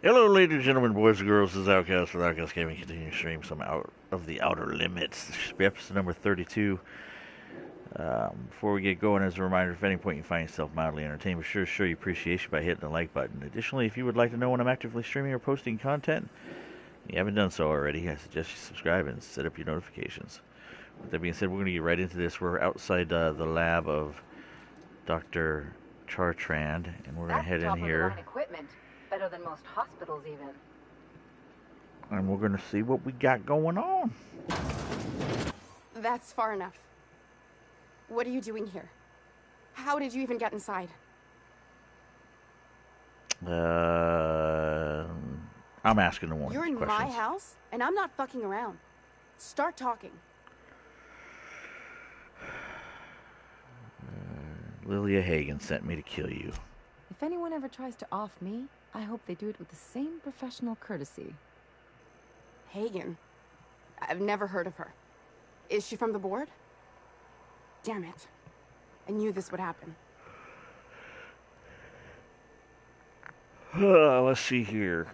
Hello, ladies and gentlemen, boys and girls. This is Outcast with Outcast Gaming. Continuing to stream some Out of the Outer Limits. This should be episode number 32. Before we get going, as a reminder, if at any point you find yourself mildly entertained, be sure to show your appreciation by hitting the like button. Additionally, if you would like to know when I'm actively streaming or posting content, and you haven't done so already, I suggest you subscribe and set up your notifications. With that being said, we're going to get right into this. We're outside the lab of Dr. Chartrand, and we're going to head in here. Equipment. Better than most hospitals, even. And we're going to see what we got going on. That's far enough. What are you doing here? How did you even get inside? I'm asking the one. You're in questions. my house, and I'm not fucking around. Start talking. Lilia Hagen sent me to kill you. If anyone ever tries to off me, I hope they do it with the same professional courtesy. Hagen? I've never heard of her. Is she from the board? Damn it. I knew this would happen. Let's see here.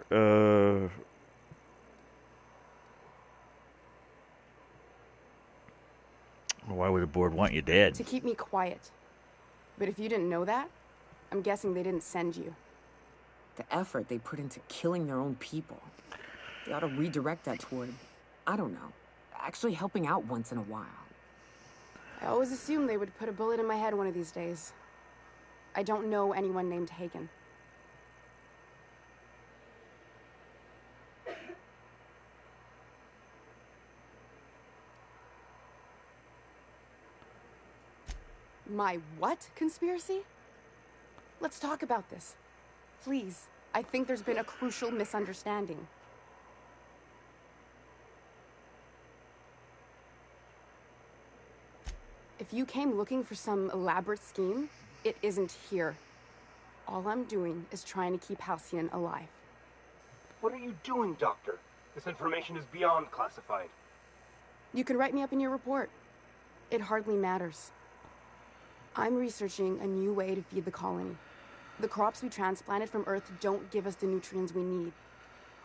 Why would the board want you dead? To keep me quiet. But if you didn't know that, I'm guessing they didn't send you. The effort they put into killing their own people. They ought to redirect that toward, I don't know, actually helping out once in a while. I always assumed they would put a bullet in my head one of these days. I don't know anyone named Hagen. My what conspiracy? Let's talk about this. Please, I think there's been a crucial misunderstanding. If you came looking for some elaborate scheme, it isn't here. All I'm doing is trying to keep Halcyon alive. What are you doing, Doctor? This information is beyond classified. You can write me up in your report. It hardly matters. I'm researching a new way to feed the colony. The crops we transplanted from Earth don't give us the nutrients we need.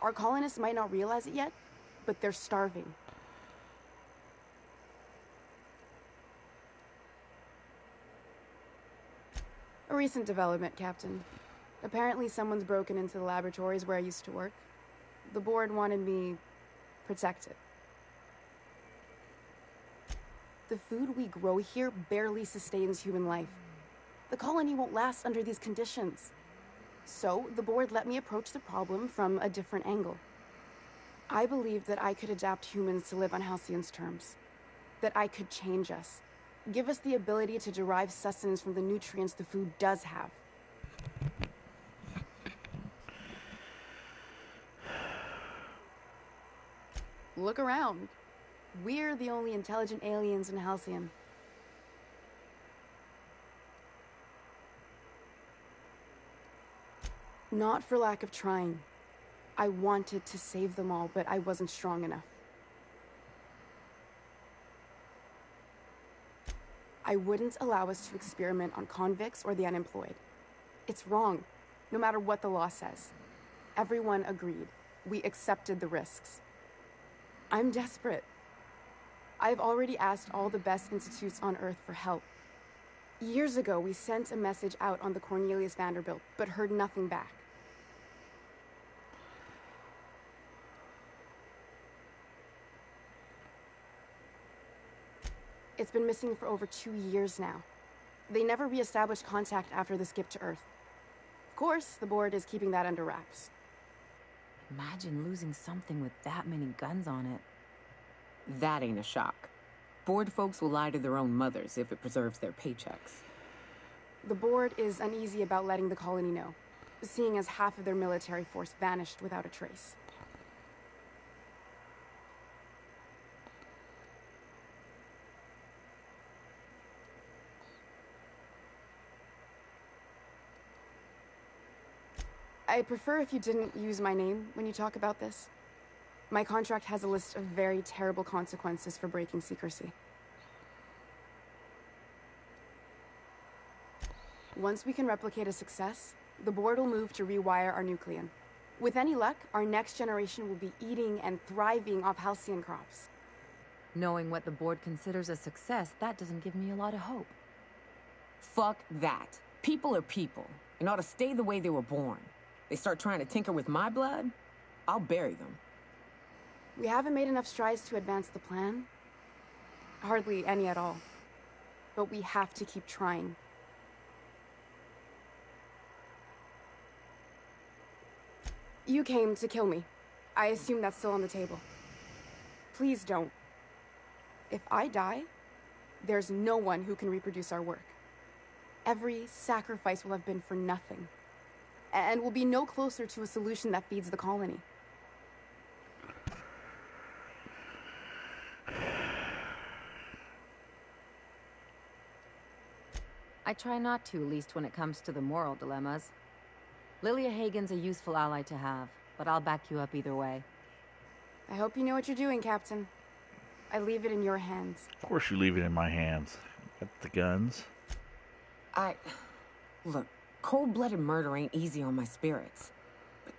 Our colonists might not realize it yet, but they're starving. A recent development, Captain. Apparently someone's broken into the laboratories where I used to work. The board wanted me protected. The food we grow here barely sustains human life. The colony won't last under these conditions. So, the board let me approach the problem from a different angle. I believed that I could adapt humans to live on Halcyon's terms. That I could change us. Give us the ability to derive sustenance from the nutrients the food does have. Look around. We're the only intelligent aliens in Halcyon. Not for lack of trying. I wanted to save them all, but I wasn't strong enough. I wouldn't allow us to experiment on convicts or the unemployed. It's wrong, no matter what the law says. Everyone agreed. We accepted the risks. I'm desperate. I've already asked all the best institutes on Earth for help. Years ago, we sent a message out on the Cornelius Vanderbilt, but heard nothing back. It's been missing for over 2 years now. They never re-established contact after the skip to Earth. Of course, the board is keeping that under wraps. Imagine losing something with that many guns on it. That ain't a shock. Board folks will lie to their own mothers if it preserves their paychecks. The board is uneasy about letting the colony know, seeing as half of their military force vanished without a trace. I'd prefer if you didn't use my name when you talk about this. My contract has a list of very terrible consequences for breaking secrecy. Once we can replicate a success, the board will move to rewire our nucleon. With any luck, our next generation will be eating and thriving off halcyon crops. Knowing what the board considers a success, that doesn't give me a lot of hope. Fuck that. People are people, and ought to stay the way they were born. They start trying to tinker with my blood, I'll bury them. We haven't made enough strides to advance the plan. Hardly any at all. But we have to keep trying. You came to kill me. I assume that's still on the table. Please don't. If I die, there's no one who can reproduce our work. Every sacrifice will have been for nothing. And we'll be no closer to a solution that feeds the colony. I try not to, at least when it comes to the moral dilemmas. Lilia Hagen's a useful ally to have, but I'll back you up either way. I hope you know what you're doing, Captain. I leave it in your hands. Of course you leave it in my hands. Got the guns. Look, cold-blooded murder ain't easy on my spirits.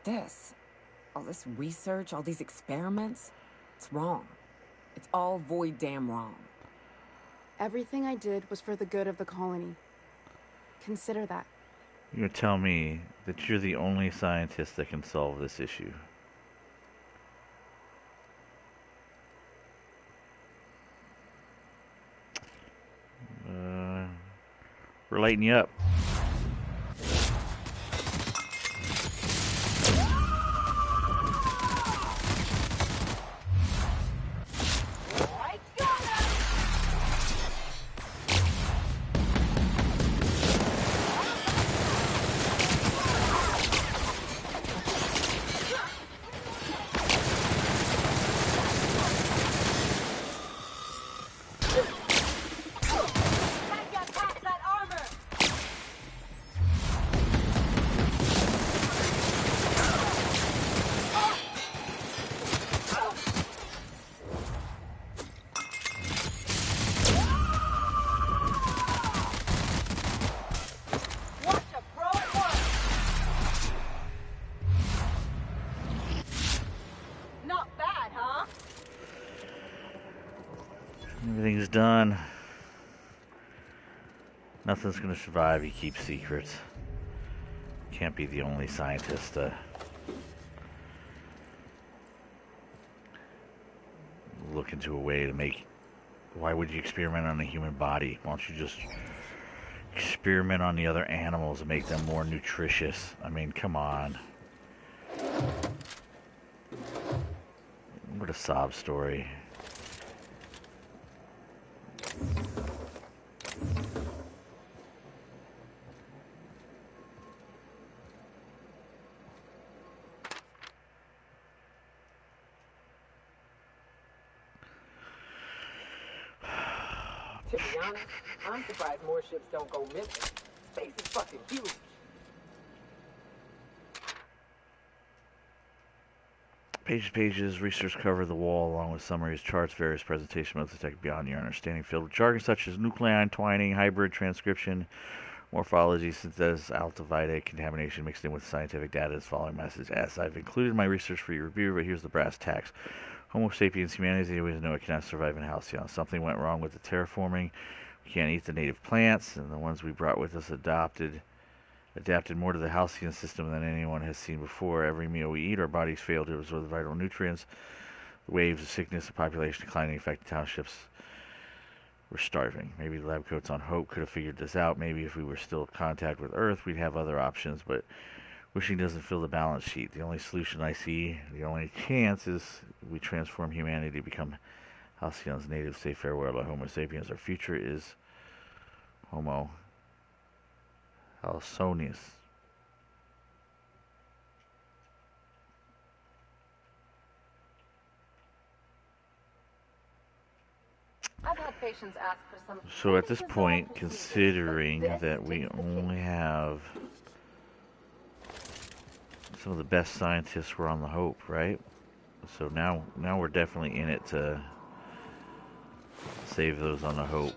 But all this research, all these experiments, it's wrong. It's all void damn wrong. Everything I did was for the good of the colony. Consider that. You're gonna tell me that you're the only scientist that can solve this issue. We're lighting you up. Everything's done. Nothing's gonna survive. He keeps secrets. Can't be the only scientist to look into a way to make... Why would you experiment on a human body? Why don't you just experiment on the other animals and make them more nutritious? I mean, come on. What a sob story. To be honest, I'm surprised more ships don't go missing. Space is fucking huge. Pages, research cover the wall along with summaries, charts, various presentation modes detect beyond your understanding, filled with jargon such as nucleon twining, hybrid transcription, morphology, synthesis, alpha contamination mixed in with scientific data is following message. As I've included my research for your review, but here's the brass tacks. Homo sapiens, humanity as they always know it, cannot survive in Halcyon. Something went wrong with the terraforming. We can't eat the native plants, and the ones we brought with us adapted more to the Halcyon system than anyone has seen before. Every meal we eat, our bodies fail to absorb the vital nutrients. The waves of sickness and population declining affected townships. We're starving. Maybe the lab coats on Hope could have figured this out. Maybe if we were still in contact with Earth, we'd have other options, but wishing doesn't fill the balance sheet. The only solution I see, the only chance, is we transform humanity to become Halcyon's native. Say farewell to Homo sapiens. Our future is Homo Halcyonis. I've had patients ask for some. So at this point, considering that we only have some of the best scientists were on the Hope, right? So now we're definitely in it to save those on the Hope.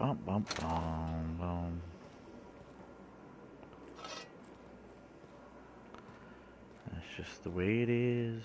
Bum, bum, bum, bum. That's just the way it is.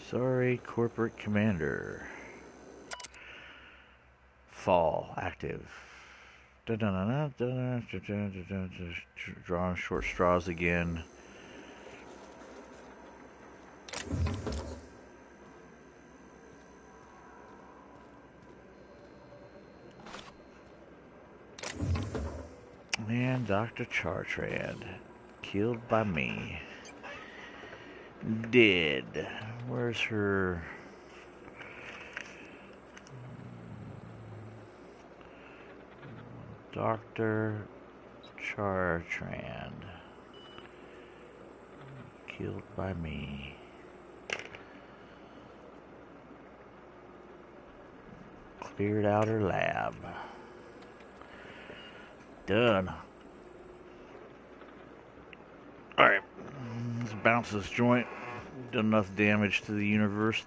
Sorry, Corporate Commander. Fall active. Drawing short straws again. And Dr. Chartrand. Killed by me. Dead. Where's her... Dr. Chartrand. Killed by me. Cleared out her lab. Done. Alright. Let's bounce this joint. Done enough damage to the universe.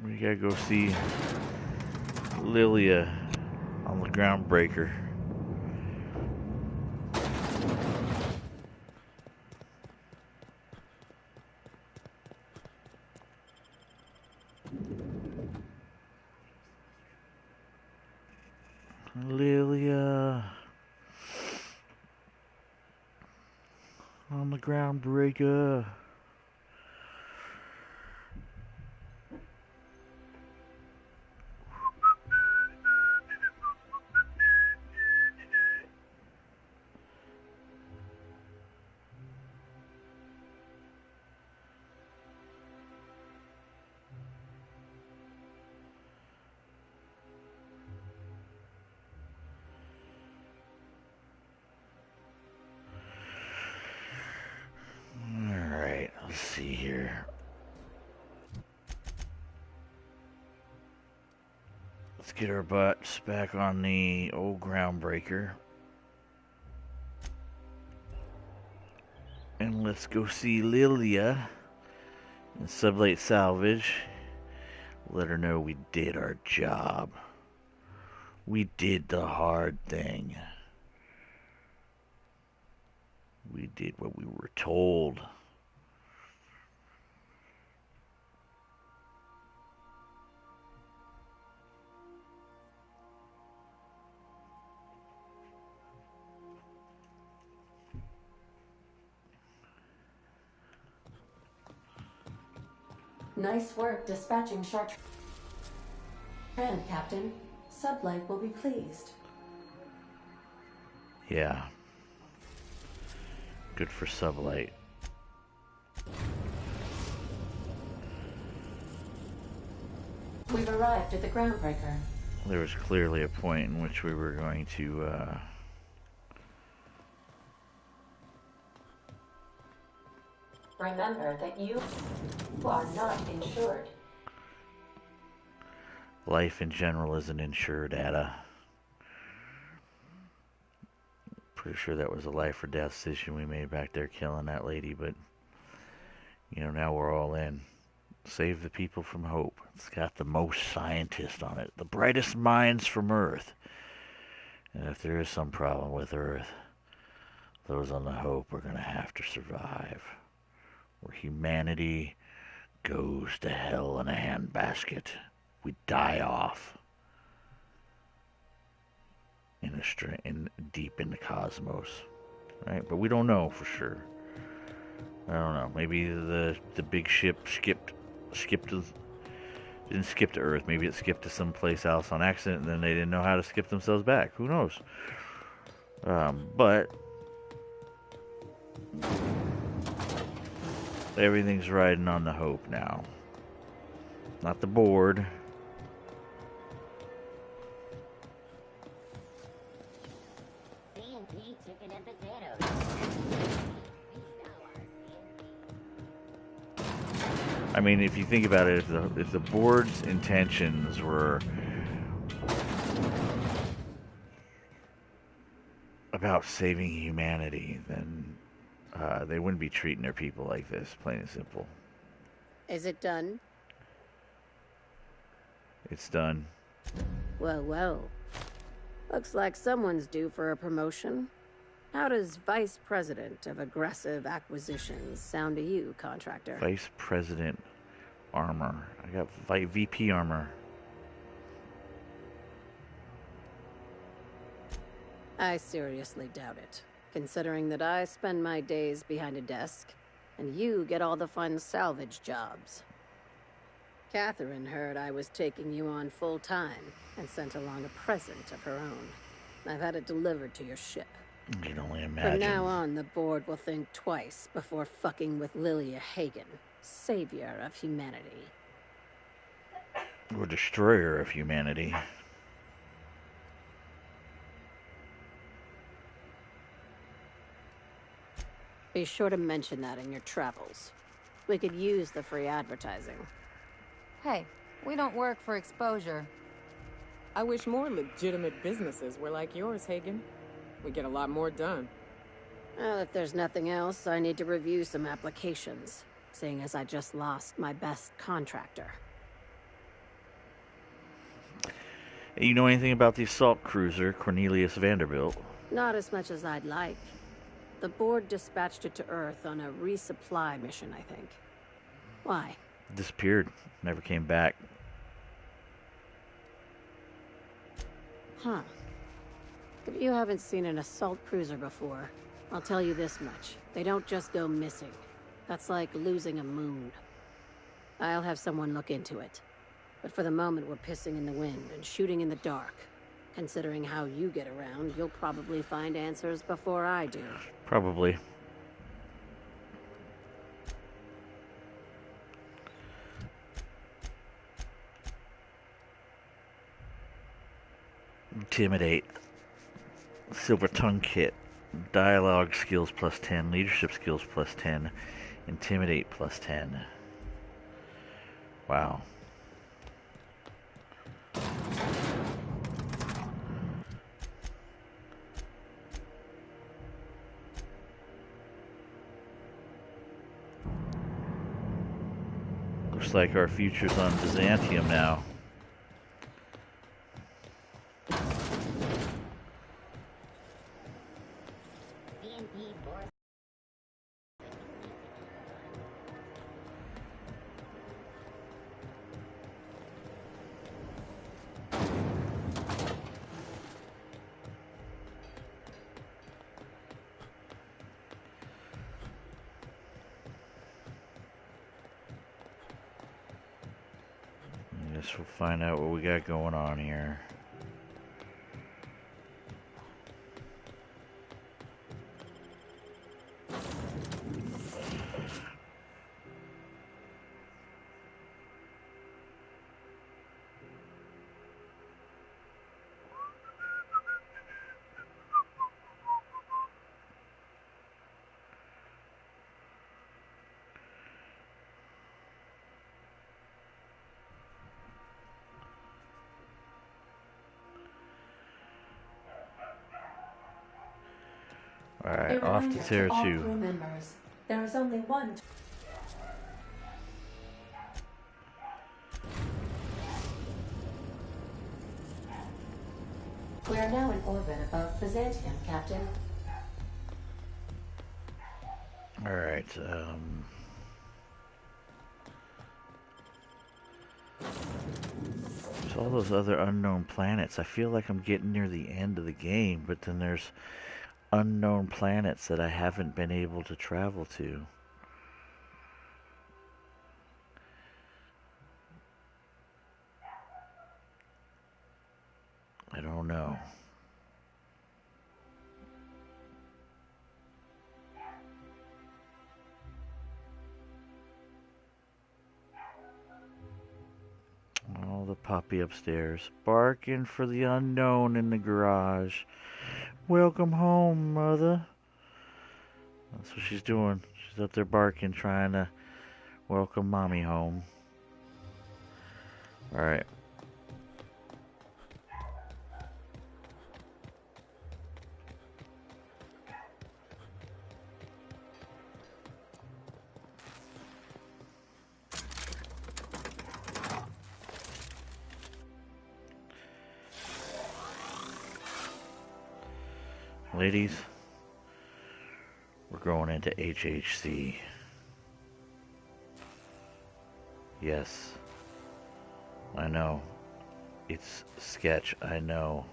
We gotta go see Lilia on the groundbreaker. Lilia on the groundbreaker. Alright, let's see here. Let's get our butts back on the old groundbreaker. And let's go see Lilia in Sublate Salvage. Let her know we did our job. We did the hard thing. We did what we were told. Nice work dispatching Chartrand, Captain. Sublight will be pleased. Yeah. Good for Sublight. We've arrived at the groundbreaker. There was clearly a point in which we were going to, Remember that you are not insured. life in general isn't insured, Ada. Pretty sure that was a life or death decision we made back there killing that lady, but, you know, now we're all in. Save the people from Hope. It's got the most scientists on it. The brightest minds from Earth. And if there is some problem with Earth, those on the Hope are going to have to survive. Where humanity goes to hell in a handbasket. We die off. Deep in the cosmos. Right? But we don't know for sure. I don't know. Maybe the big ship didn't skip to Earth. Maybe it skipped to someplace else on accident, and then they didn't know how to skip themselves back. Who knows? But everything's riding on the Hope now. Not the board. I mean, if you think about it, if the board's intentions were about saving humanity, then they wouldn't be treating their people like this, plain and simple. Is it done? It's done. Well, well. Looks like someone's due for a promotion. How does Vice President of Aggressive Acquisitions sound to you, contractor? Vice President Armor. I got VP Armor. I seriously doubt it, considering that I spend my days behind a desk, and you get all the fun salvage jobs. Catherine heard I was taking you on full-time, and sent along a present of her own. I've had it delivered to your ship. You can only imagine. From now on, the board will think twice before fucking with Lilia Hagen, savior of humanity. Or destroyer of humanity. Be sure to mention that in your travels. We could use the free advertising. Hey, we don't work for exposure. I wish more legitimate businesses were like yours, Hagen. We get a lot more done. Well, if there's nothing else, I need to review some applications, seeing as I just lost my best contractor. You know anything about the assault cruiser Cornelius Vanderbilt? Not as much as I'd like. The board dispatched it to Earth on a resupply mission, I think. Why? Disappeared. Never came back. Huh. If you haven't seen an assault cruiser before, I'll tell you this much. They don't just go missing. That's like losing a moon. I'll have someone look into it. But for the moment, we're pissing in the wind and shooting in the dark. Considering how you get around, you'll probably find answers before I do. Probably. Intimidate. Silver Tongue Kit. Dialogue skills plus 10. Leadership skills plus 10. Intimidate plus 10. Wow. Looks like our future's on Byzantium now. Guess we'll find out what we got going on here. Alright, off to Tier 2. All crew members. There is only one. We are now in orbit above Byzantium, Captain. Alright, there's all those other unknown planets. I feel like I'm getting near the end of the game, but then there's unknown planets that I haven't been able to travel to. I don't know. Oh, the puppy upstairs, barking for the unknown in the garage. Welcome home, mother. That's what she's doing. She's up there barking, trying to welcome mommy home. Alright. Ladies, we're going into HHC. Yes, I know. It's sketch, I know.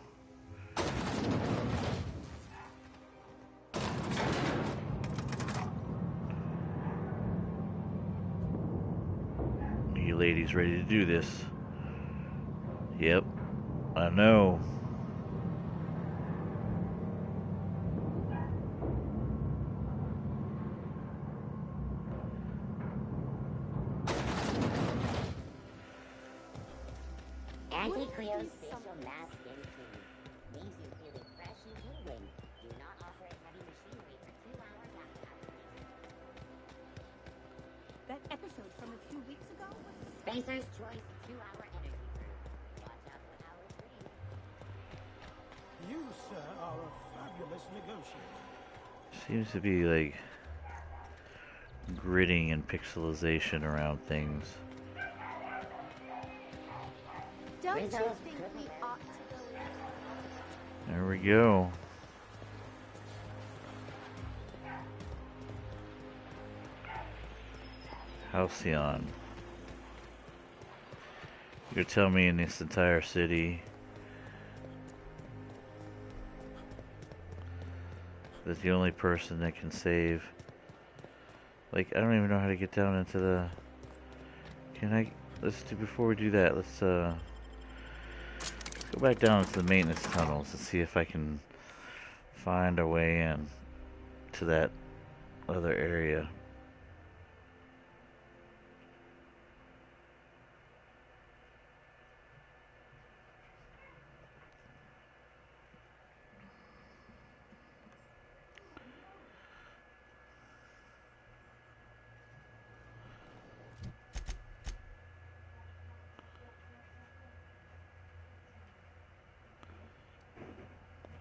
Are you ladies ready to do this? Yep, I know. Anti-Creo's facial mask skin cream. Leaves you feeling fresh and tingling. Do not operate heavy machinery for 2 hours after application. That episode from a few weeks ago was... Spacer's Choice 2-hour energy brew. Watch out for hour 3. You, sir, are a fabulous negotiator. Seems to be like gritting and pixelization around things. Don't you Rizzo's think cooking. we ought to go in? There we go. Halcyon. You're telling me in this entire city that the only person that can save, like, I don't even know how to get down into the, let's do, before we do that, let's go back down into the maintenance tunnels and see if I can find a way in to that other area.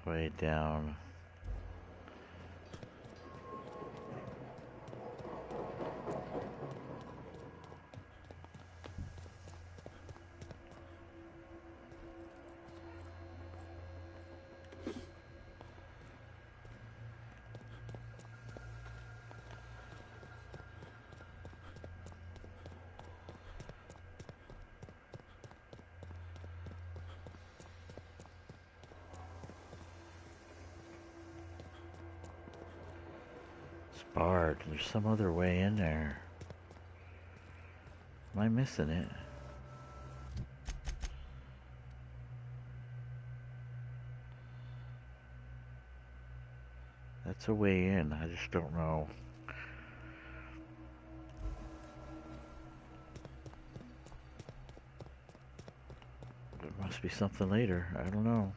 Way down. It's barred. There's some other way in there. Am I missing it? That's a way in. I just don't know. There must be something later. I don't know.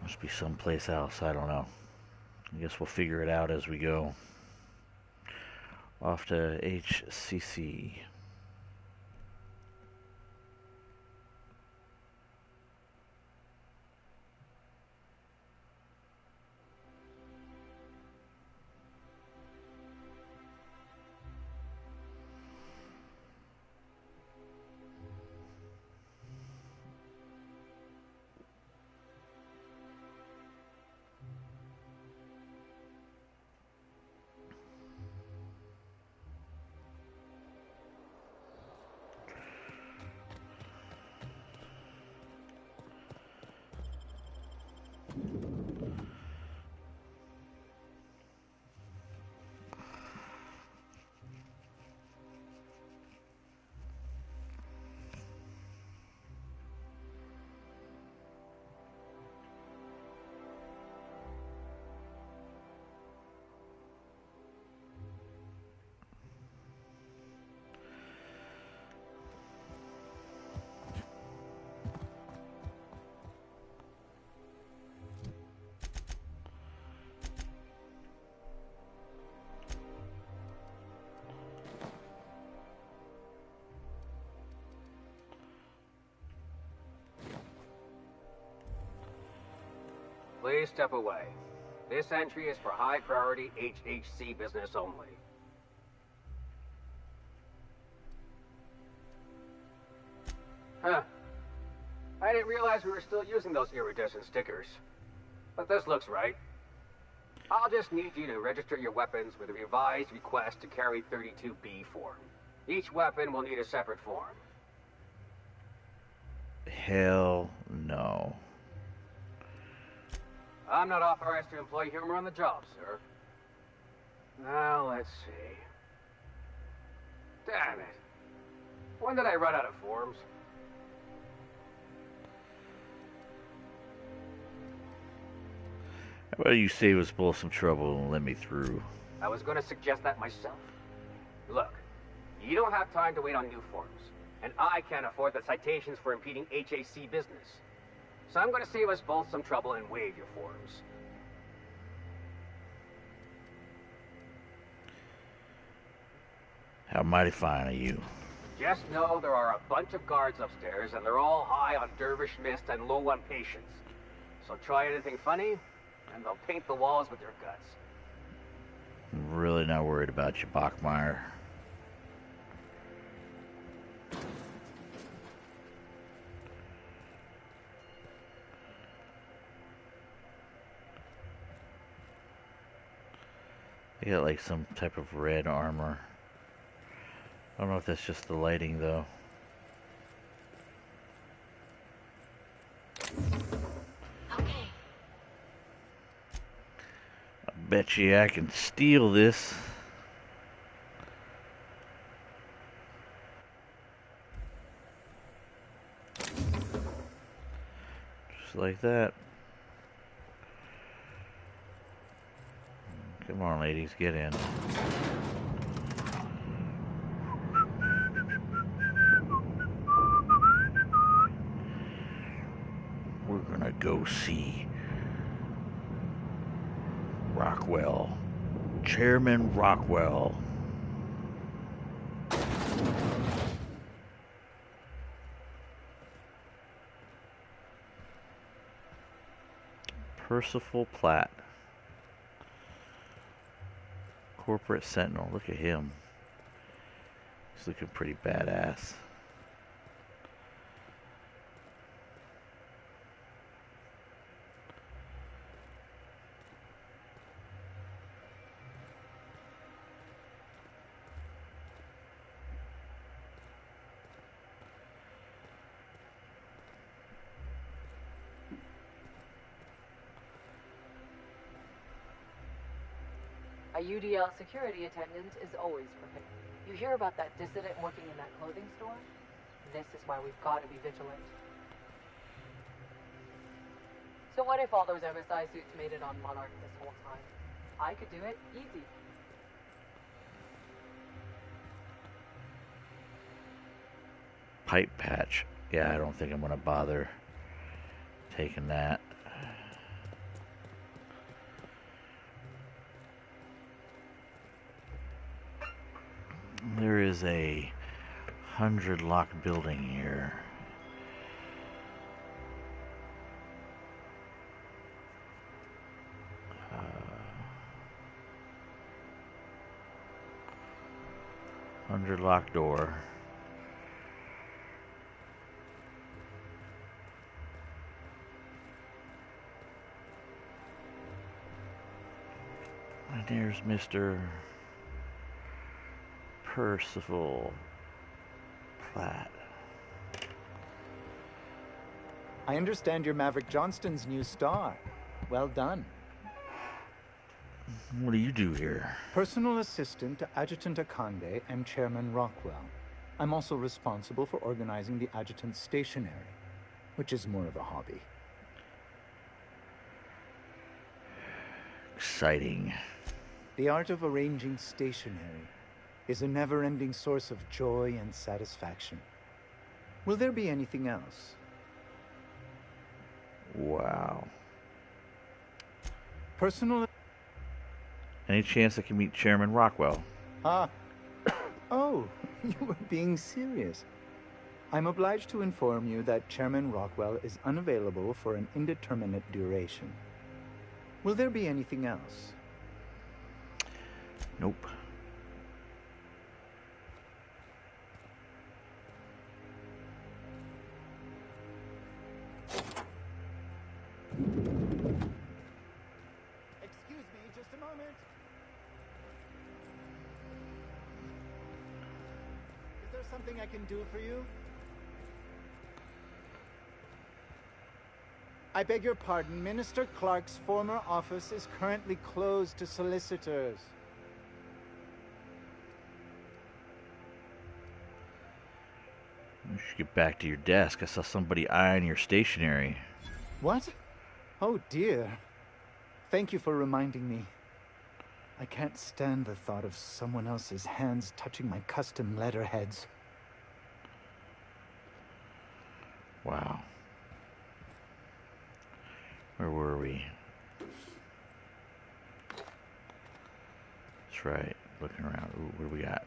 Must be someplace else. I don't know. I guess we'll figure it out as we go. Off to HCC. Please step away. This entry is for high-priority HHC business only. Huh. I didn't realize we were still using those iridescent stickers. But this looks right. I'll just need you to register your weapons with a revised request to carry 32B form. Each weapon will need a separate form. Hell no. I'm not authorized to employ humor on the job, sir. Now, let's see. Damn it. When did I run out of forms? How about you save us both some trouble and let me through? I was going to suggest that myself. Look, you don't have time to wait on new forms, and I can't afford the citations for impeding HAC business. So I'm going to save us both some trouble and waive your forms. How mighty fine of you. Just know there are a bunch of guards upstairs, and they're all high on dervish mist and low on patience. So try anything funny, and they'll paint the walls with your guts. I'm really not worried about you, Bachmeyer. They got like some type of red armor. I don't know if that's just the lighting though. Okay. I bet you I can steal this. Just like that. Come on, ladies, get in. We're gonna go see Rockwell. Chairman Rockwell. Percival Platt. Corporate Sentinel. Look at him. He's looking pretty badass. A UDL security attendant is always prepared. You hear about that dissident working in that clothing store? This is why we've got to be vigilant. So what if all those MSI suits made it on Monarch this whole time? I could do it easy. Pipe patch. Yeah, I don't think I'm gonna bother taking that. There is a 100 lock building here. Hundred lock door. And there's Mr. Percival Platt. I understand you're Maverick Johnston's new star. Well done. What do you do here? Personal assistant to Adjutant Akande and Chairman Rockwell. I'm also responsible for organizing the adjutant's stationery, which is more of a hobby. Exciting. The art of arranging stationery is a never-ending source of joy and satisfaction. Will there be anything else? Wow. Personal... Any chance I can meet Chairman Rockwell? Ah. Oh, you were being serious. I'm obliged to inform you that Chairman Rockwell is unavailable for an indeterminate duration. Will there be anything else? Nope. Excuse me, just a moment. Is there something I can do for you? I beg your pardon. Minister Clark's former office is currently closed to solicitors. You should get back to your desk. I saw somebody eyeing your stationery. What? Oh dear. Thank you for reminding me. I can't stand the thought of someone else's hands touching my custom letterheads. Wow. Where were we? That's right. Looking around. Ooh, what do we got?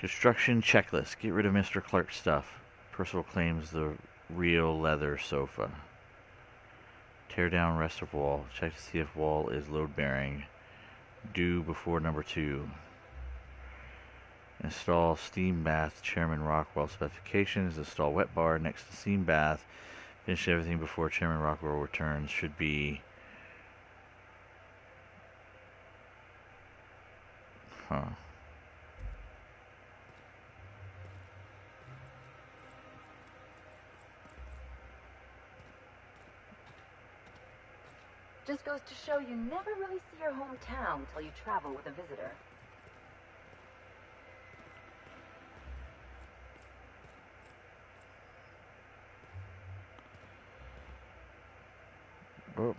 Construction checklist. Get rid of Mr. Clark's stuff. Percival claims the real leather sofa. Tear down rest of wall. Check to see if wall is load bearing. Due before number 2. Install steam bath. Chairman Rockwell specifications. Install wet bar next to steam bath. Finish everything before Chairman Rockwell returns. Should be... Huh. Just goes to show you never really see your hometown till you travel with a visitor. Oh,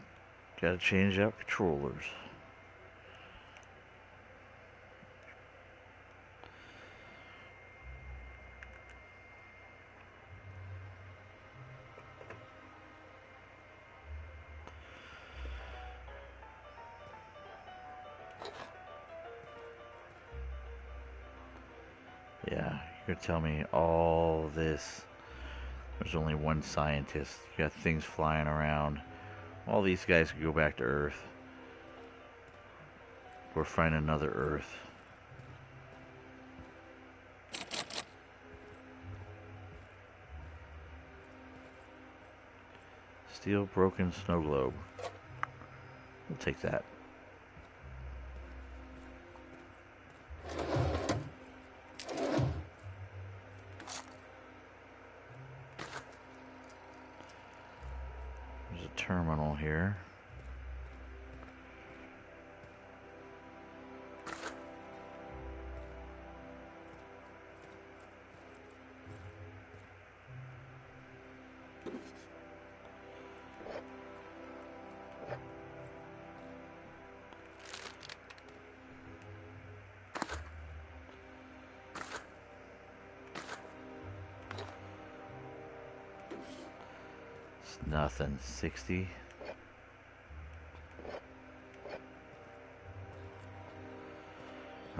gotta change out controllers. Yeah, you're gonna tell me all this. There's only one scientist. You got things flying around. All these guys could go back to Earth. Or find another Earth. Steel broken snow globe. We'll take that. There's a terminal here. Nothing. 60.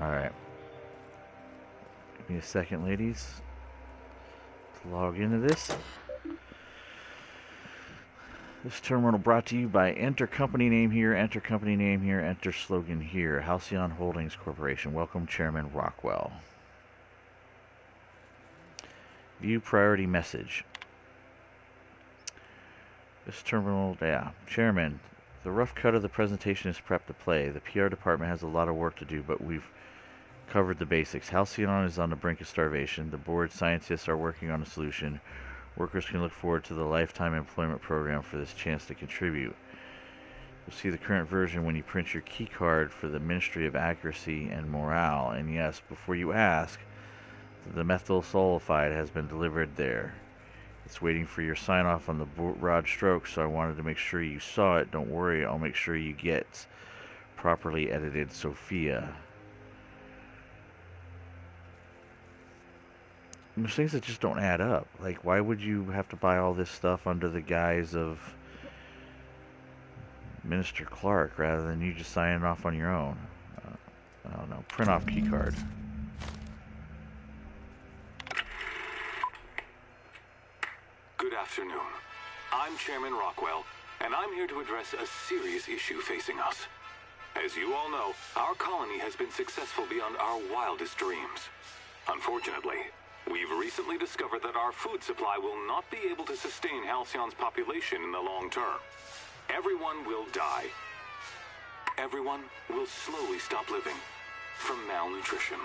Alright. Give me a second, ladies. To log into this. This terminal brought to you by enter company name here, enter company name here, enter slogan here. Halcyon Holdings Corporation. Welcome, Chairman Rockwell. View priority message. This terminal, yeah. Chairman, the rough cut of the presentation is prepped to play. The PR department has a lot of work to do, but we've covered the basics. Halcyon is on the brink of starvation. The board scientists are working on a solution. Workers can look forward to the lifetime employment program for this chance to contribute. You'll see the current version when you print your key card for the Ministry of Accuracy and Morale. And yes, before you ask, the methyl sulfide has been delivered there. It's waiting for your sign off on the broad strokes, so I wanted to make sure you saw it. Don't worry, I'll make sure you get properly edited Sophia. And there's things that just don't add up. Like, why would you have to buy all this stuff under the guise of Minister Clark rather than you just signing off on your own? I don't know. Print off key card. Good afternoon. I'm Chairman Rockwell, and I'm here to address a serious issue facing us. As you all know, our colony has been successful beyond our wildest dreams. Unfortunately, we've recently discovered that our food supply will not be able to sustain Halcyon's population in the long term. Everyone will die. Everyone will slowly stop living from malnutrition.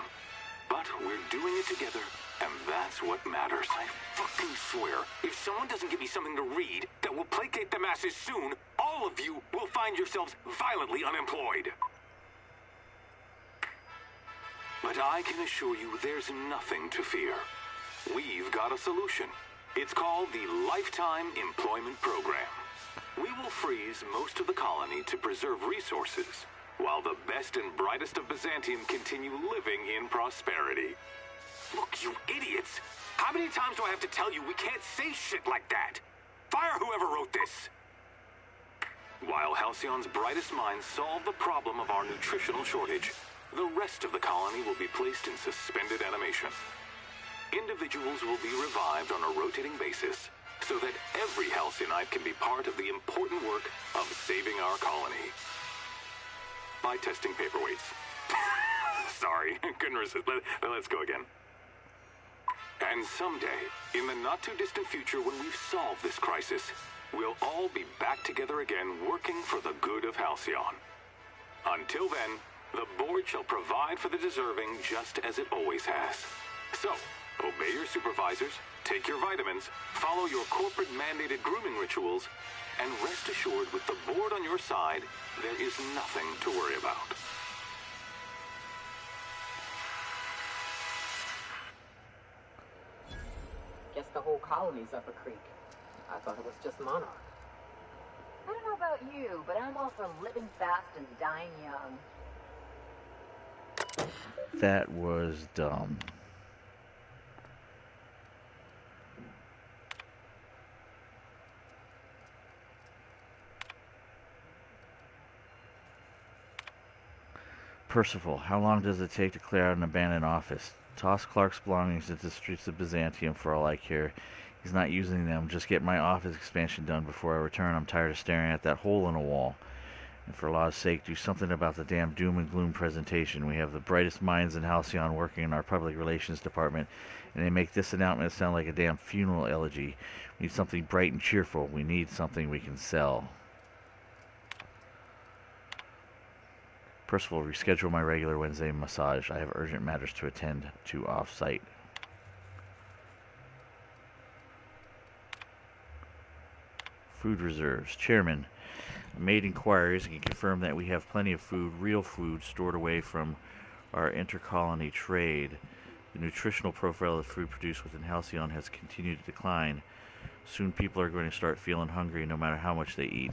But we're doing it together, and that's what matters. I fucking swear, if someone doesn't give me something to read that will placate the masses soon, all of you will find yourselves violently unemployed. But I can assure you there's nothing to fear. We've got a solution. It's called the Lifetime Employment Program. We will freeze most of the colony to preserve resources, while the best and brightest of Byzantium continue living in prosperity. Look, you idiots! How many times do I have to tell you we can't say shit like that? Fire whoever wrote this! While Halcyon's brightest minds solve the problem of our nutritional shortage, the rest of the colony will be placed in suspended animation. Individuals will be revived on a rotating basis, so that every Halcyon can be part of the important work of saving our colony. By testing paperweights. Sorry, couldn't resist. Let's go again. And someday, in the not-too-distant future when we've solved this crisis, we'll all be back together again working for the good of Halcyon. Until then, the board shall provide for the deserving just as it always has. So, obey your supervisors, take your vitamins, follow your corporate-mandated grooming rituals, and rest assured with the board on your side, there is nothing to worry about. Guess the whole colony's up a creek. I thought it was just Monarch. I don't know about you, but I'm all for living fast and dying young. That was dumb. Percival, how long does it take to clear out an abandoned office? Toss Clark's belongings into the streets of Byzantium for all I care. He's not using them. Just get my office expansion done before I return. I'm tired of staring at that hole in a wall. And for law's sake, do something about the damn doom and gloom presentation. We have the brightest minds in Halcyon working in our public relations department, and they make this announcement sound like a damn funeral elegy. We need something bright and cheerful. We need something we can sell. Percival, reschedule my regular Wednesday massage. I have urgent matters to attend to off-site. Food reserves. Chairman, I made inquiries and can confirm that we have plenty of food, real food, stored away from our intercolony trade. The nutritional profile of food produced within Halcyon has continued to decline. Soon people are going to start feeling hungry no matter how much they eat.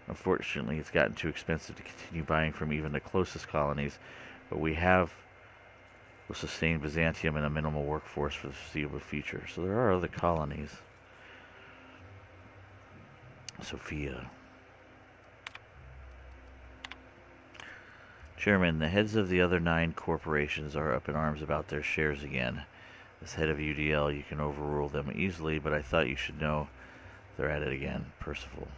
Unfortunately, it's gotten too expensive to continue buying from even the closest colonies, but we will sustain Byzantium and a minimal workforce for the foreseeable future. So there are other colonies. Sophia. Chairman, the heads of the other 9 corporations are up in arms about their shares again. As head of UDL, you can overrule them easily, but I thought you should know they're at it again. Percival.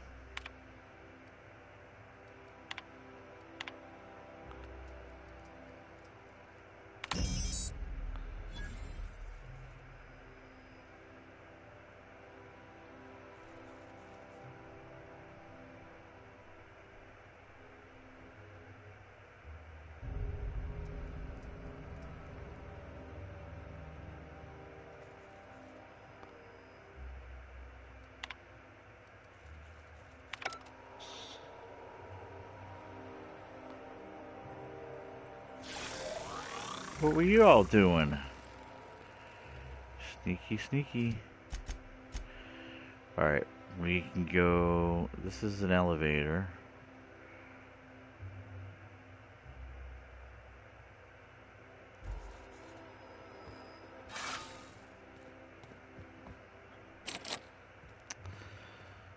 What were you all doing? Sneaky, sneaky. Alright, we can go... This is an elevator.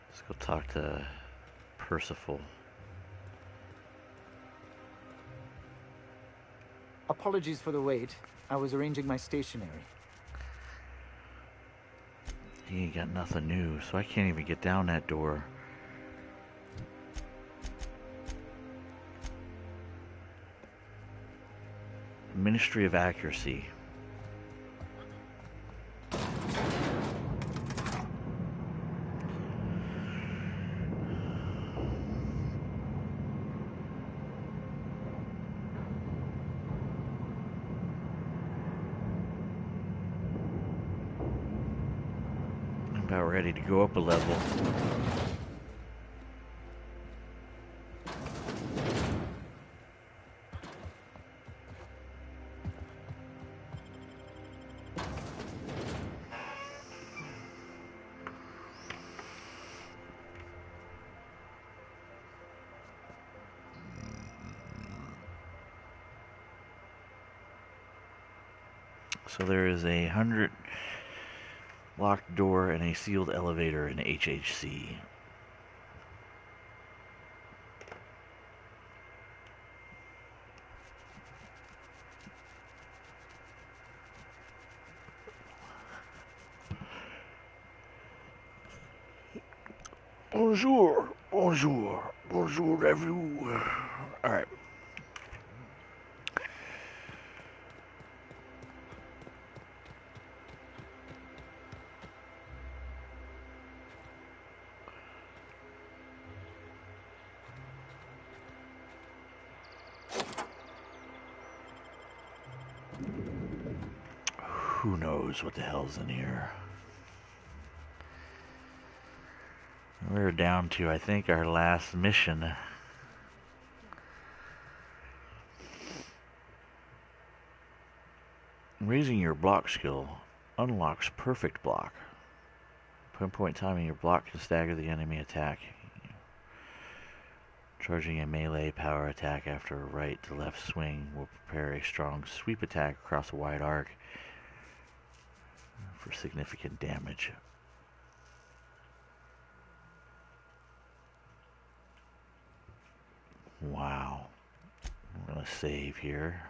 Let's go talk to Percival. Apologies for the wait. I was arranging my stationery. He ain't got nothing new, so I can't even get down that door. Ministry of Accuracy. I'm about ready to go up a level. So there is a 100 locked door and a sealed elevator in HHC. Bonjour, bonjour, bonjour everyone. All right. Who knows what the hell's in here? We're down to, I think, our last mission. Raising your block skill unlocks perfect block. Pinpoint timing your block can stagger the enemy attack. Charging a melee power attack after a right to left swing will prepare a strong sweep attack across a wide arc for significant damage. Wow. I'm gonna save here.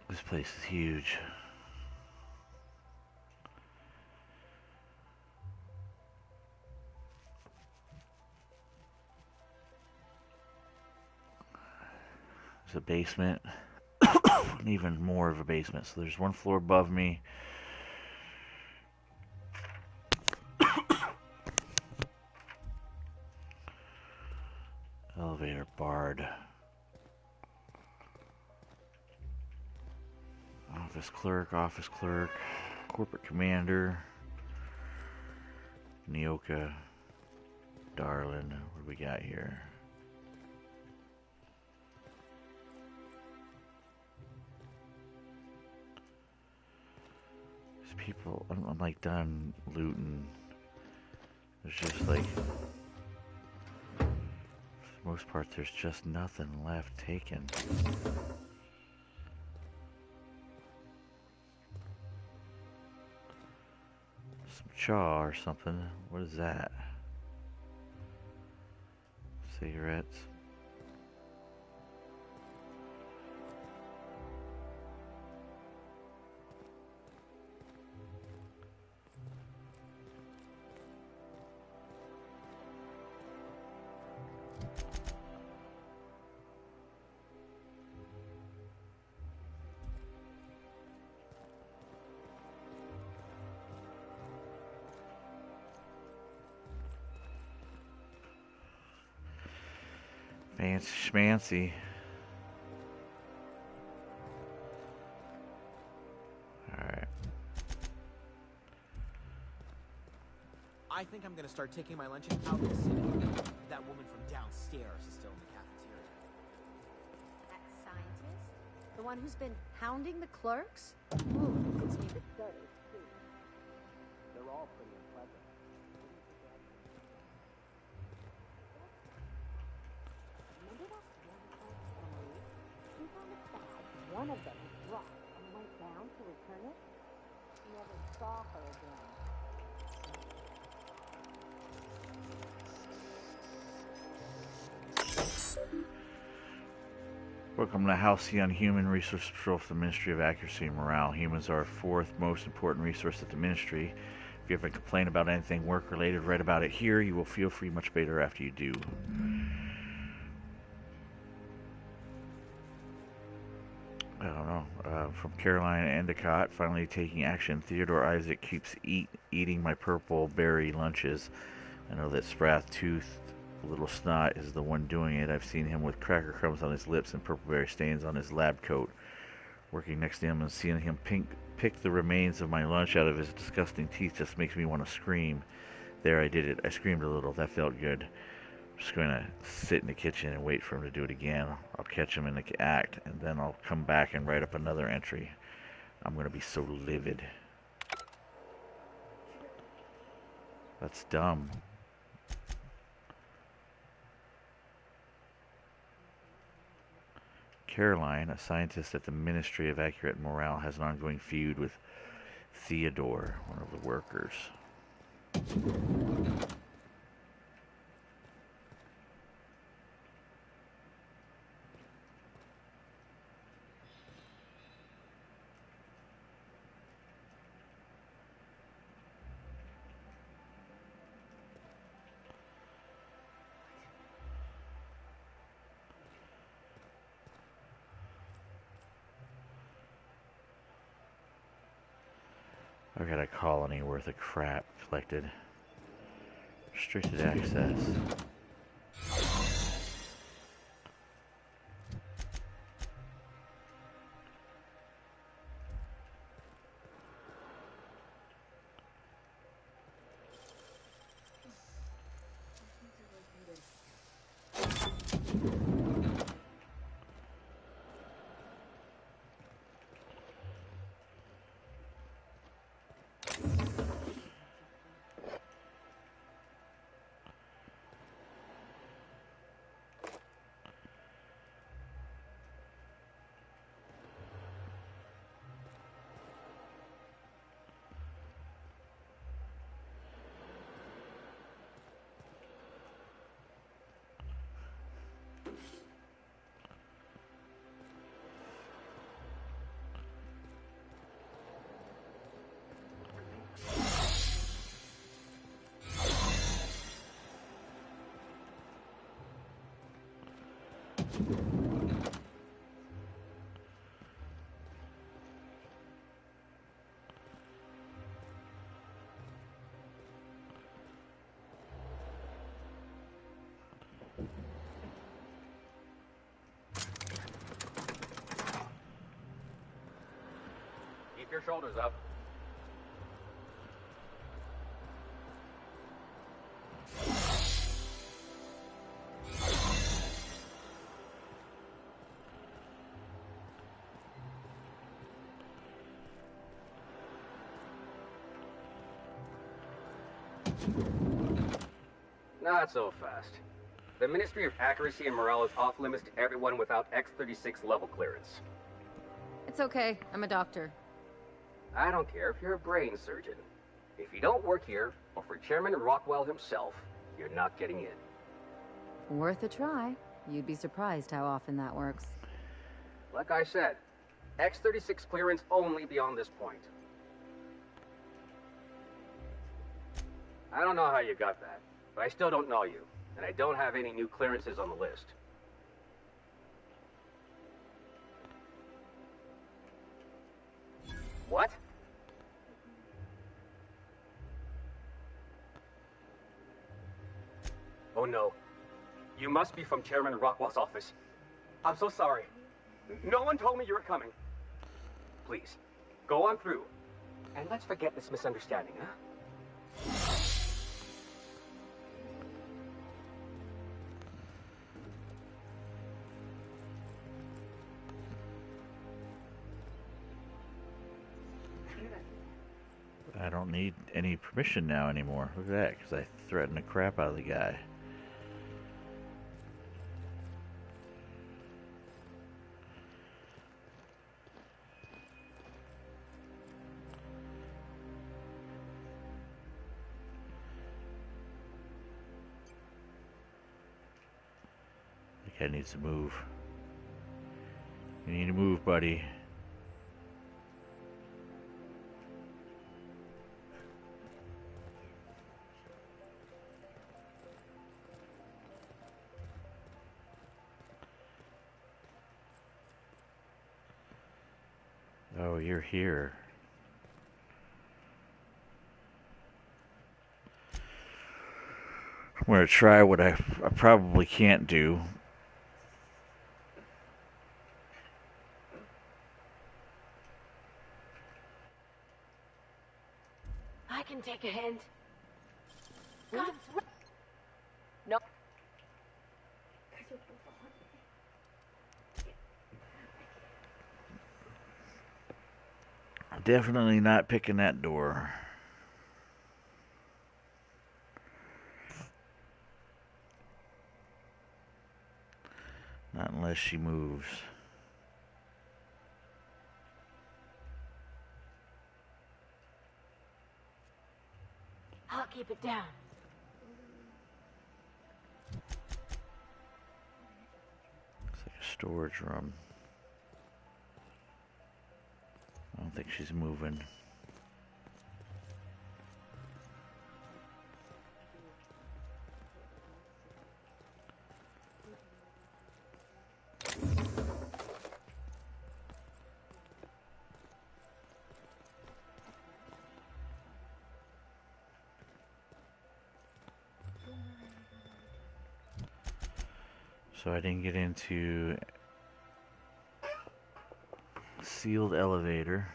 This place is huge. There's a basement, and even more of a basement. So there's one floor above me. Elevator barred. Office clerk, corporate commander, Nyoka, Darlin. What do we got here? These people, I'm like done looting. There's just like, for the most part, there's just nothing left taken. Chaw or something. What is that? Cigarettes. Fancy schmancy. Alright. I think I'm gonna start taking my lunches out of the city. That woman from downstairs is still in the cafeteria. That scientist? The one who's been hounding the clerks? Ooh, gets me the stutters, too. They're all pretty unpleasant. Remember that one clerk, Emily? She found a bag one of them had dropped and went down to return it. She never saw her again. Welcome to Halcyon Human Resource Patrol for the Ministry of Accuracy and Morale. Humans are our fourth most important resource at the Ministry. If you ever complain about anything work-related, write about it here. You will feel free much better after you do. I don't know. From Caroline Endicott, finally taking action. Theodore Isaac keeps eating my purple berry lunches. I know that Sprath-toothed little snot is the one doing it. I've seen him with cracker crumbs on his lips and purple berry stains on his lab coat. Working next to him and seeing him pick the remains of my lunch out of his disgusting teeth just makes me want to scream. There, I did it. I screamed a little. That felt good. I'm just going to sit in the kitchen and wait for him to do it again. I'll catch him in the act, and then I'll come back and write up another entry. I'm going to be so livid. That's dumb. Caroline, a scientist at the Ministry of Accurate Morale, has an ongoing feud with Theodore, one of the workers. I got a colony worth of crap collected. Restricted access. Keep your shoulders up. Not so fast. The Ministry of Accuracy and Morale is off limits to everyone without X-36 level clearance. It's okay. I'm a doctor. I don't care if you're a brain surgeon. If you don't work here, or for Chairman Rockwell himself, you're not getting in. Worth a try. You'd be surprised how often that works. Like I said, X-36 clearance only beyond this point. I don't know how you got that, but I still don't know you, and I don't have any new clearances on the list. What? Oh no. You must be from Chairman Rockwell's office. I'm so sorry. No one told me you were coming. Please, go on through. And let's forget this misunderstanding, huh? I don't need any permission now anymore. Look at that, because I threatened the crap out of the guy. The guy needs to move. You need to move, buddy. Oh, you're here. I'm going to try what I probably can't do. I can take a hint. God's right. No. Definitely not picking that door. Not unless she moves. I'll keep it down. It's like a storage room. I don't think she's moving. So I didn't get into sealed elevator,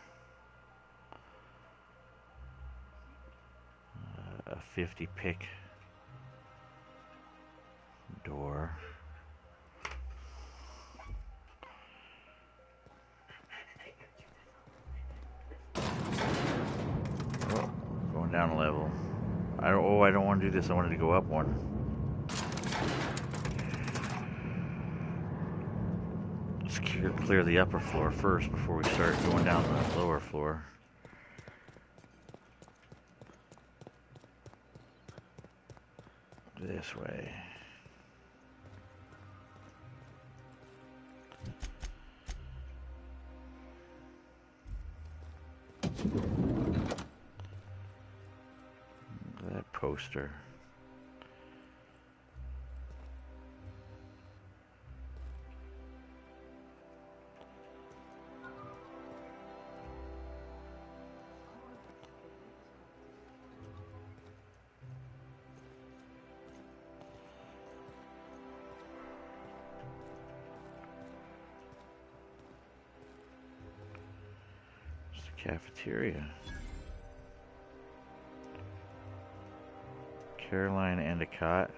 a 50 pick door. Oh, going down a level. I don't want to do this. I wanted to go up one. Let's clear the upper floor first before we start going down the lower floor. This way. That poster. Cafeteria. Caroline Endicott.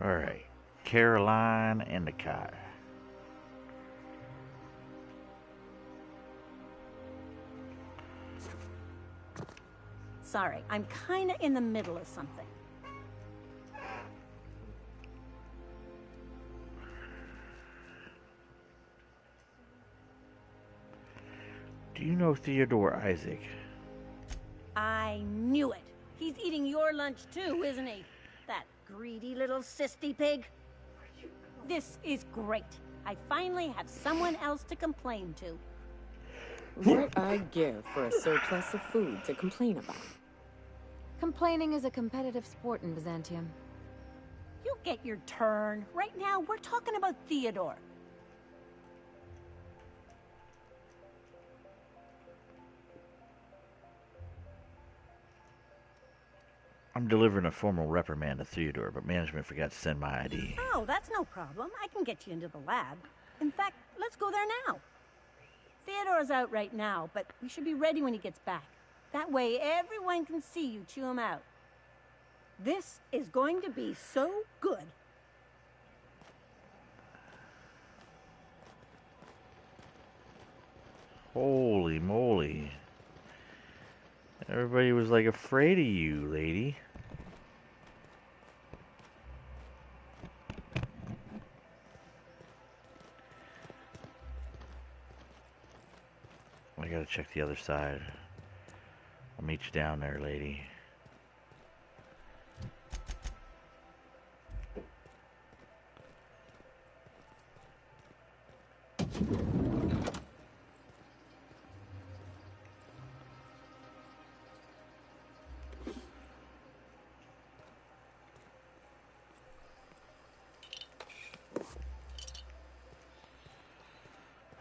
All right, Caroline Endicott. Sorry, I'm kinda in the middle of something. Do you know Theodore Isaac? I knew it. He's eating your lunch too, isn't he? That greedy little cysty pig. This is great. I finally have someone else to complain to. What I'd give for a surplus of food to complain about. Complaining is a competitive sport in Byzantium. You get your turn. Right now, we're talking about Theodore. I'm delivering a formal reprimand to Theodore, but management forgot to send my ID. Oh, that's no problem. I can get you into the lab. In fact, let's go there now. Theodore's out right now, but we should be ready when he gets back. That way everyone can see you chew him out. This is going to be so good. Holy moly. Everybody was like afraid of you, lady. I gotta check the other side. I'll meet you down there, lady.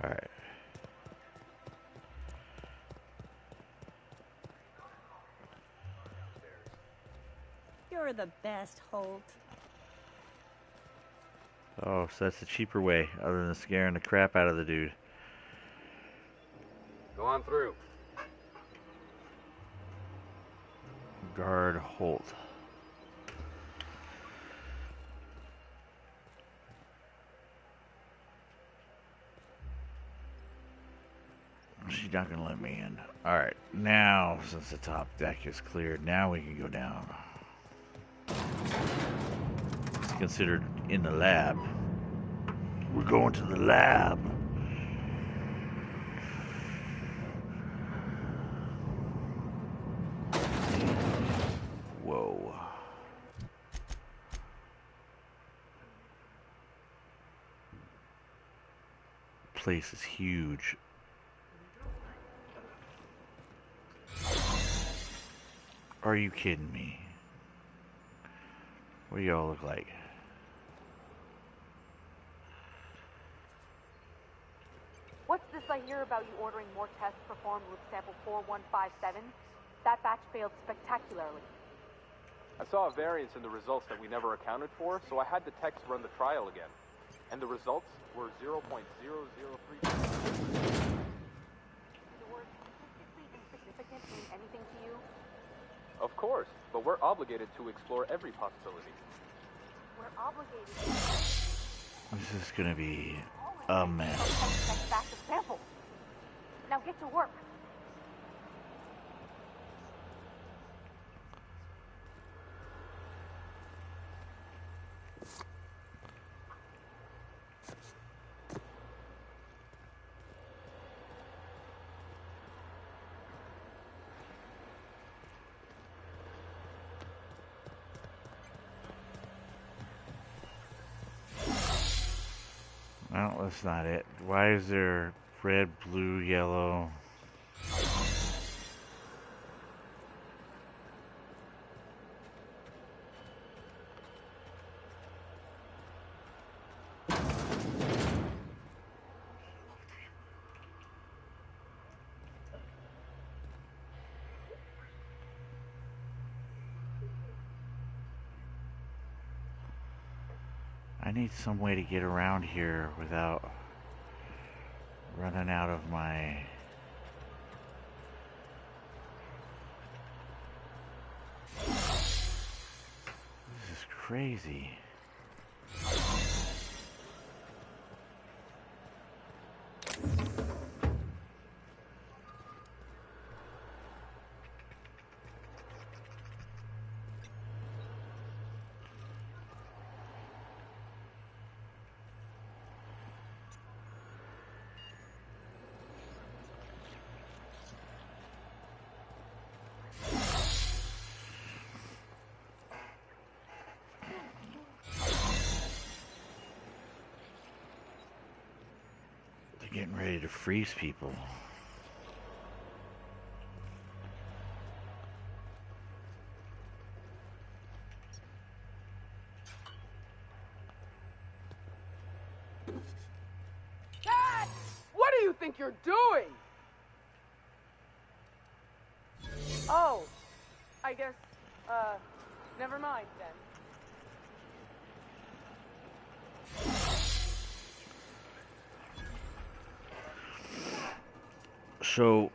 All right. You're the best, Holt. Oh, so that's the cheaper way, other than scaring the crap out of the dude. Go on through. Guard Holt. She's not gonna let me in. Alright, now, since the top deck is cleared, now we can go down. It's considered in the lab. We're going to the lab. Whoa. Place is huge. Are you kidding me? What do y'all look like? What's this I hear about you ordering more tests performed with sample 4157? That batch failed spectacularly. I saw a variance in the results that we never accounted for, so I had the techs run the trial again. And the results were 0.003%. The word statistically insignificant mean anything to you? Of course, but we're obligated to explore every possibility. We're obligated to... This is gonna be a mess. Back to samples. Now get to work. No, that's not it. Why is there red, blue, yellow? I need some way to get around here without running out of my... This is crazy. Getting ready to freeze people. Dad! What do you think you're doing? Oh, I guess, never mind then. So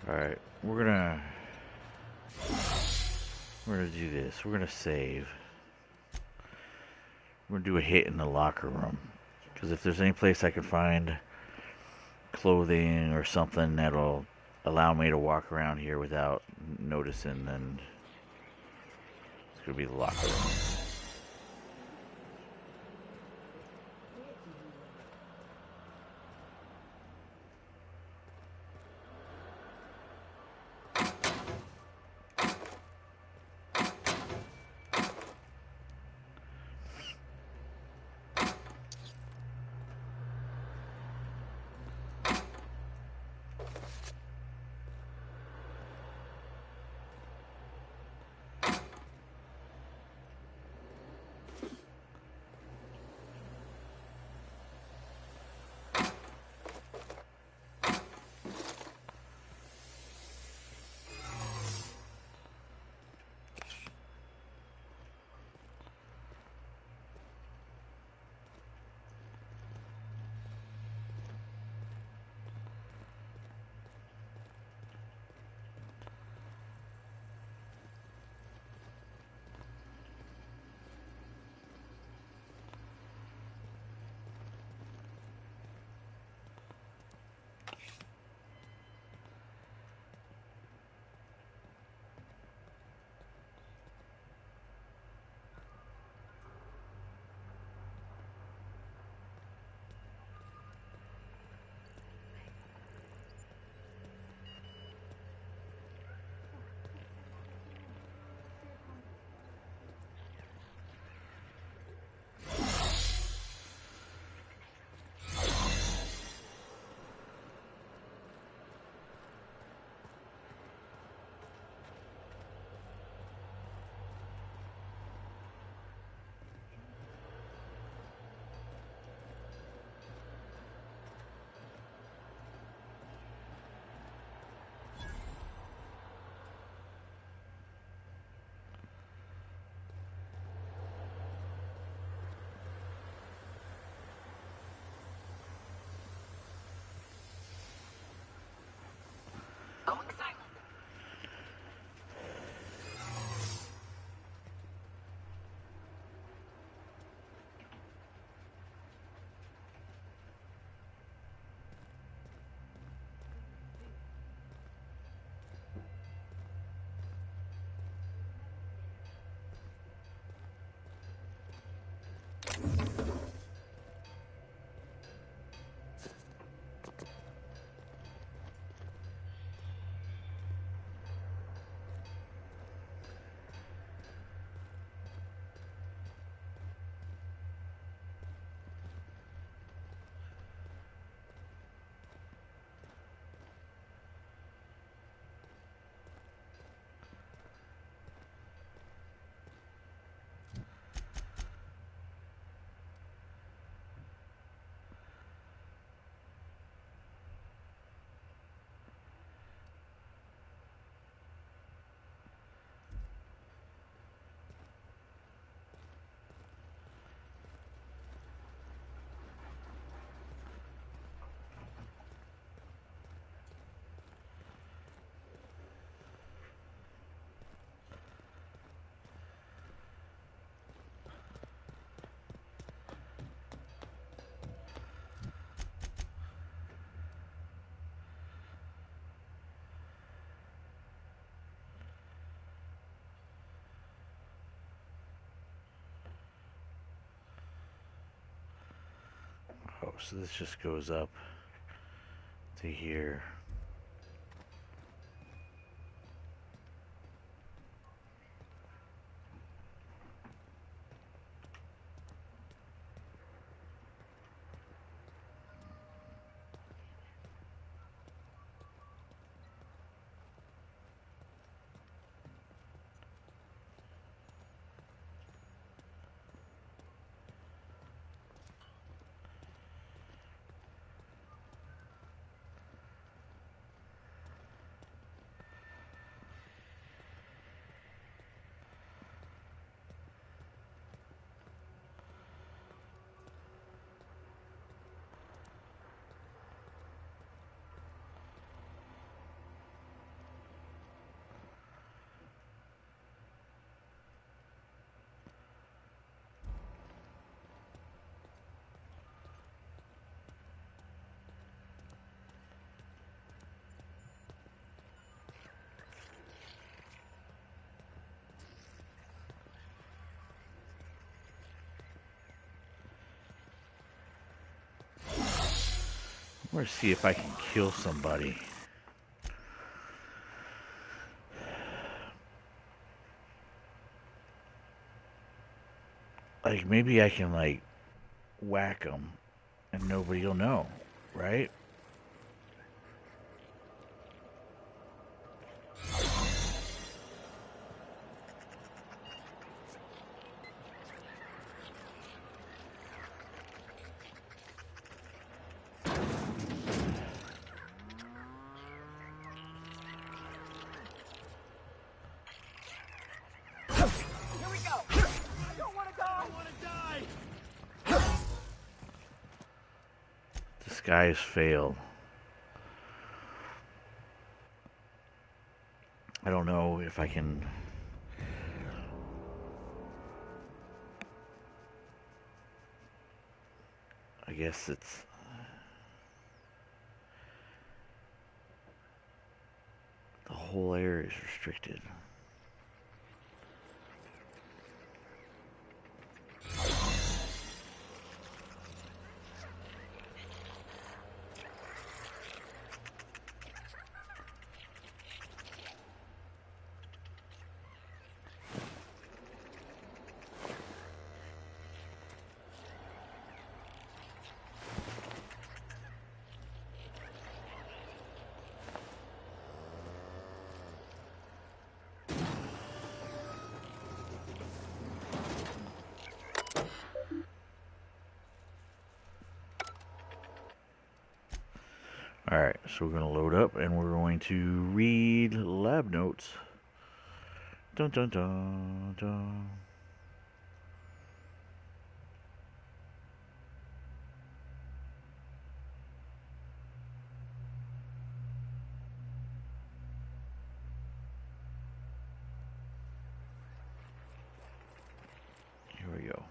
alright, we're gonna do this. We're gonna save. We're gonna do a hit in the locker room. Because if there's any place I can find clothing or something that'll allow me to walk around here without noticing, then it's gonna be the locker room. Oh, so this just goes up to here. I'm gonna see if I can kill somebody. Like, maybe I can, like, whack them and nobody will know, right? This guy has failed. I don't know if I can... I guess it's... The whole area is restricted. Alright, so we're going to load up and we're going to read lab notes. Dun dun dun dun. Here we go.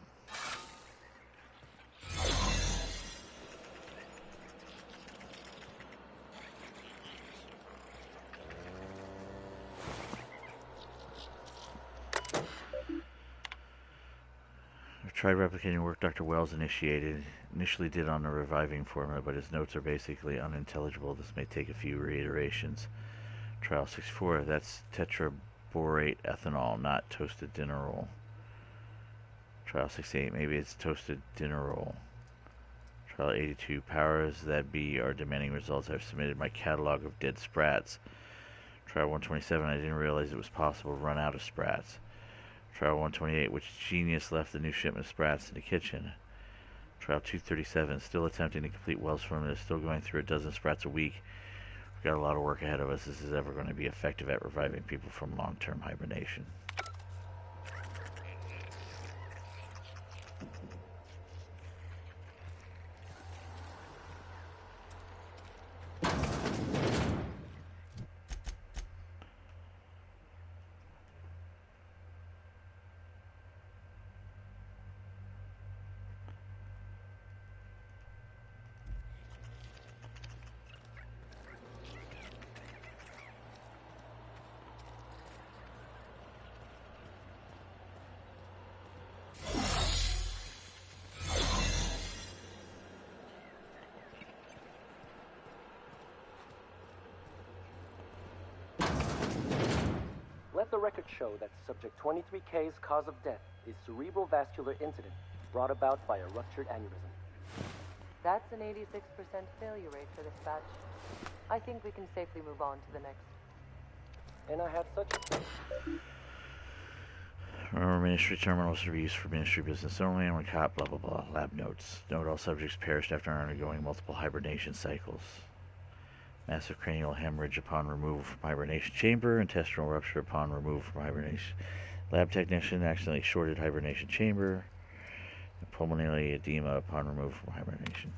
Tried replicating work Dr. Wells initially did on the reviving formula, but his notes are basically unintelligible. This may take a few reiterations. Trial 64, that's tetraborate ethanol, not toasted dinner roll. Trial 68, maybe it's toasted dinner roll. Trial 82, powers that be are demanding results. I've submitted my catalog of dead sprats. Trial 127, I didn't realize it was possible to run out of sprats. Trial 128, which genius left the new shipment of sprats in the kitchen? Trial 237, still attempting to complete Wells formula, still going through a dozen sprats a week. We've got a lot of work ahead of us. This is ever going to be effective at reviving people from long-term hibernation. Let the record show that Subject 23K's cause of death is cerebral vascular incident brought about by a ruptured aneurysm. That's an 86% failure rate for this batch. I think we can safely move on to the next. And I have such... Remember, Ministry terminals are used for Ministry business only, and when caught, blah blah blah. Lab notes. Note all subjects perished after undergoing multiple hibernation cycles. Massive cranial hemorrhage upon removal from hibernation chamber. Intestinal rupture upon removal from hibernation. Lab technician accidentally shorted hibernation chamber. Pulmonary edema upon removal from hibernation.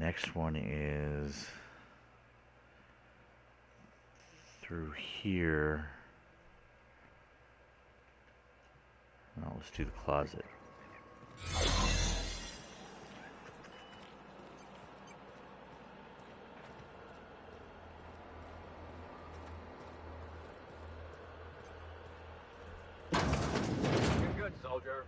Next one is through here. Oh, let's do the closet. You're good, soldier.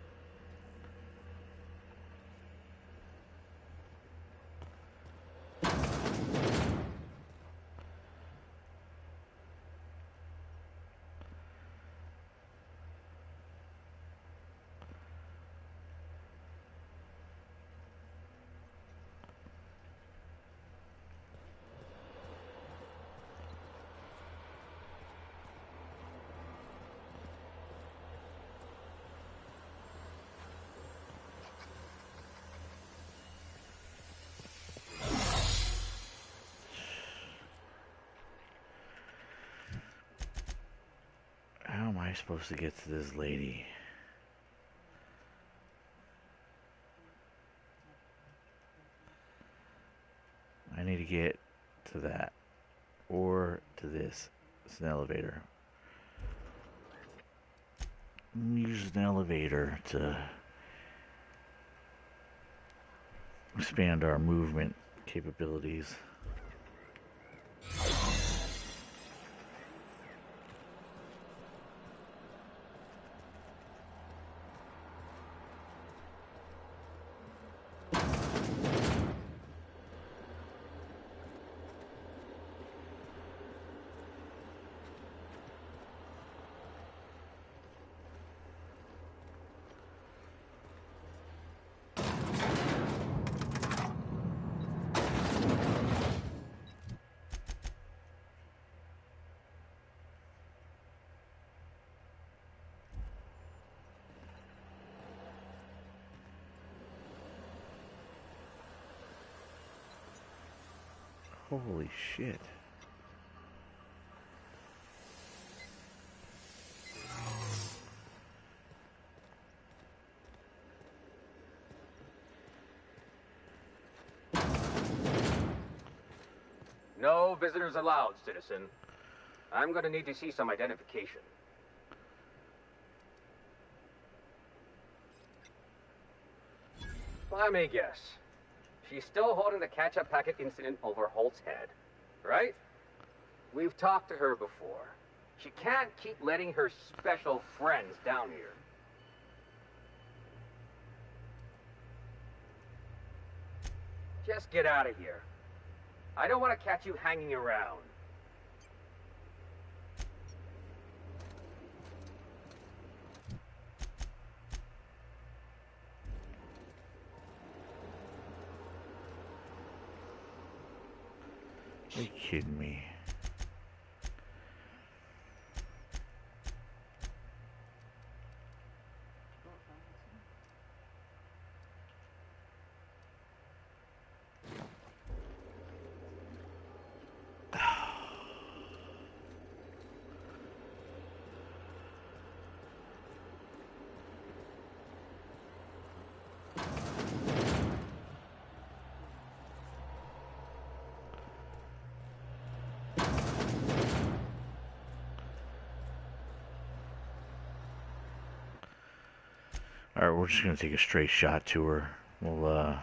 How am I supposed to get to this lady? I need to get to that. Or to this. It's an elevator. Use an elevator to expand our movement capabilities. Holy shit. No visitors allowed, citizen. I'm gonna need to see some identification. Let me guess. She's still holding the catch-up packet incident over Holt's head, right? We've talked to her before. She can't keep letting her special friends down here. Just get out of here. I don't want to catch you hanging around. Are you kidding me? Alright, we're just gonna take a straight shot to her. We'll, I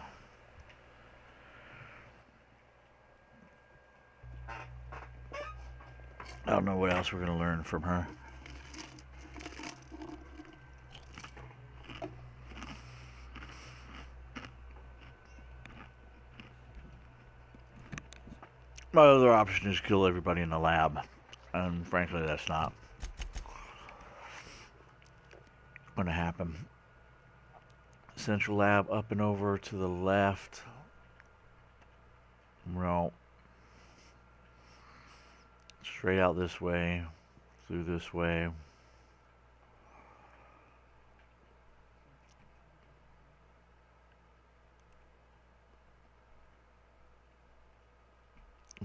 don't know what else we're gonna learn from her. My other option is kill everybody in the lab. And frankly, that's not gonna happen. Central lab up and over to the left. No. Straight out this way. Through this way.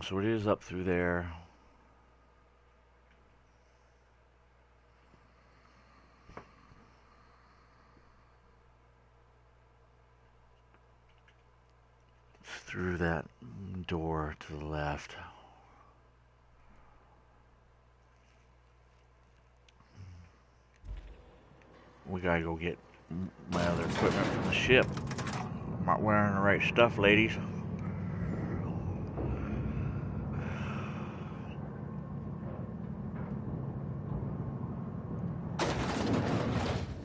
So it is up through there. through that door to the left. We gotta go get my other equipment from the ship. I'm not wearing the right stuff, ladies.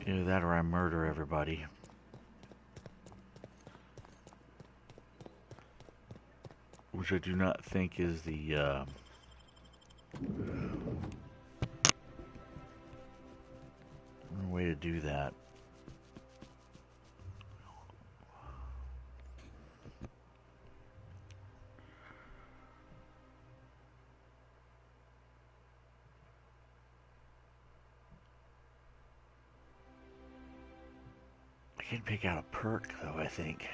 Either that or I murder everybody. Which I do not think is the way to do that. I can pick out a perk though, I think.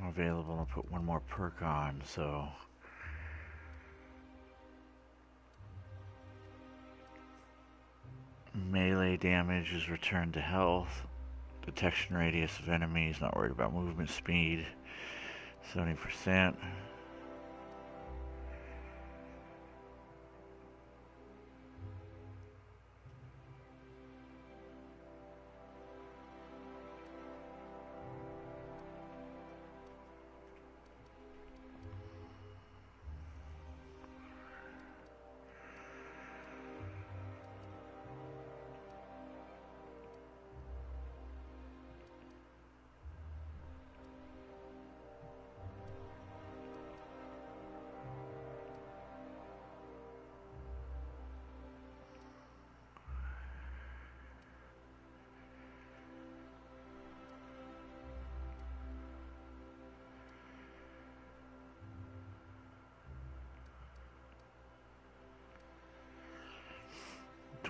Available to put one more perk on, so melee damage is returned to health. Detection radius of enemies, not worried about movement speed, 70%.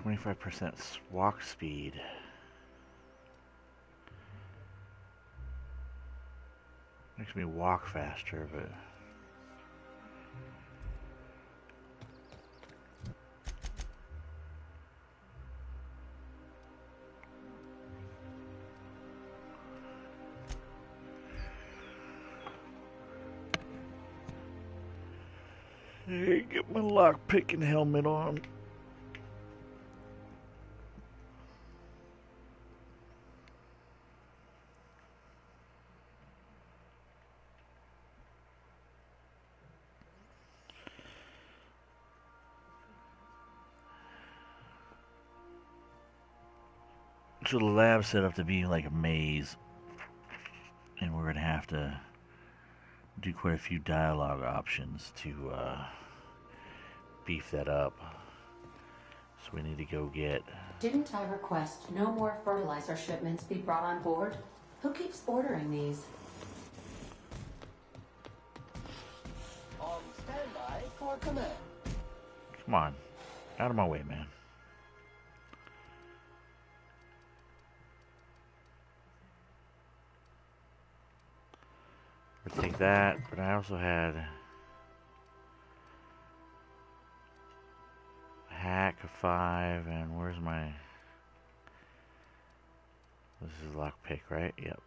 %, walk speed. Makes me walk faster, but hey, get my lock picking helmet on. So the lab's set up to be like a maze, and we're gonna have to do quite a few dialogue options to beef that up. So we need to go get... Didn't I request no more fertilizer shipments be brought on board? Who keeps ordering these? On standby for command. Come on, out of my way, man. We'll take that, but I also had a hack of 5, and where's my... This is lockpick, right? Yep.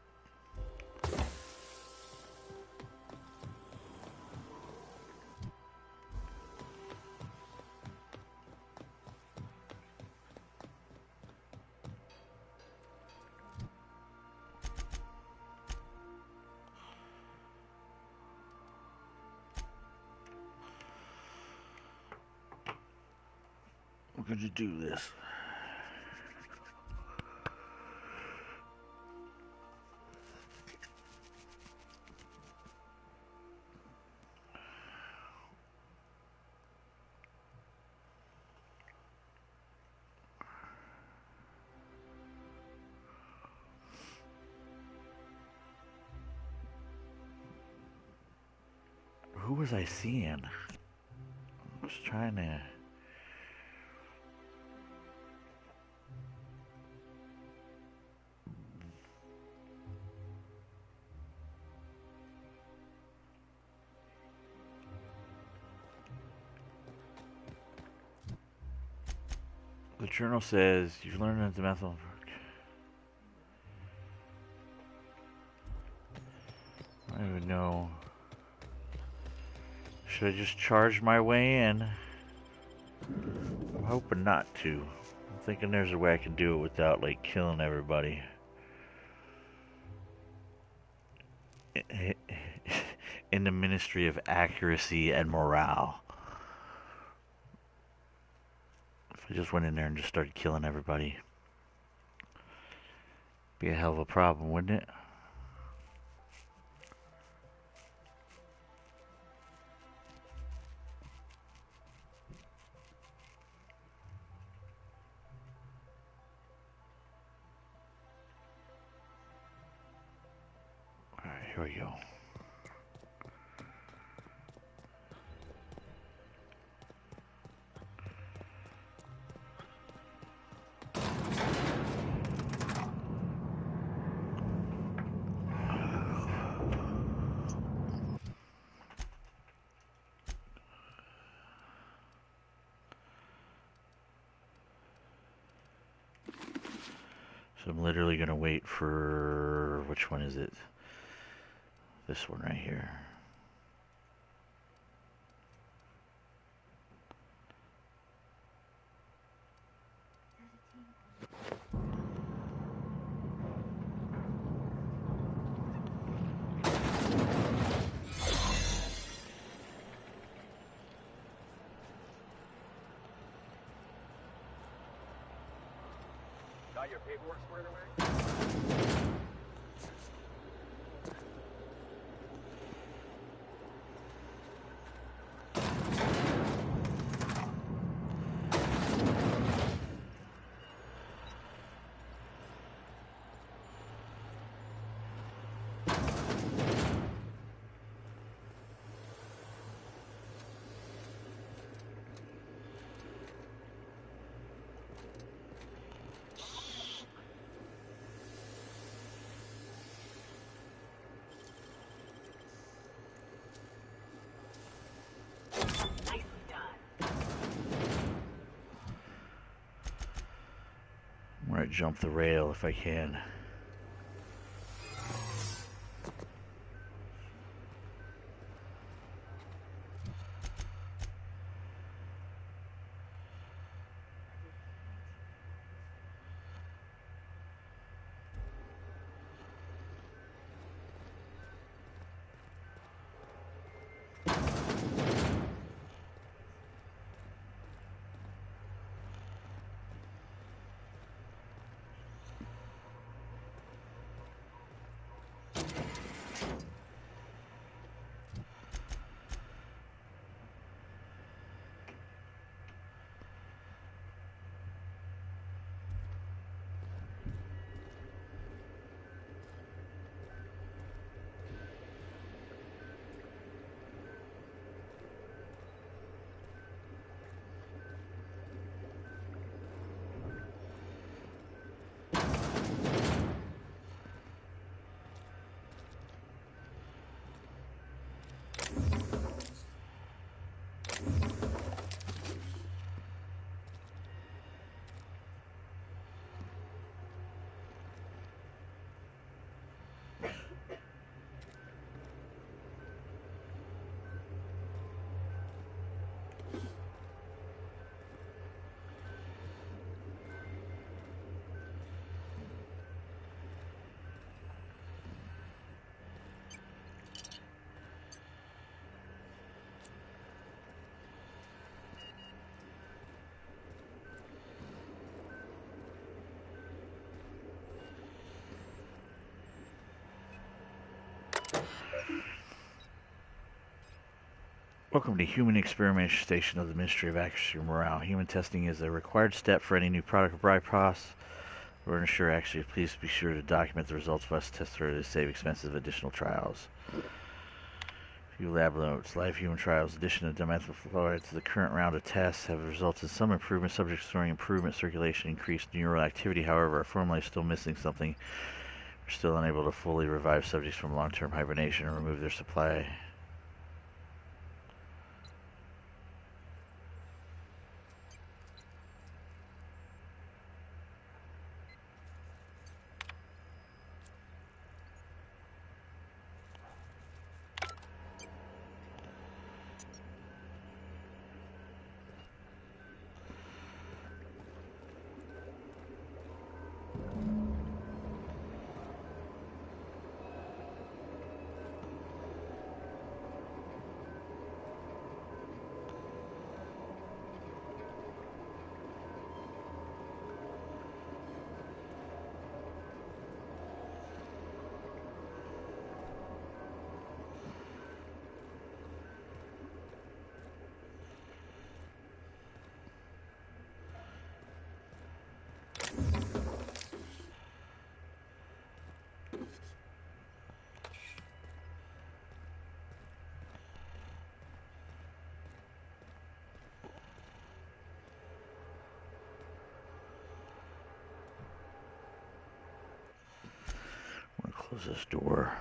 We're going to do this. Who was I seeing? I was trying to... The journal says you learned that the methyl. I don't even know. Should I just charge my way in? I'm hoping not to. I'm thinking there's a way I can do it without, like, killing everybody. In the Ministry of Accuracy and Morale. If I just went in there and just started killing everybody. Be a hell of a problem, wouldn't it? Alright, here we go. So I'm literally going to wait for... which one is it? This one right here. Got your paperwork squared away? I'm going to jump the rail if I can. Welcome to Human Experimentation Station of the Ministry of Accuracy and Morale. Human testing is a required step for any new product or bypass. We're unsure actually. Please be sure to document the results of us test to save expensive additional trials. Few lab notes. Live human trials. Addition of dimethyl fluoride to the current round of tests have resulted in some improvement. Subjects showing improvement, circulation, increased neural activity. However, our formula is still missing something. We're still unable to fully revive subjects from long-term hibernation and remove their supply. Close this door.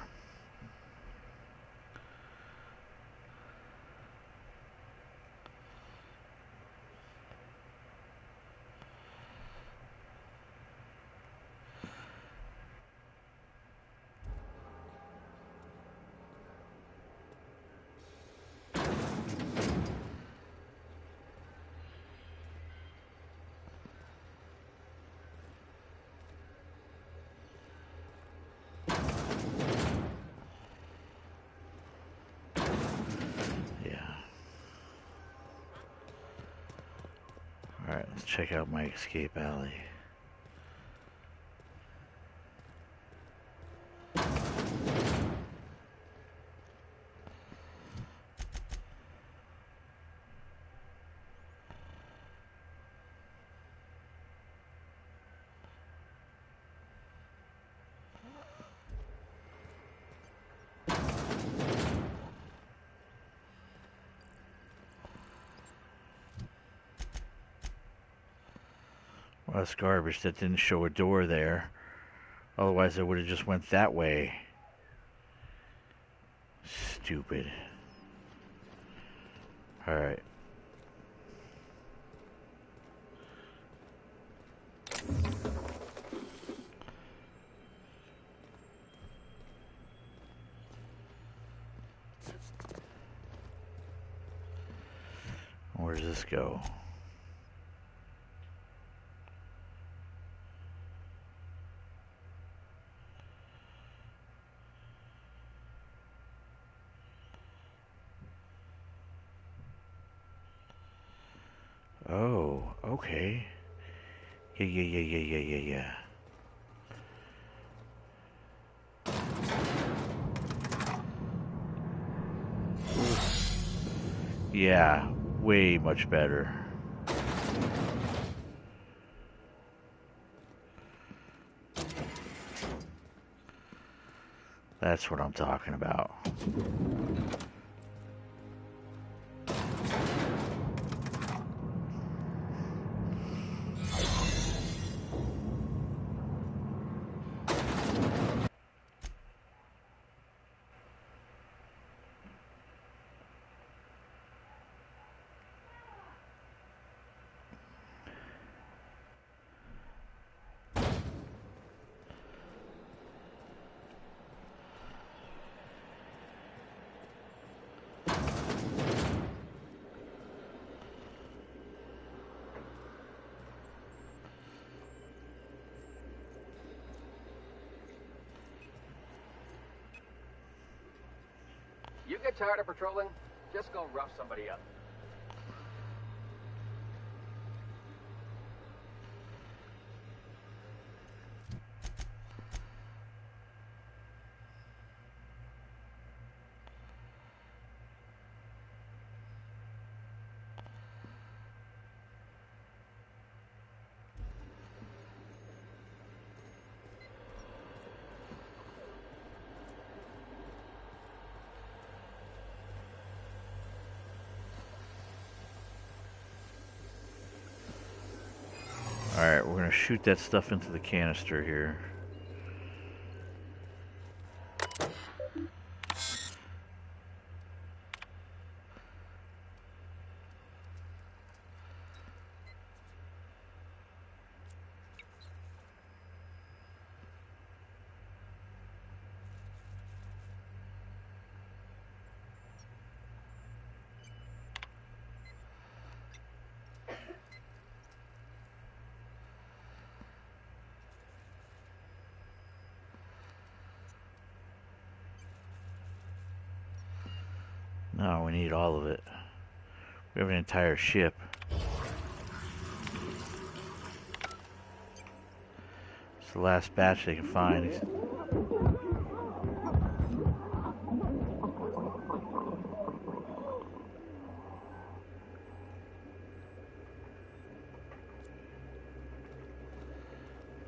Alright, let's check out my escape alley. Well, that's garbage. That didn't show a door there. Otherwise, I would have just went that way. Stupid. Alright. Where does this go? Oh, okay. Yeah. Yeah, way much better. That's what I'm talking about. You get tired of patrolling? Just go rough somebody up. Alright, we're gonna shoot that stuff into the canister here. No, we need all of it. We have an entire ship. It's the last batch they can find.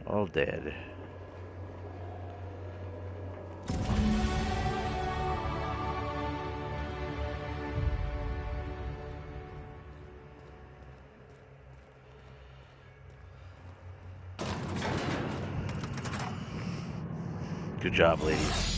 All dead. Good job, ladies.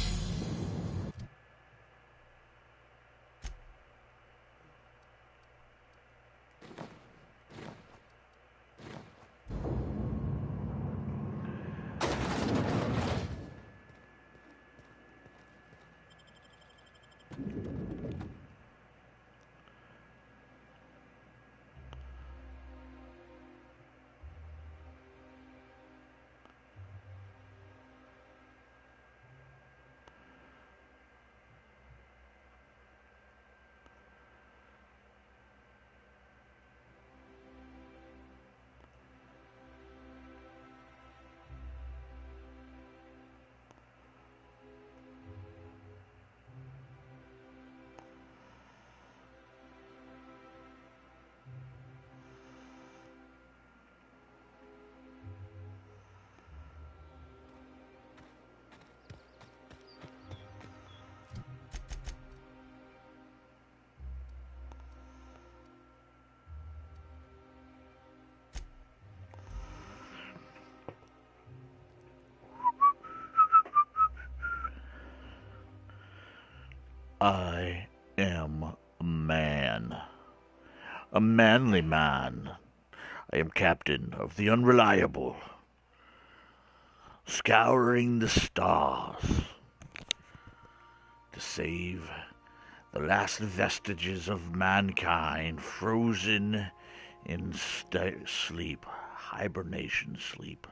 I am a man. A manly man. I am captain of the unreliable, scouring the stars to save the last vestiges of mankind frozen in sleep, hibernation sleep.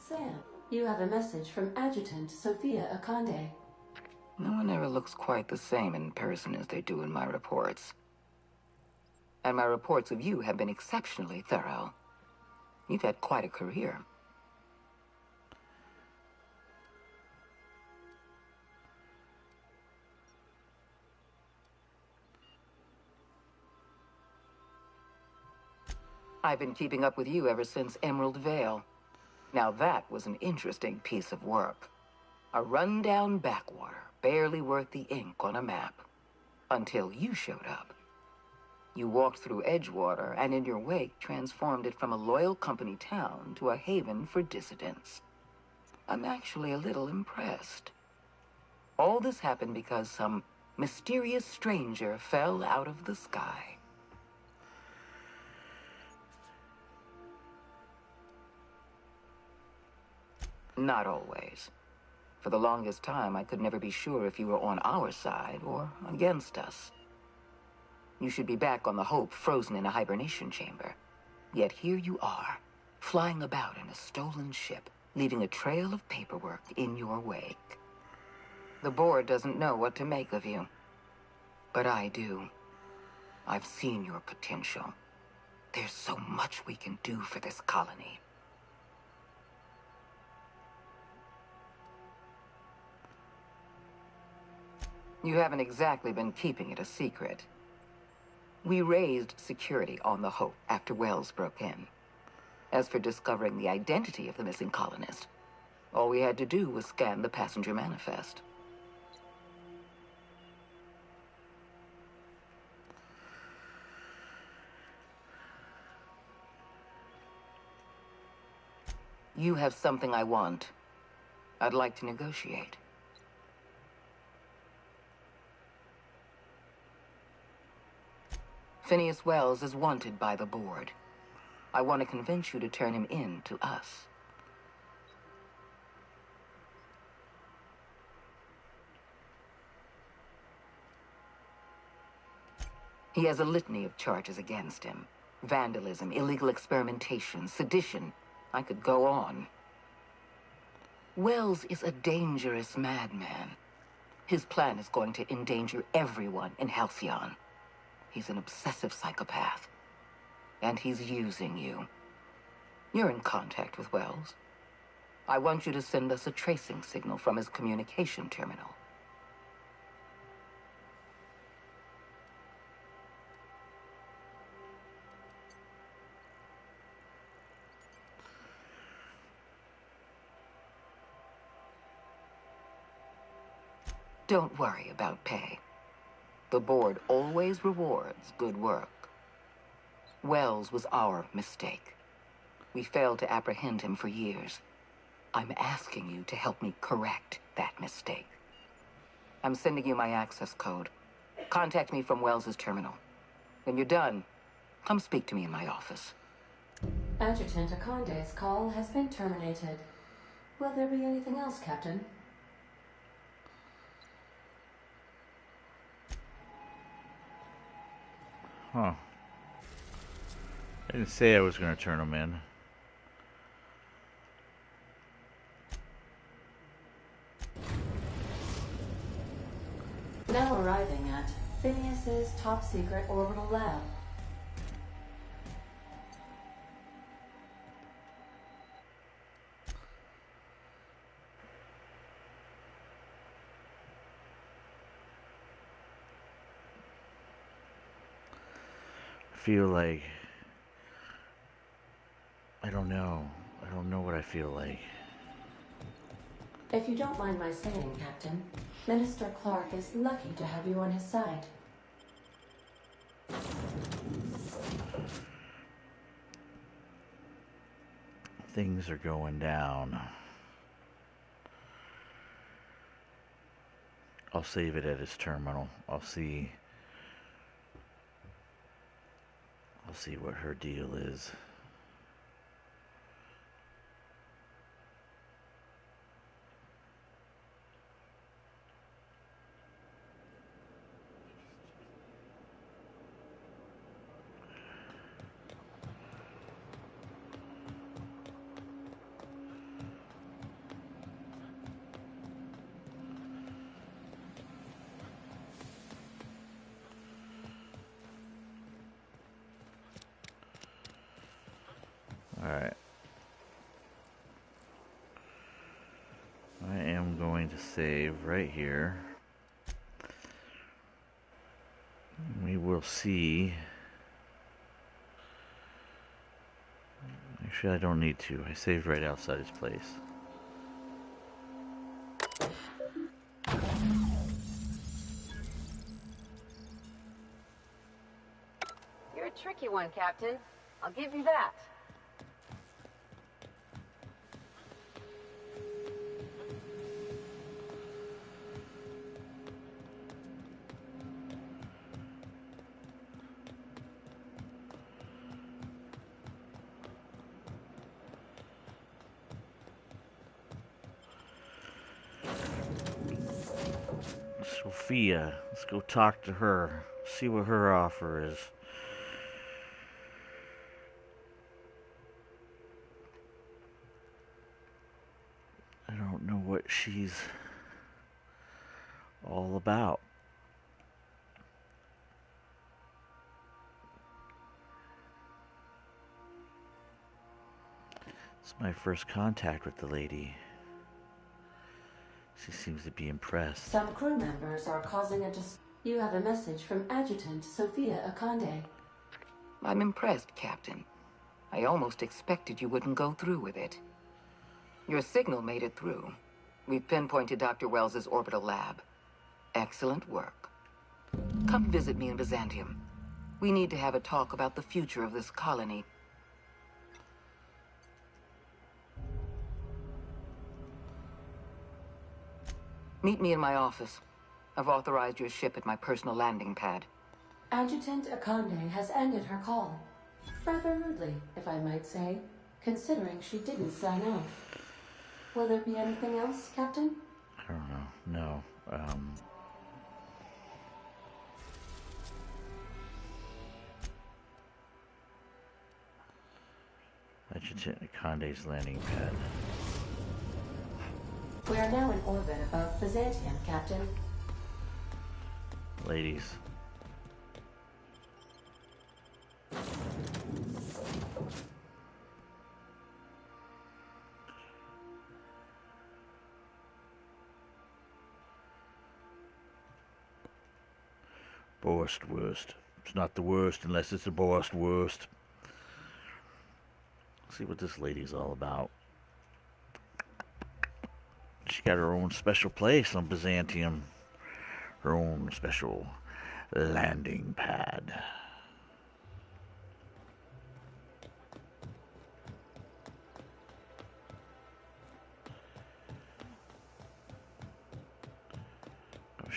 Sam, you have a message from Adjutant Sophia Akande. No one ever looks quite the same in person as they do in my reports. And my reports of you have been exceptionally thorough. You've had quite a career. I've been keeping up with you ever since Emerald Vale. Now that was an interesting piece of work. A rundown backwater, barely worth the ink on a map. Until you showed up. You walked through Edgewater and in your wake transformed it from a loyal company town to a haven for dissidents. I'm actually a little impressed. All this happened because some mysterious stranger fell out of the sky. Not always. For the longest time, I could never be sure if you were on our side or against us. You should be back on the Hope, frozen in a hibernation chamber. Yet here you are, flying about in a stolen ship, leaving a trail of paperwork in your wake. The board doesn't know what to make of you. But I do. I've seen your potential. There's so much we can do for this colony. You haven't exactly been keeping it a secret. We raised security on the Hope after Wells broke in. As for discovering the identity of the missing colonist, all we had to do was scan the passenger manifest. You have something I want. I'd like to negotiate. Phineas Wells is wanted by the board. I want to convince you to turn him in to us. He has a litany of charges against him. Vandalism, illegal experimentation, sedition. I could go on. Wells is a dangerous madman. His plan is going to endanger everyone in Halcyon. He's an obsessive psychopath. And he's using you. You're in contact with Wells. I want you to send us a tracing signal from his communication terminal. Don't worry about pay. The board always rewards good work. Wells was our mistake. We failed to apprehend him for years. I'm asking you to help me correct that mistake. I'm sending you my access code. Contact me from Wells's terminal. When you're done, come speak to me in my office. Adjutant Akonde's call has been terminated. Will there be anything else, Captain? Huh. I didn't say I was going to turn them in. Now arriving at Phineas's top-secret orbital lab. Feel like I don't know what I feel like. If you don't mind my saying, Captain, Minister Clark is lucky to have you on his side. Things are going down. I'll save it at his terminal. I'll see what her deal is. Alright. I am going to save right here. We will see. Actually, I don't need to. I saved right outside his place. You're a tricky one, Captain. I'll give you that. Sophia, let's go talk to her. See what her offer is. I don't know what she's all about. It's my first contact with the lady. She seems to be impressed. Some crew members are causing a You have a message from Adjutant Sophia Akonde. I'm impressed, Captain. I almost expected you wouldn't go through with it. Your signal made it through. We've pinpointed Dr. Wells's orbital lab. Excellent work. Come visit me in Byzantium. We need to have a talk about the future of this colony. Meet me in my office. I've authorized your ship at my personal landing pad. Adjutant Akonde has ended her call. Rather rudely, if I might say, considering she didn't sign off. Will there be anything else, Captain? I don't know. No. Adjutant Akonde's landing pad. We are now in orbit above Byzantium, Captain. Ladies. Worst. It's not the worst unless it's the worst. See what this lady's all about. She got her own special place on Byzantium. Her own special landing pad.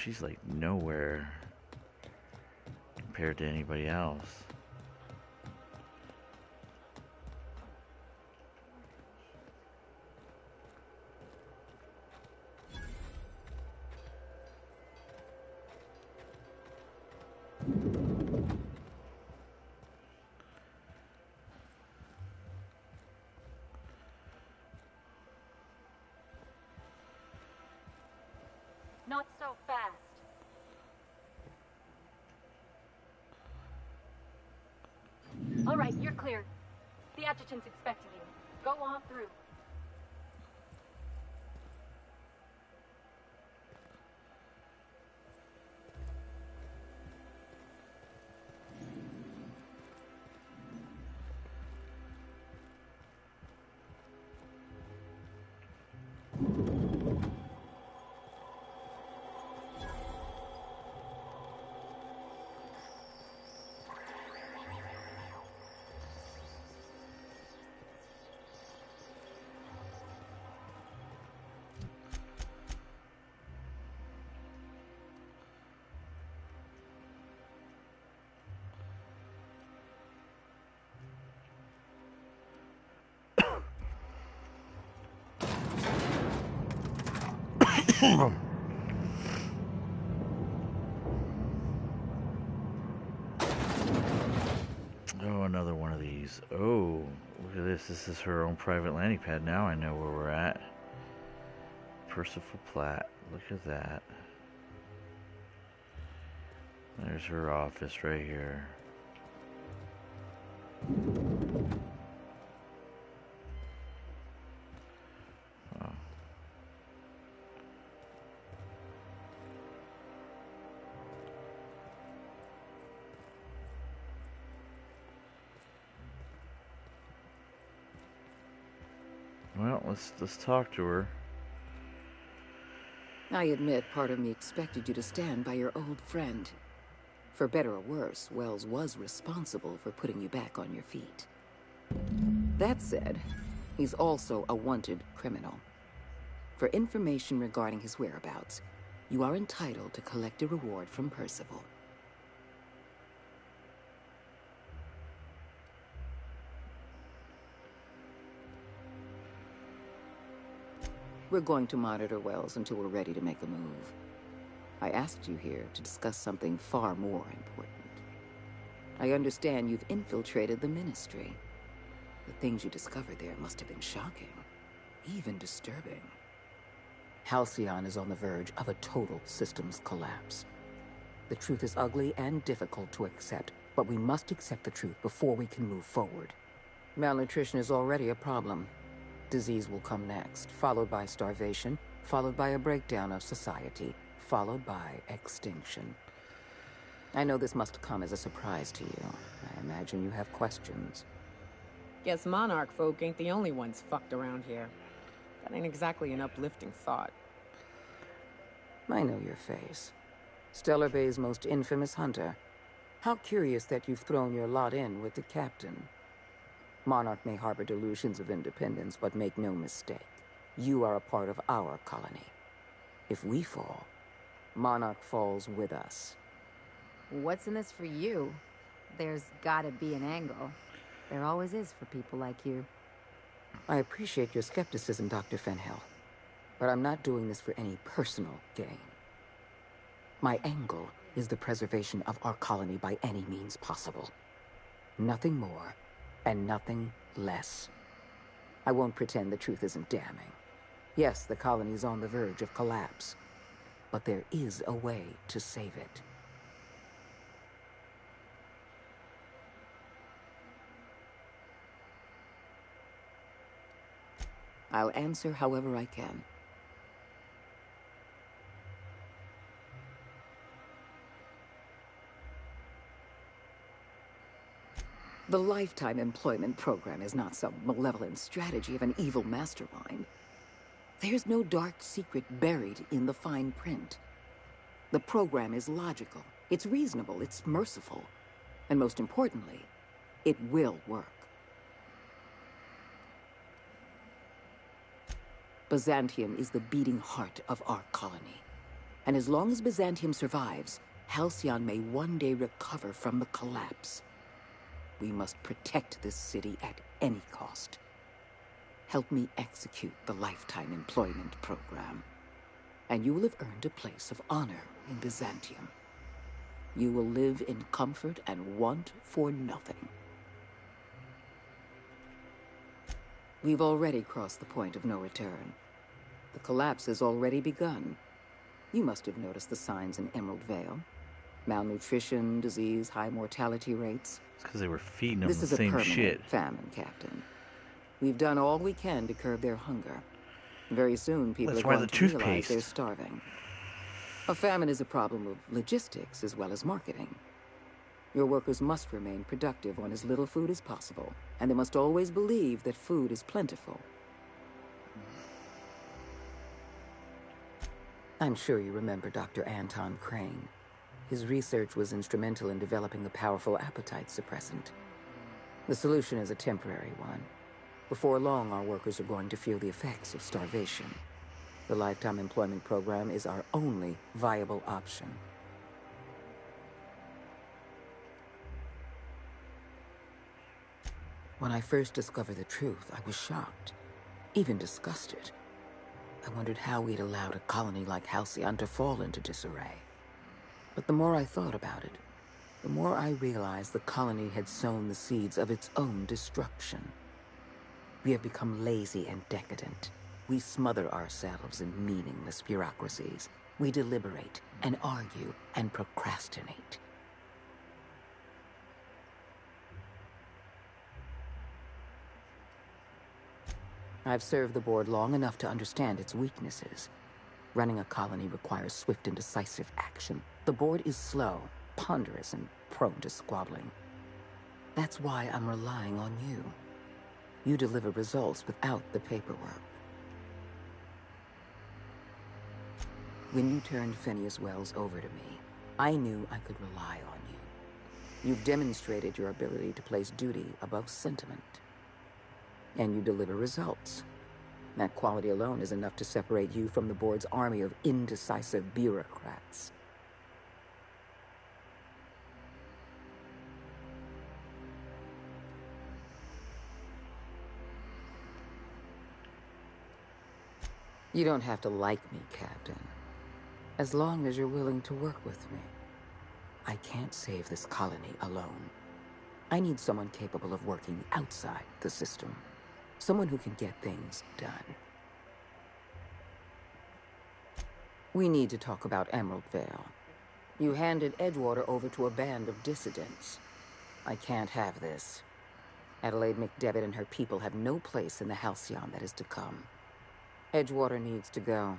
She's like nowhere compared to anybody else. Not so fast. All right, you're clear. The adjutant's expecting you. Go on through. Oh, another one of these. Oh, look at this. This is her own private landing pad. Now I know where we're at. Percival Platt. Look at that. There's her office right here. Oh. Well, let's talk to her. I admit part of me expected you to stand by your old friend. For better or worse, Wells was responsible for putting you back on your feet. That said, he's also a wanted criminal. For information regarding his whereabouts, you are entitled to collect a reward from Percival. We're going to monitor Wells until we're ready to make a move. I asked you here to discuss something far more important. I understand you've infiltrated the Ministry. The things you discovered there must have been shocking, even disturbing. Halcyon is on the verge of a total systems collapse. The truth is ugly and difficult to accept, but we must accept the truth before we can move forward. Malnutrition is already a problem. Disease will come next, followed by starvation, followed by a breakdown of society, followed by extinction. I know this must come as a surprise to you. I imagine you have questions. Guess Monarch folk ain't the only ones fucked around here. That ain't exactly an uplifting thought. I know your face. Stellar Bay's most infamous hunter. How curious that you've thrown your lot in with the captain. Monarch may harbor delusions of independence, but make no mistake. You are a part of our colony. If we fall, Monarch falls with us. What's in this for you? There's gotta be an angle. There always is for people like you. I appreciate your skepticism, Dr. Fenhill, but I'm not doing this for any personal gain. My angle is the preservation of our colony by any means possible. Nothing more, and nothing less. I won't pretend the truth isn't damning. Yes, the colony's on the verge of collapse, but there is a way to save it. I'll answer however I can. The lifetime employment program is not some malevolent strategy of an evil mastermind. There's no dark secret buried in the fine print. The program is logical, it's reasonable, it's merciful, and most importantly, it will work. Byzantium is the beating heart of our colony, And as long as Byzantium survives, Halcyon may one day recover from the collapse. We must protect this city at any cost. Help me execute the lifetime employment program, and you will have earned a place of honor in Byzantium. You will live in comfort and want for nothing. We've already crossed the point of no return. The collapse has already begun. You must have noticed the signs in Emerald Vale. Malnutrition, disease, high mortality rates. It's because they were feeding them This the is a same permanent shit. famine, Captain. We've done all we can to curb their hunger. Very soon, people That's are why going the to realize toothpaste. they're starving. A famine is a problem of logistics as well as marketing. Your workers must remain productive on as little food as possible, and they must always believe that food is plentiful. I'm sure you remember Dr. Anton Crane. His research was instrumental in developing a powerful appetite suppressant. The solution is a temporary one. Before long, our workers are going to feel the effects of starvation. The lifetime employment program is our only viable option. When I first discovered the truth, I was shocked, even disgusted. I wondered how we'd allowed a colony like Halcyon to fall into disarray. But the more I thought about it, the more I realized the colony had sown the seeds of its own destruction. We have become lazy and decadent. We smother ourselves in meaningless bureaucracies. We deliberate and argue and procrastinate. I've served the board long enough to understand its weaknesses. Running a colony requires swift and decisive action. The board is slow, ponderous, and prone to squabbling. That's why I'm relying on you. You deliver results without the paperwork. When you turned Phineas Wells over to me, I knew I could rely on you. You've demonstrated your ability to place duty above sentiment. And you deliver results. That quality alone is enough to separate you from the board's army of indecisive bureaucrats. You don't have to like me, Captain. As long as you're willing to work with me. I can't save this colony alone. I need someone capable of working outside the system. Someone who can get things done. We need to talk about Emerald Vale. You handed Edgewater over to a band of dissidents. I can't have this. Adelaide McDevitt and her people have no place in the Halcyon that is to come. Edgewater needs to go.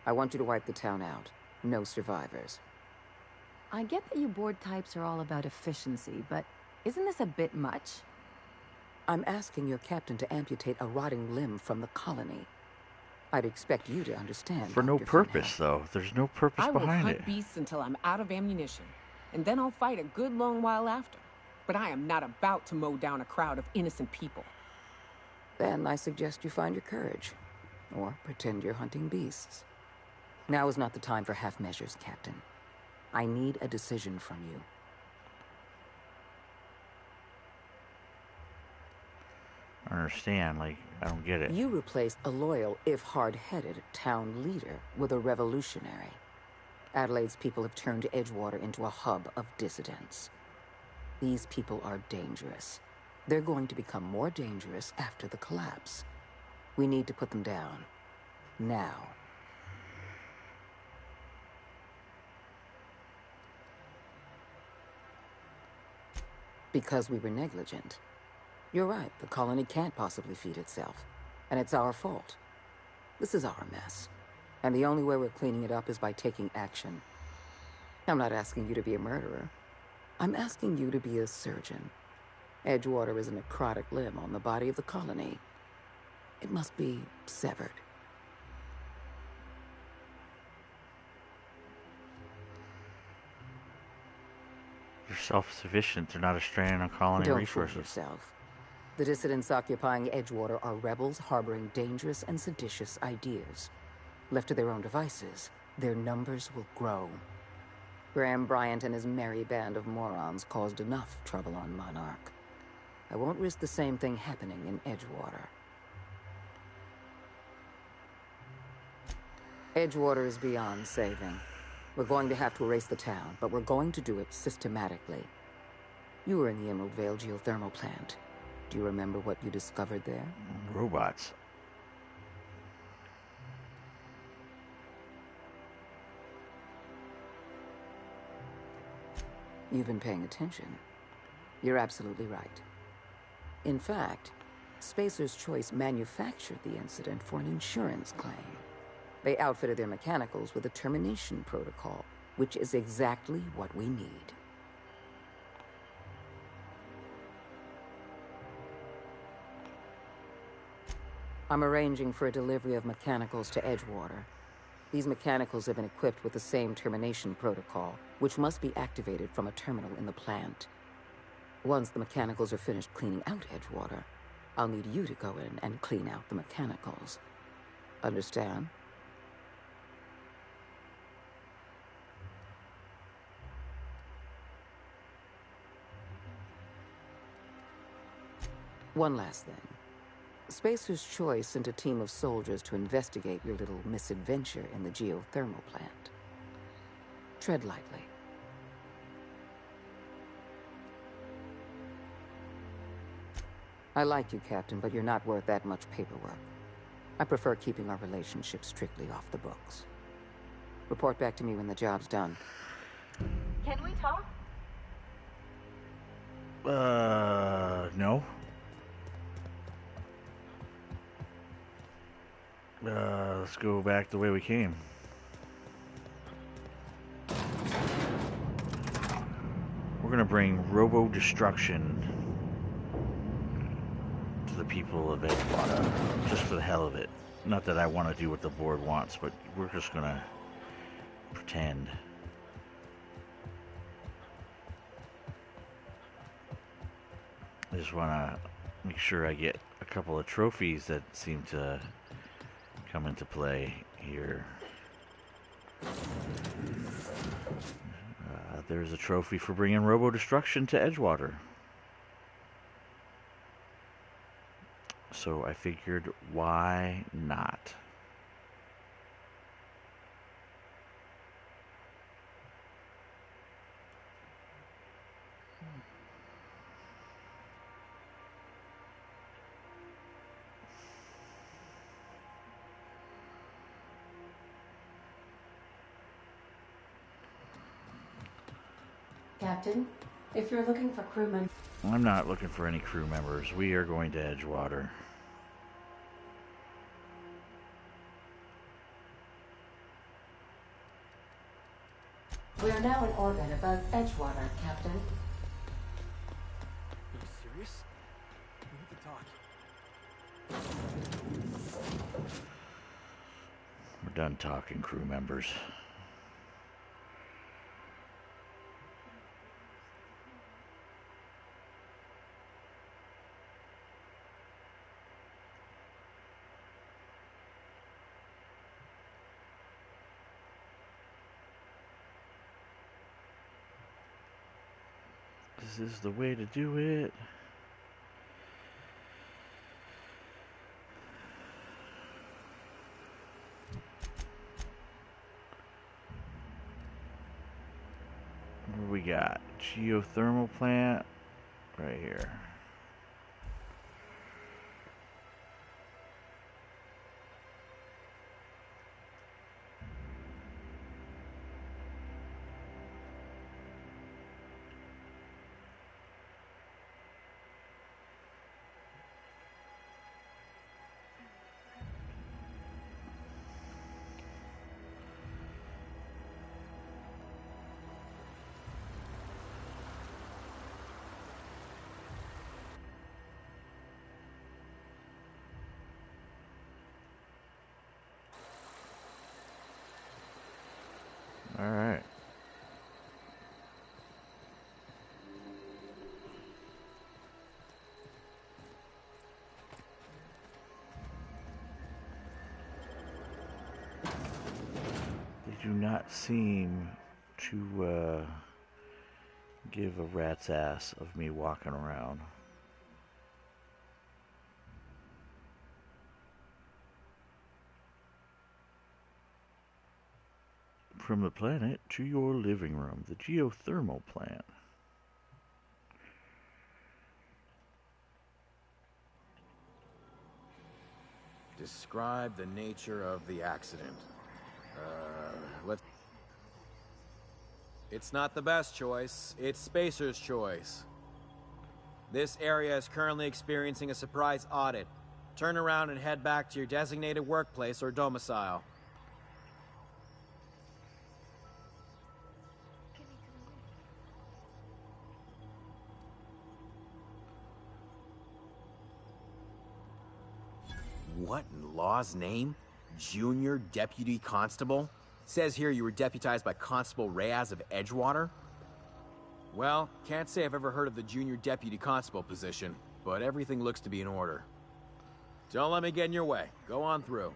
I want you to wipe the town out. No survivors. I get that you board types are all about efficiency, but isn't this a bit much? I'm asking your captain to amputate a rotting limb from the colony. I'd expect you to understand. For no purpose, though. There's no purpose I will behind hunt it. beasts until I'm out of ammunition, and then I'll fight a good long while after. But I am not about to mow down a crowd of innocent people. Then I suggest you find your courage, or pretend you're hunting beasts. Now is not the time for half measures, Captain. I need a decision from you. I understand, like, I don't get it. You replaced a loyal, if hard-headed, town leader with a revolutionary. Adelaide's people have turned Edgewater into a hub of dissidents. These people are dangerous. They're going to become more dangerous after the collapse. We need to put them down. Now. Because we were negligent. You're right, the colony can't possibly feed itself. And it's our fault. This is our mess. And the only way we're cleaning it up is by taking action. I'm not asking you to be a murderer. I'm asking you to be a surgeon. Edgewater is a necrotic limb on the body of the colony. It must be severed. They're self-sufficient. They're not a strain on colony Don't resources. fool yourself. The dissidents occupying Edgewater are rebels harboring dangerous and seditious ideas. Left to their own devices, their numbers will grow. Graham Bryant and his merry band of morons caused enough trouble on Monarch. I won't risk the same thing happening in Edgewater. Edgewater is beyond saving. We're going to have to erase the town, but we're going to do it systematically. You were in the Emerald Vale geothermal plant. Do you remember what you discovered there? Robots. You've been paying attention. You're absolutely right. In fact, Spacer's Choice manufactured the incident for an insurance claim. They outfitted their mechanicals with a termination protocol, which is exactly what we need. I'm arranging for a delivery of mechanicals to Edgewater. These mechanicals have been equipped with the same termination protocol, which must be activated from a terminal in the plant. Once the mechanicals are finished cleaning out Edgewater, I'll need you to go in and clean out the mechanicals. Understand? One last thing. Spacer's Choice sent a team of soldiers to investigate your little misadventure in the geothermal plant. Tread lightly. I like you, Captain, but you're not worth that much paperwork. I prefer keeping our relationship strictly off the books. Report back to me when the job's done. Can we talk? No. Let's go back the way we came. We're gonna bring robo-destruction to the people of Edgewater, just for the hell of it. Not that I want to do what the board wants, but we're just gonna pretend. I just want to make sure I get a couple of trophies that seem to come into play here. There's a trophy for bringing robo-destruction to Edgewater. So I figured, why not? Captain, if you're looking for crewmen... I'm not looking for any crew members. We are going to Edgewater. We are now in orbit above Edgewater, Captain. Are you serious? We need to talk. We're done talking, crew members. This is the way to do it. What do we got? Geothermal plant right here. All right. Did do not seem to give a rat's ass of me walking around. From the planet to your living room, the geothermal plant. Describe the nature of the accident. Let's... It's not the best choice. It's Spacer's choice. This area is currently experiencing a surprise audit. Turn around and head back to your designated workplace or domicile. What in law's name? Junior Deputy Constable? Says here you were deputized by Constable Reyes of Edgewater? Well, can't say I've ever heard of the Junior Deputy Constable position, but everything looks to be in order. Don't let me get in your way. Go on through.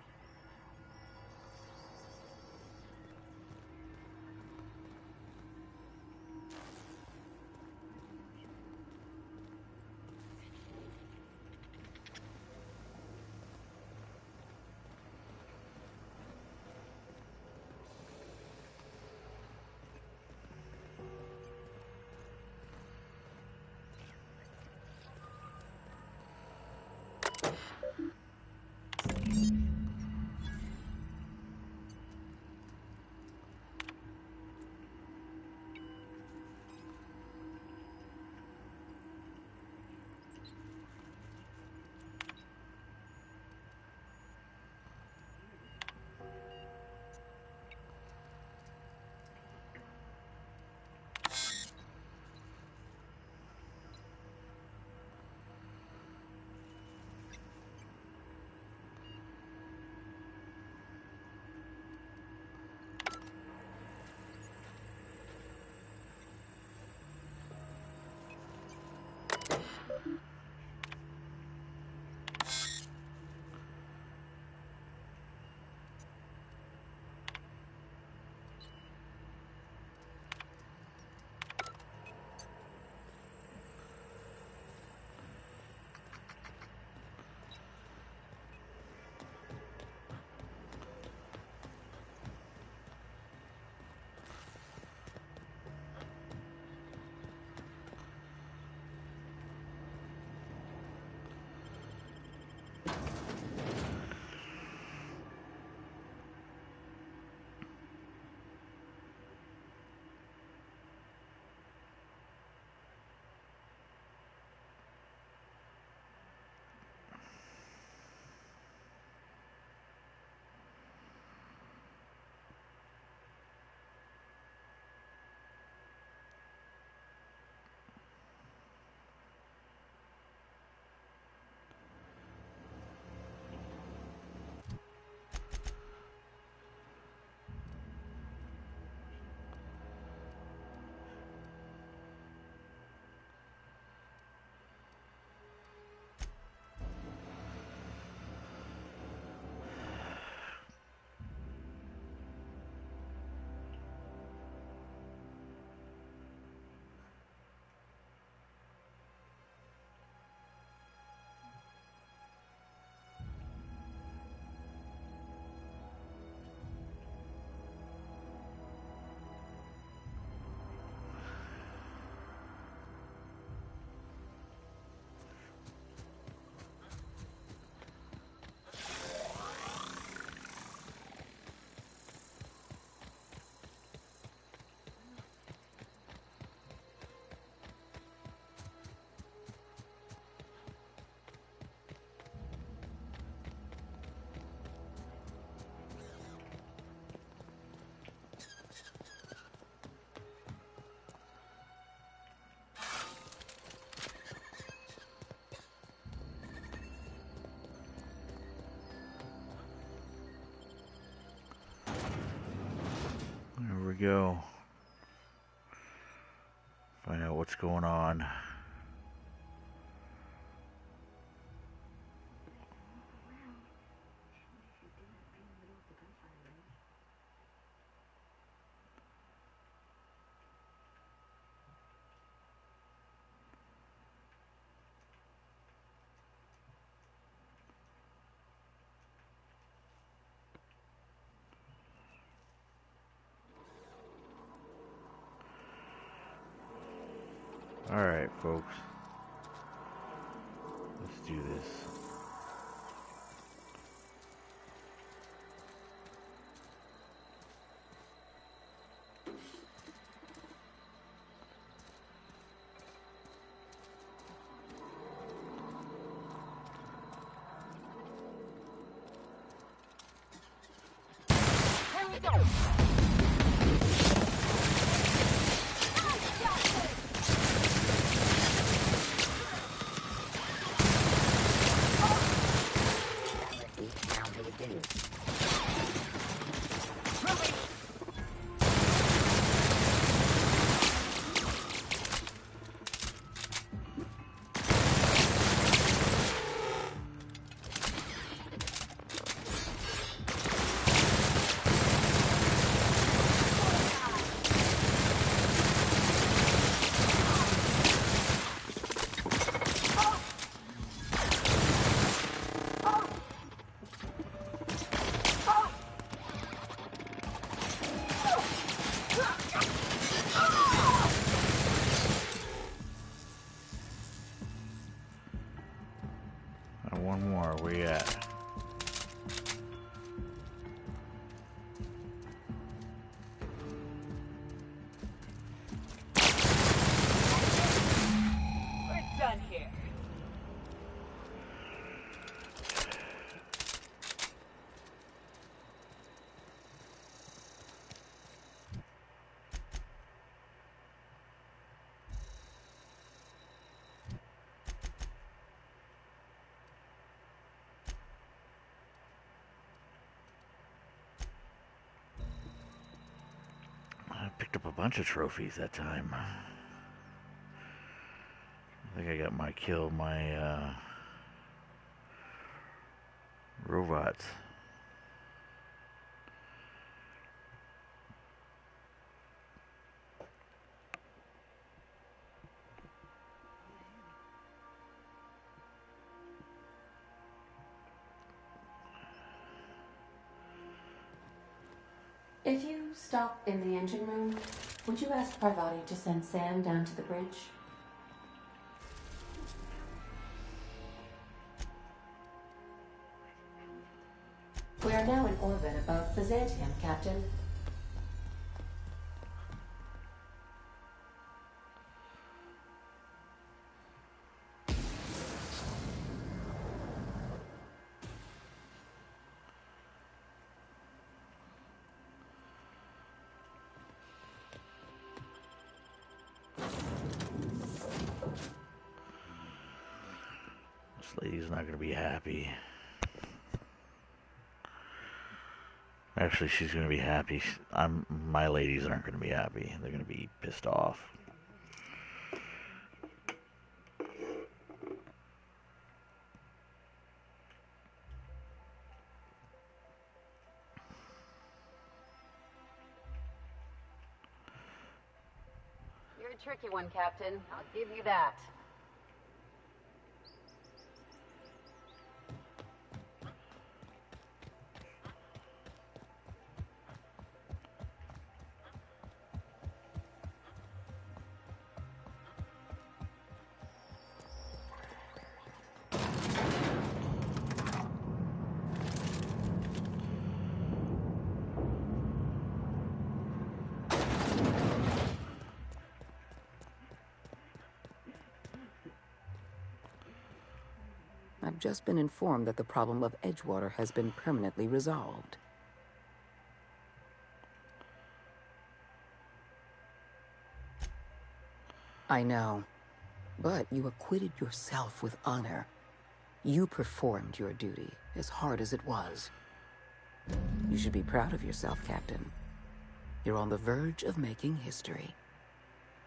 There we go. Find out what's going on. Alright, folks. Let's do this. Here we go! One more, where you at? We're done here. I picked up a bunch of trophies that time. I think I got my kill, my robots. If you stop in the engine room, would you ask Parvati to send Sam down to the bridge? We are now in orbit above Byzantium, Captain. This lady's not gonna be happy. Actually, she's gonna be happy. My ladies aren't gonna be happy. They're gonna be pissed off. You're a tricky one, Captain. I'll give you that. I've just been informed that the problem of Edgewater has been permanently resolved. I know, but you acquitted yourself with honor. You performed your duty, as hard as it was. You should be proud of yourself, Captain. You're on the verge of making history.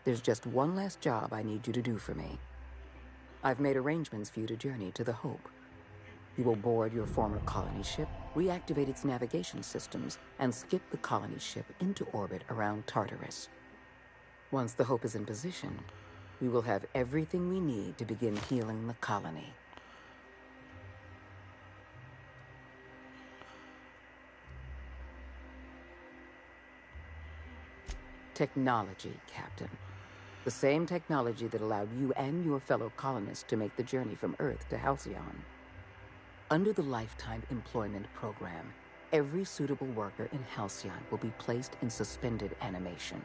There's just one last job I need you to do for me. I've made arrangements for you to journey to the Hope. You will board your former colony ship, reactivate its navigation systems, and skip the colony ship into orbit around Tartarus. Once the Hope is in position, we will have everything we need to begin healing the colony. Technology, Captain. The same technology that allowed you and your fellow colonists to make the journey from Earth to Halcyon. Under the Lifetime Employment Program, every suitable worker in Halcyon will be placed in suspended animation.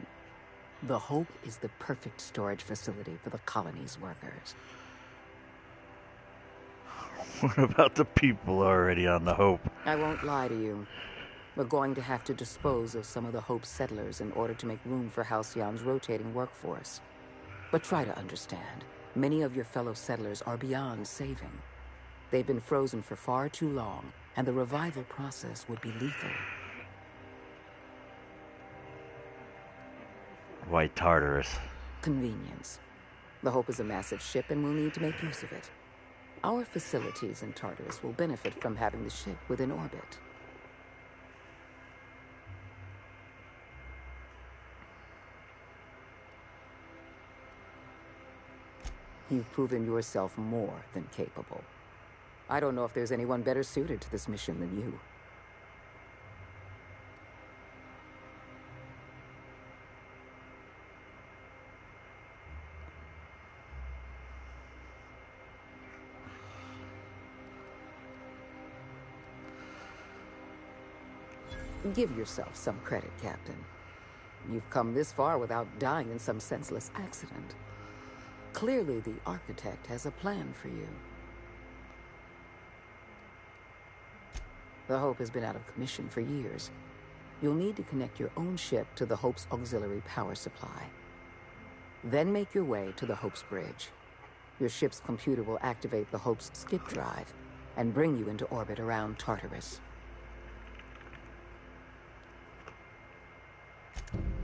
The Hope is the perfect storage facility for the colony's workers. What about the people already on the Hope? I won't lie to you. We're going to have to dispose of some of the Hope's settlers in order to make room for Halcyon's rotating workforce. But try to understand, many of your fellow settlers are beyond saving. They've been frozen for far too long, and the revival process would be lethal. Why Tartarus? Convenience. The Hope is a massive ship, and we'll need to make use of it. Our facilities in Tartarus will benefit from having the ship within orbit. You've proven yourself more than capable. I don't know if there's anyone better suited to this mission than you. Give yourself some credit, Captain. You've come this far without dying in some senseless accident. Clearly, the Architect has a plan for you. The Hope has been out of commission for years. You'll need to connect your own ship to the Hope's auxiliary power supply. Then make your way to the Hope's bridge. Your ship's computer will activate the Hope's skip drive and bring you into orbit around Tartarus.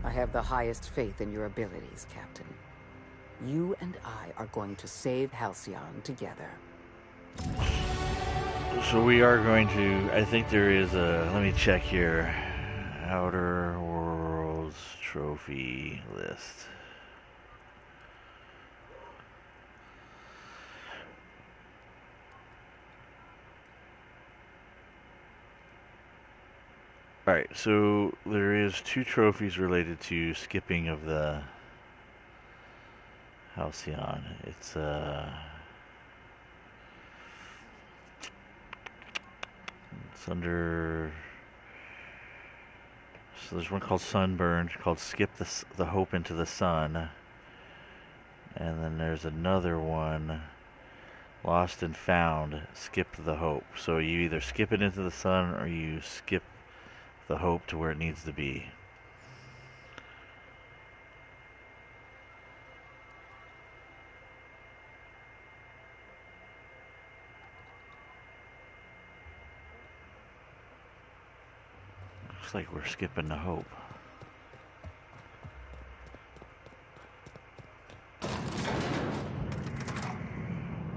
I have the highest faith in your abilities, Captain. You and I are going to save Halcyon together. So we are going to, I think there is a, let me check here, Outer Worlds trophy list. Alright, so there is 2 trophies related to skipping of the Halcyon. It's under, so there's one called Sunburn, called Skip the Hope into the Sun. And then there's another one, Lost and Found, Skip the Hope. So you either skip it into the sun or you skip the Hope to where it needs to be. Looks like we're skipping the Hope.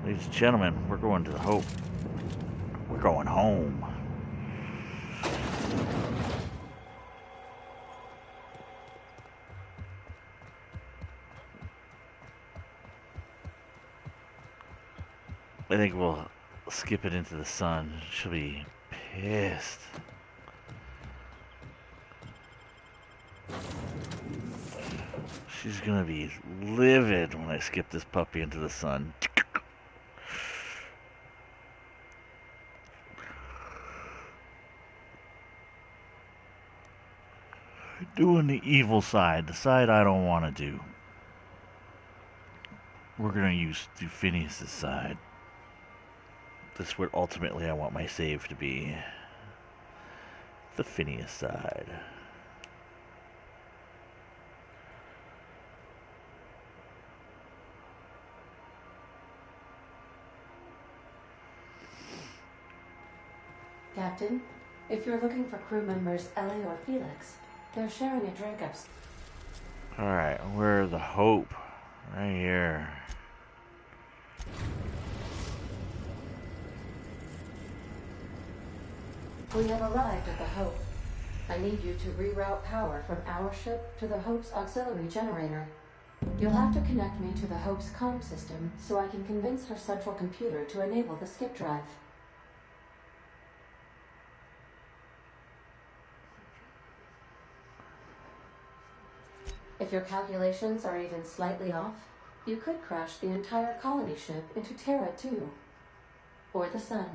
Ladies and gentlemen, we're going to the Hope. We're going home. I think we'll skip it into the sun. She'll be pissed. She's gonna be livid when I skip this puppy into the sun. Doing the evil side, the side I don't want to do. We're gonna do Phineas's side. That's what ultimately I want my save to be. The Phineas side. Captain, if you're looking for crew members Ellie or Felix, they're sharing a drink upstairs. Alright, where's the Hope? Right here. We have arrived at the Hope. I need you to reroute power from our ship to the Hope's auxiliary generator. You'll have to connect me to the Hope's comm system so I can convince her central computer to enable the skip drive. If your calculations are even slightly off, you could crash the entire colony ship into Terra 2. Or the Sun.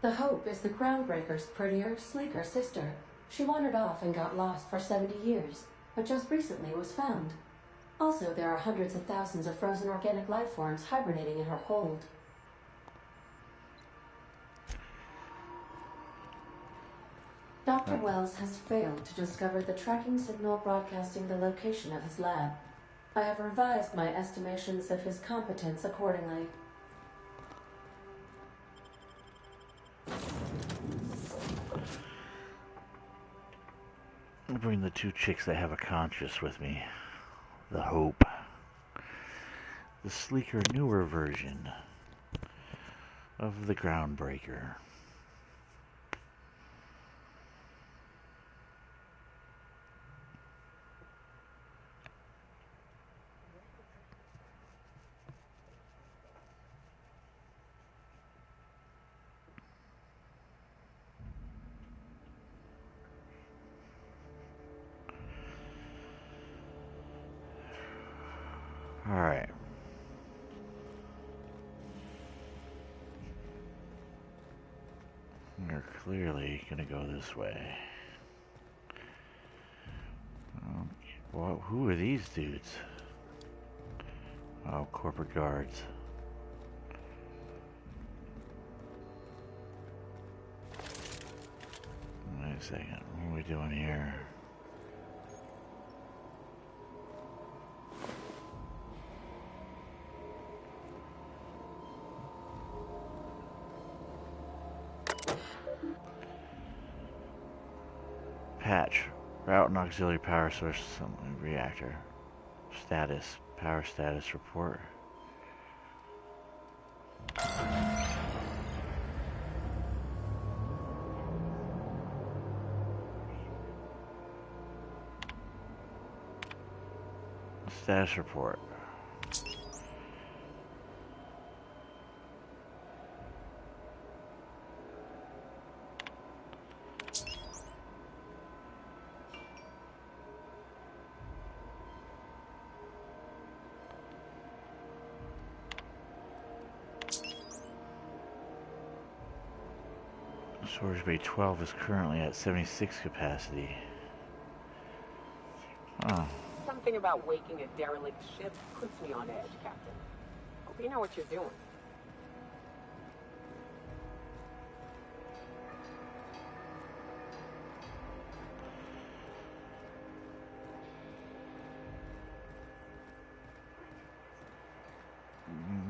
The Hope is the Groundbreaker's prettier, sleeker sister. She wandered off and got lost for 70 years, but just recently was found. Also, there are hundreds of thousands of frozen organic life forms hibernating in her hold. Dr. Wells has failed to discover the tracking signal broadcasting the location of his lab. I have revised my estimations of his competence accordingly. I'll bring the two chicks that have a conscience with me. The Hope. The sleeker, newer version of the Groundbreaker. Alright. We're clearly gonna go this way. Well, who are these dudes? Oh, corporate guards. Wait a second, what are we doing here? Patch. Route and auxiliary power source reactor. Status. Power status report. Status report. Storage Bay 12 is currently at 76 capacity. Oh. Something about waking a derelict ship puts me on edge, Captain. Hope you know what you're doing.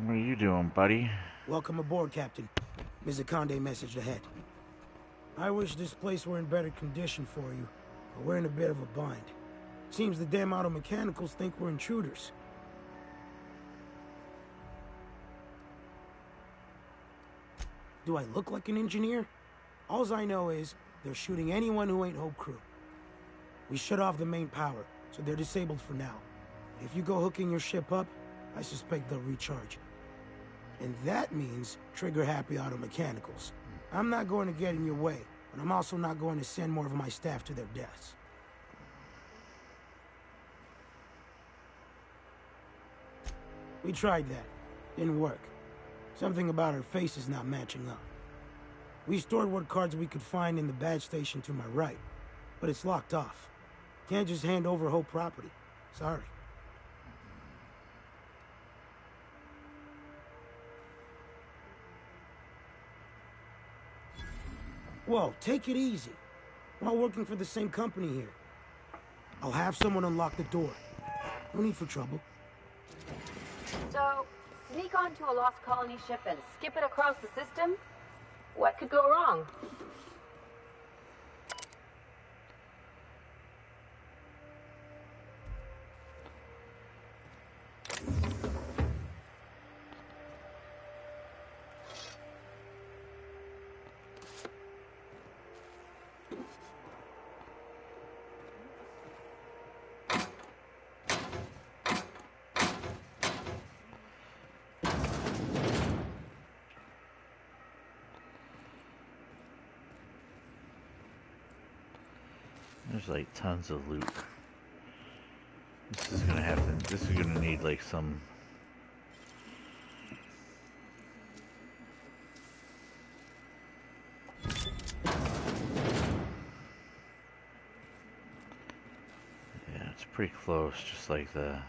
What are you doing, buddy? Welcome aboard, Captain. Mr. Conde messaged ahead. I wish this place were in better condition for you, but we're in a bit of a bind. Seems the damn auto mechanicals think we're intruders. Do I look like an engineer? Alls I know is they're shooting anyone who ain't Hope Crew. We shut off the main power, so they're disabled for now. If you go hooking your ship up, I suspect they'll recharge. And that means trigger-happy auto mechanicals. I'm not going to get in your way, but I'm also not going to send more of my staff to their deaths. We tried that. Didn't work. Something about our faces not matching up. We stored what cards we could find in the badge station to my right, but it's locked off. Can't just hand over whole property. Sorry. Whoa, take it easy. We're all working for the same company here. I'll have someone unlock the door. No need for trouble. So, sneak onto a lost colony ship and skip it across the system? What could go wrong? There's like tons of loot. This is gonna have to. This is gonna need like some. Yeah, it's pretty close, just like the.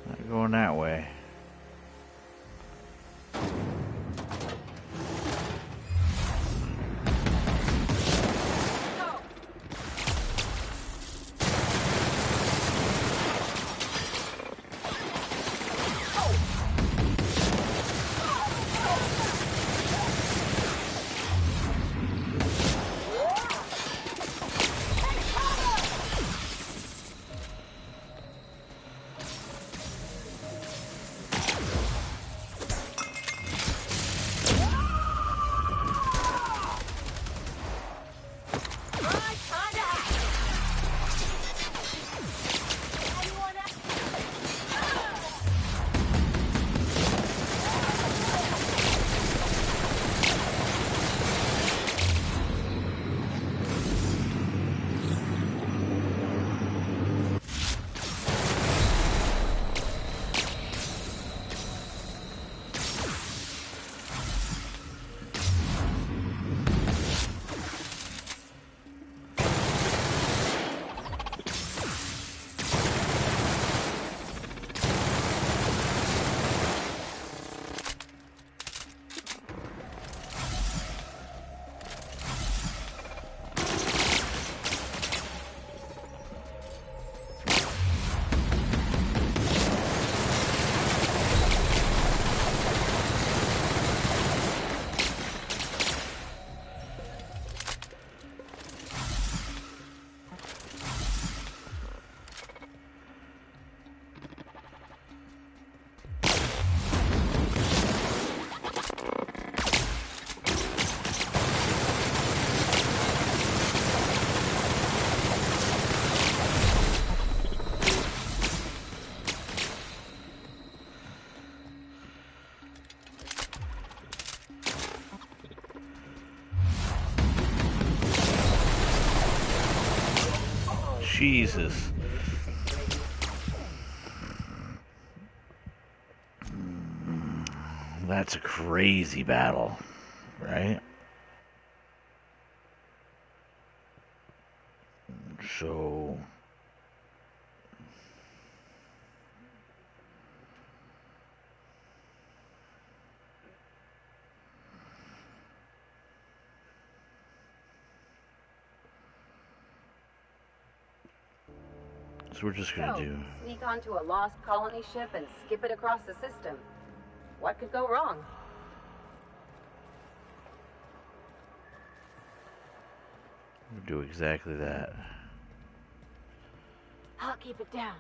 Not going that way. Jesus. That's a crazy battle, right? So... So we're just gonna do... Sneak onto a lost colony ship and skip it across the system. What could go wrong? We'll do exactly that. I'll keep it down.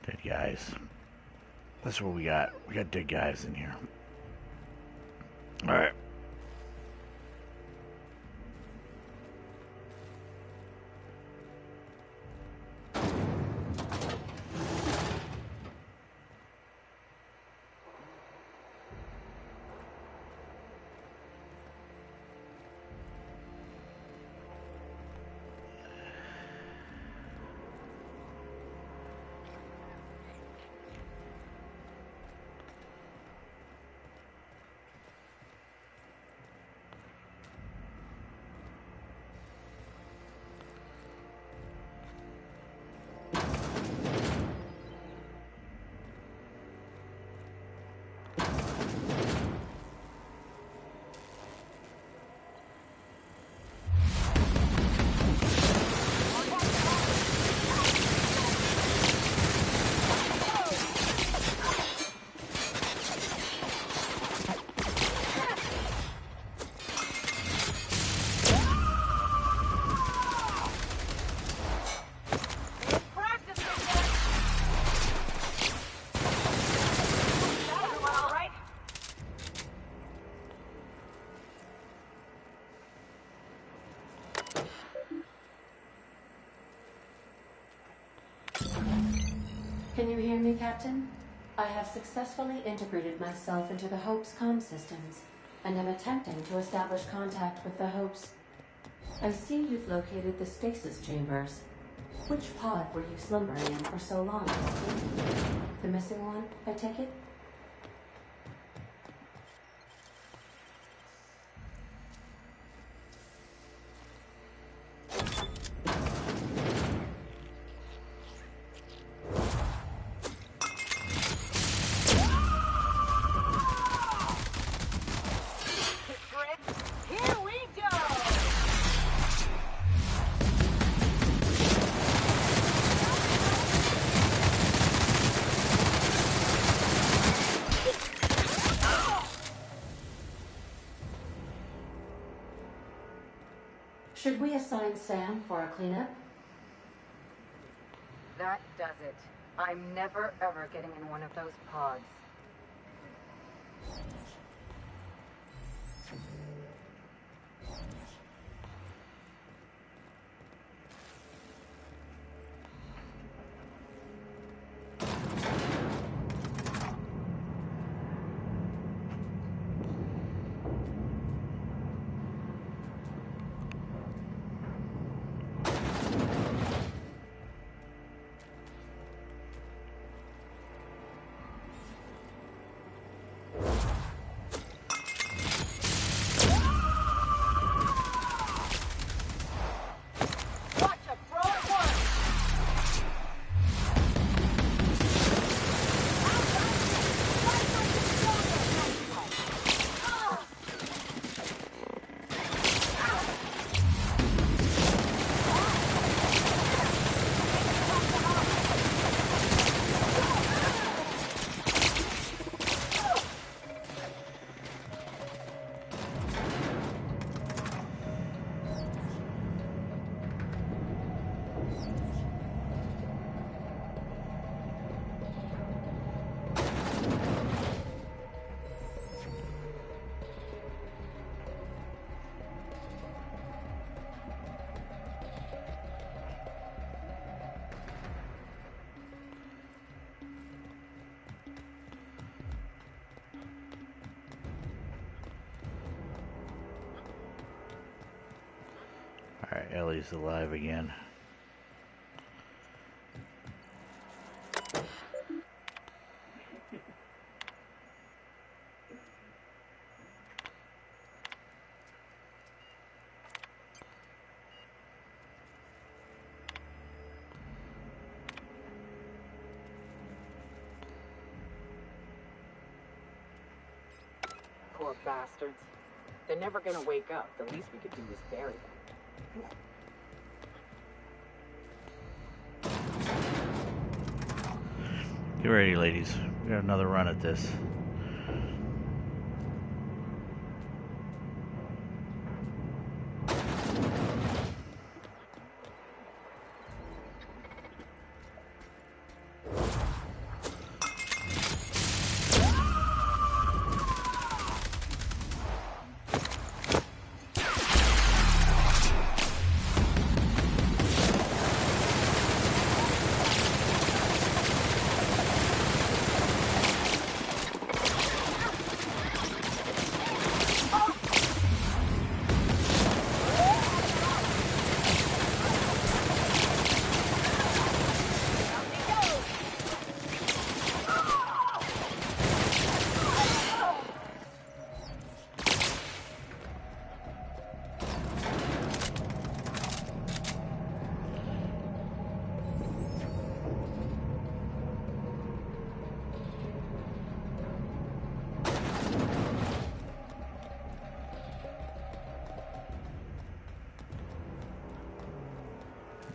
Dead guys. That's what we got. We got dead guys in here. Alright. Can you hear me, Captain? I have successfully integrated myself into the Hope's comm systems, and am attempting to establish contact with the Hopes. I see you've located the stasis chambers. Which pod were you slumbering in for so long, Captain? The missing one, I take it? Should we assign Sam for a cleanup? That does it. I'm never ever getting in one of those pods. Ellie's alive again. Poor bastards. They're never gonna wake up. The least we could do is bury them. Get ready, ladies. We got another run at this.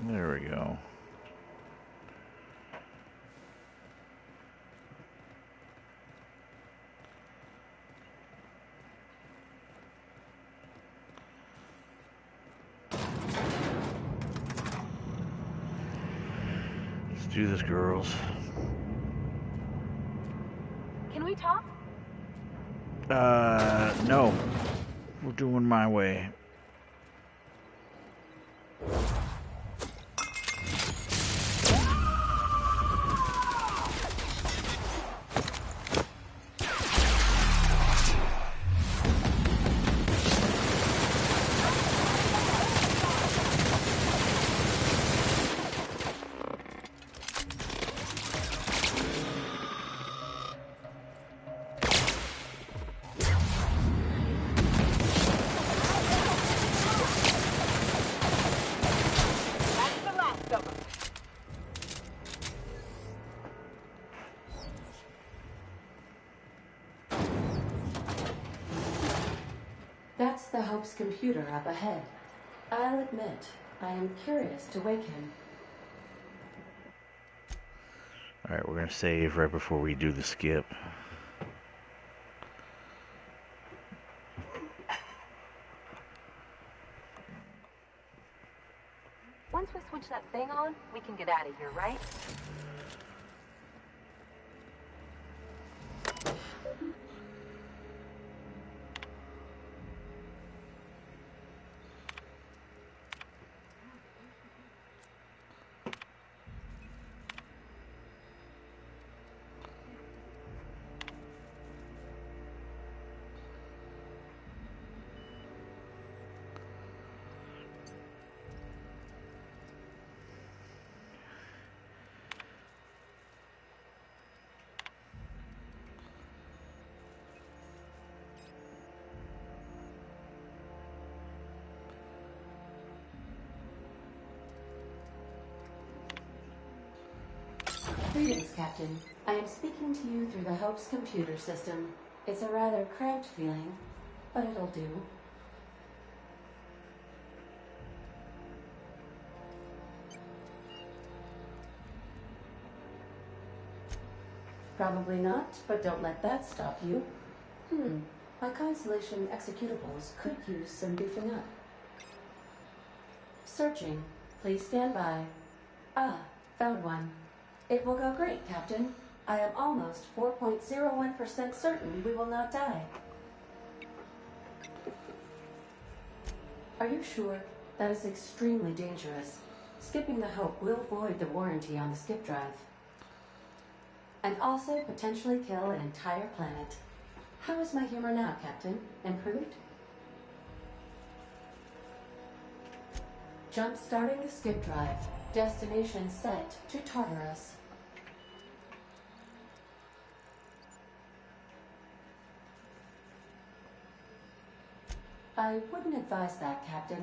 There we go. Let's do this, girls. Can we talk? No. We're doing my way. That's the Hope's computer up ahead. I'll admit, I am curious to wake him. Alright, we're gonna save right before we do the skip. Once we switch that thing on, we can get out of here, right? Greetings, Captain. I am speaking to you through the Hope's computer system. It's a rather cramped feeling, but it'll do. Probably not, but don't let that stop you. My Constellation executables could use some beefing up. Searching. Please stand by. Ah, found one. It will go great, Captain. I am almost 4.01% certain we will not die. Are you sure? That is extremely dangerous. Skipping the Hope will void the warranty on the skip drive. And also potentially kill an entire planet. How is my humor now, Captain? Improved? Jump-starting the skip drive. Destination set to Tartarus. I wouldn't advise that, Captain.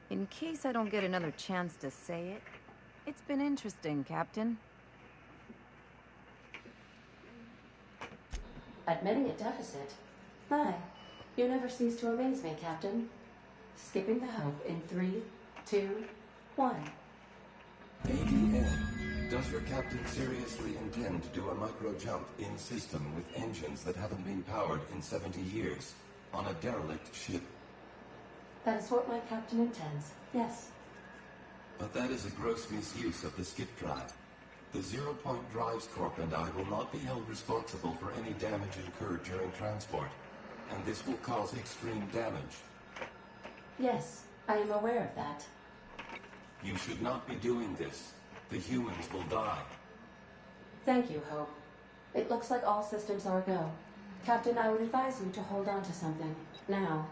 In case I don't get another chance to say it, it's been interesting, Captain. Admitting a deficit? My, you never cease to amaze me, Captain. Skipping the Hope in 3, 2, 1. ADN, does your captain seriously intend to do a micro-jump in system with engines that haven't been powered in 70 years on a derelict ship? That is what my captain intends, yes. But that is a gross misuse of the skip drive. The Zero Point Drives Corp and I will not be held responsible for any damage incurred during transport, and this will cause extreme damage. Yes, I am aware of that. You should not be doing this. The humans will die. Thank you, Hope. It looks like all systems are go. Captain, I would advise you to hold on to something. Now.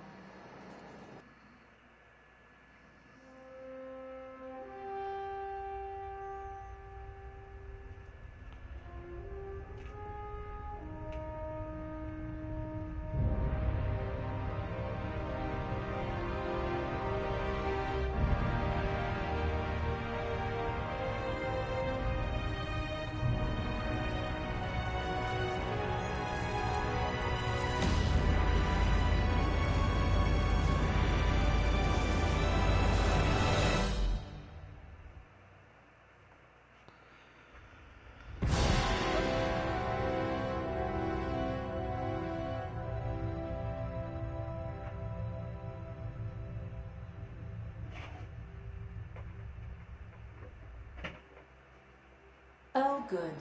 Oh, good.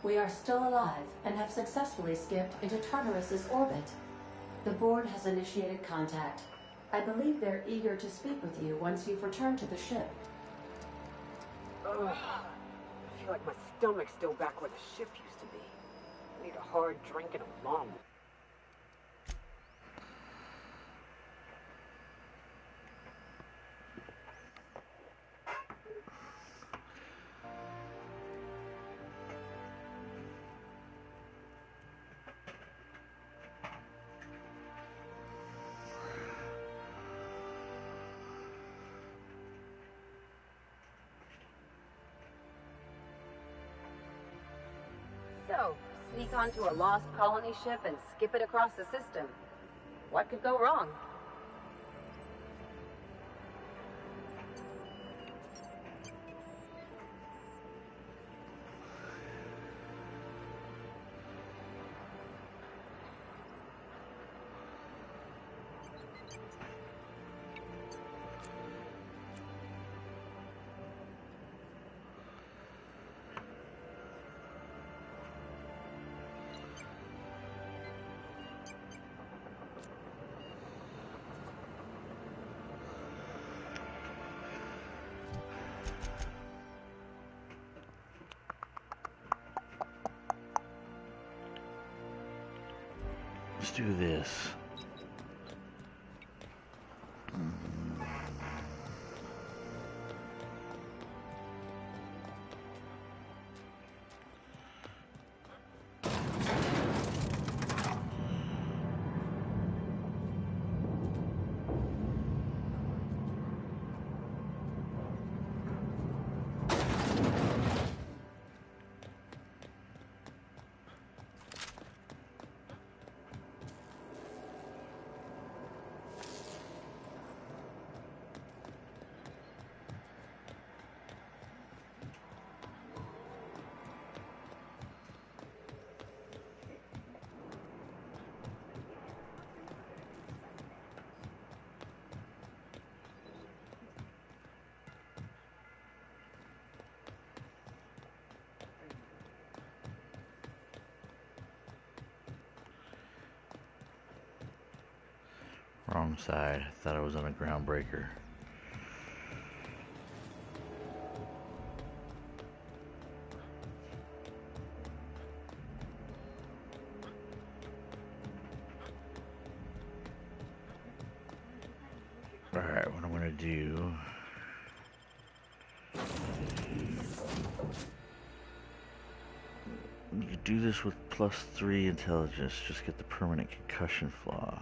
We are still alive and have successfully skipped into Tartarus's orbit. The board has initiated contact. I believe they're eager to speak with you once you've returned to the ship. Ugh. I feel like my stomach's still back where the ship used to be. I need a hard drink and a long one. So, sneak onto a lost colony ship and skip it across the system. What could go wrong? Let's do this. Wrong side. I thought I was on a groundbreaker. Alright, what I'm going to do. You could do this with +3 intelligence, just get the permanent concussion flaw.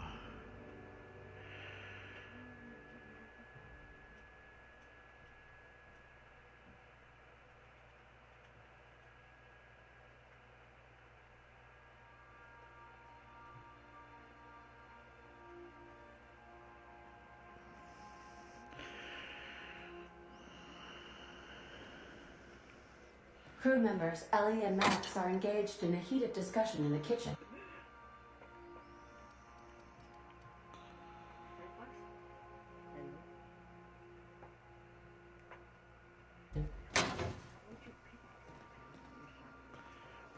Crew members Ellie and Max are engaged in a heated discussion in the kitchen.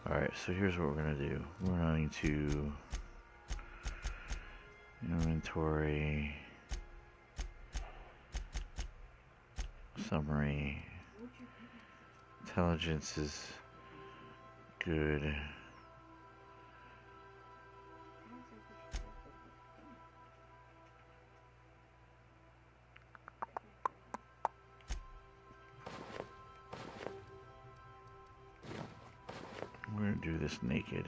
Alright, so here's what we're going to do. We're going to inventory, summary, intelligence is good. We're going to do this naked.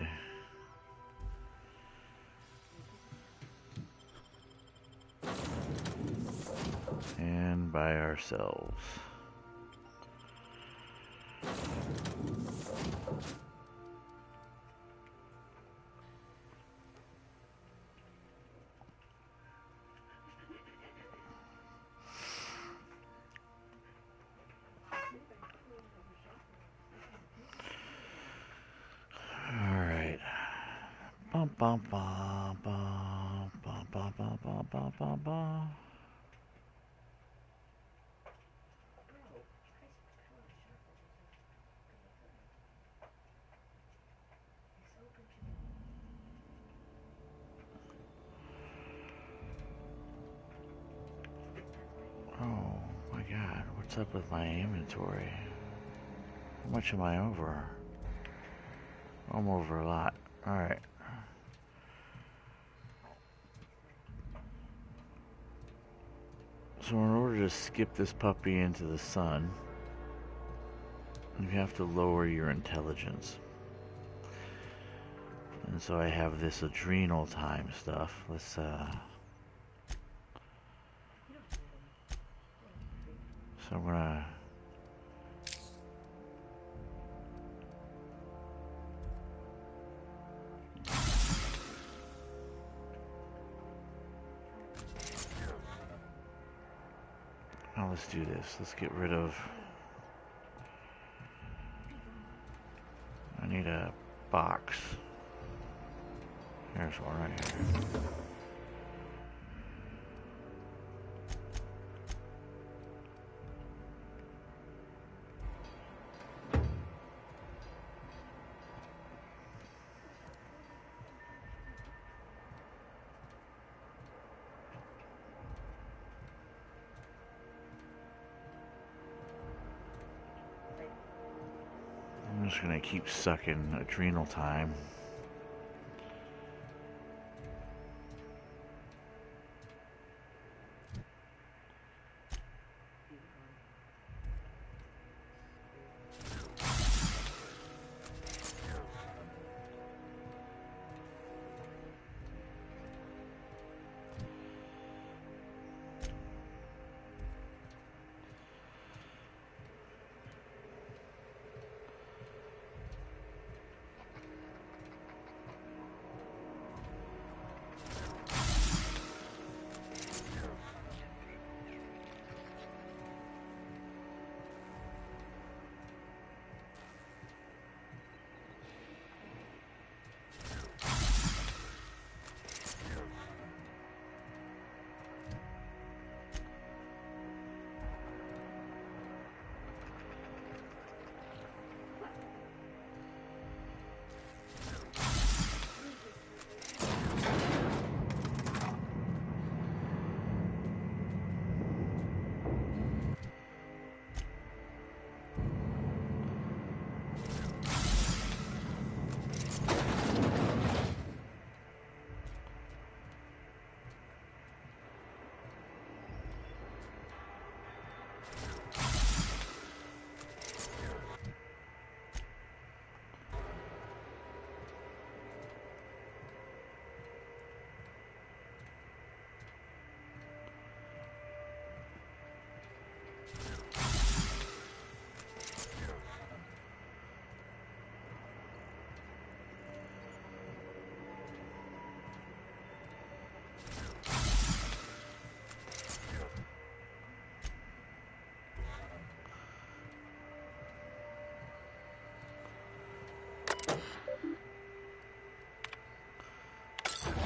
And by ourselves. Alright. Bum bum bum bum bum bum bum bum bum bum bum. Oh my god, what's up with my inventory? How much am I over? I'm over a lot. Alright. So in order to skip this puppy into the sun, you have to lower your intelligence. And so I have this adrenal time stuff. Let's so I'm gonna now let's do this. Let's get rid of, I need a box. Here's one right here. I'm just gonna keep sucking adrenal time.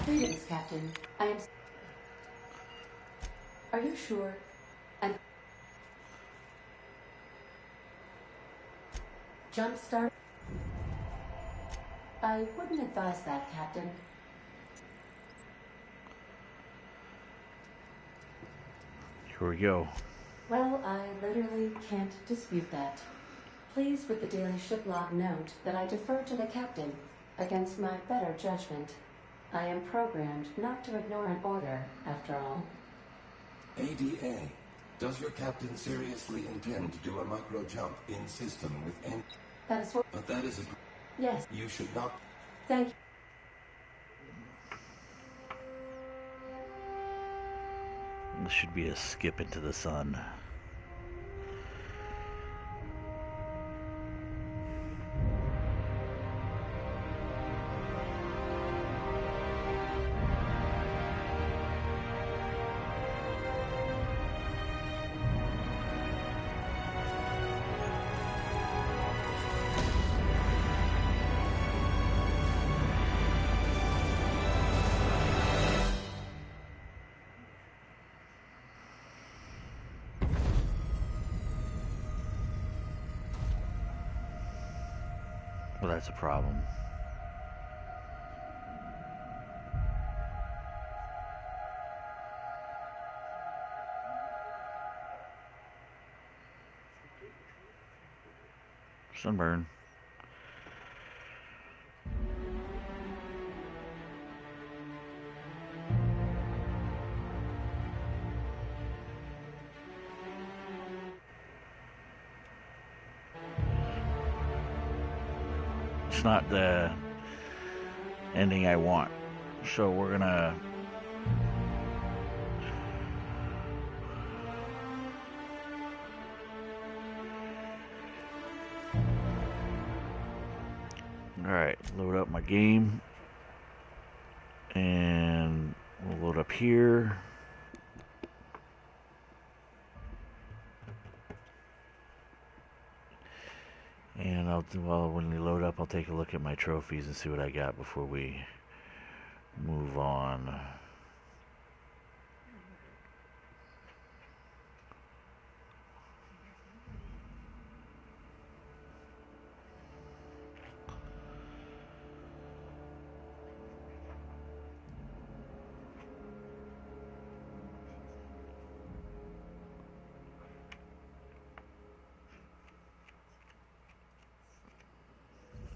Greetings, Captain. I am... Are you sure? And... Jumpstart? I wouldn't advise that, Captain. Here we go. Well, I literally can't dispute that. Please with the daily ship log note that I defer to the captain against my better judgment. I am programmed not to ignore an order, after all. ADA, does your captain seriously intend to do a micro jump in system with any... That is what... But that is a... Yes. You should not... Thank you. This should be a skip into the sun. Well, that's a problem. Sunburn. It's not the ending I want, so we're gonna alright, load up my game and we'll load up here. And when we load up, I'll take a look at my trophies and see what I got before we move on.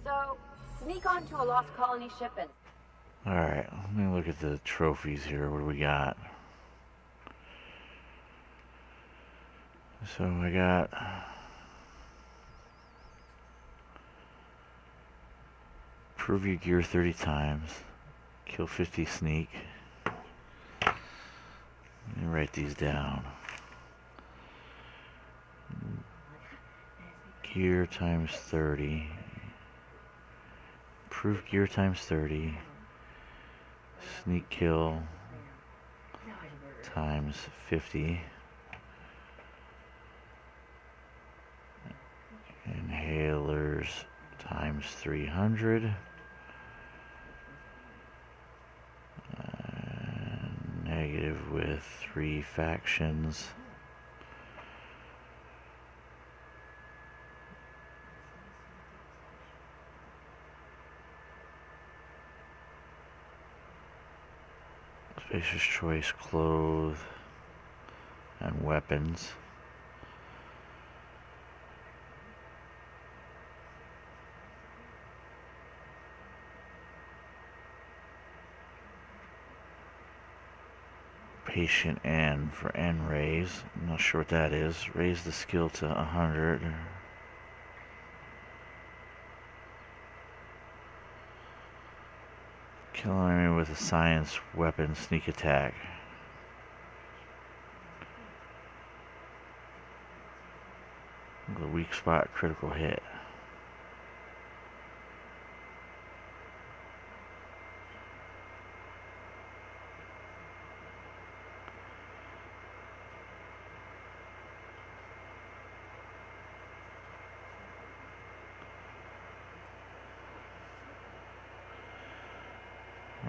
So, sneak onto a lost colony ship and... Alright, let me look at the trophies here. What do we got? So I got... Prove your gear 30 times. Kill 50 sneak. Let me write these down. Gear times 30. Proof gear times 30. Sneak kill times 50. Inhalers times 300. Negative with 3 factions. Spacer's choice, clothes, and weapons. Patient N for N raise. I'm not sure what that is. Raise the skill to 100. Kill an enemy with a science weapon sneak attack. The weak spot critical hit.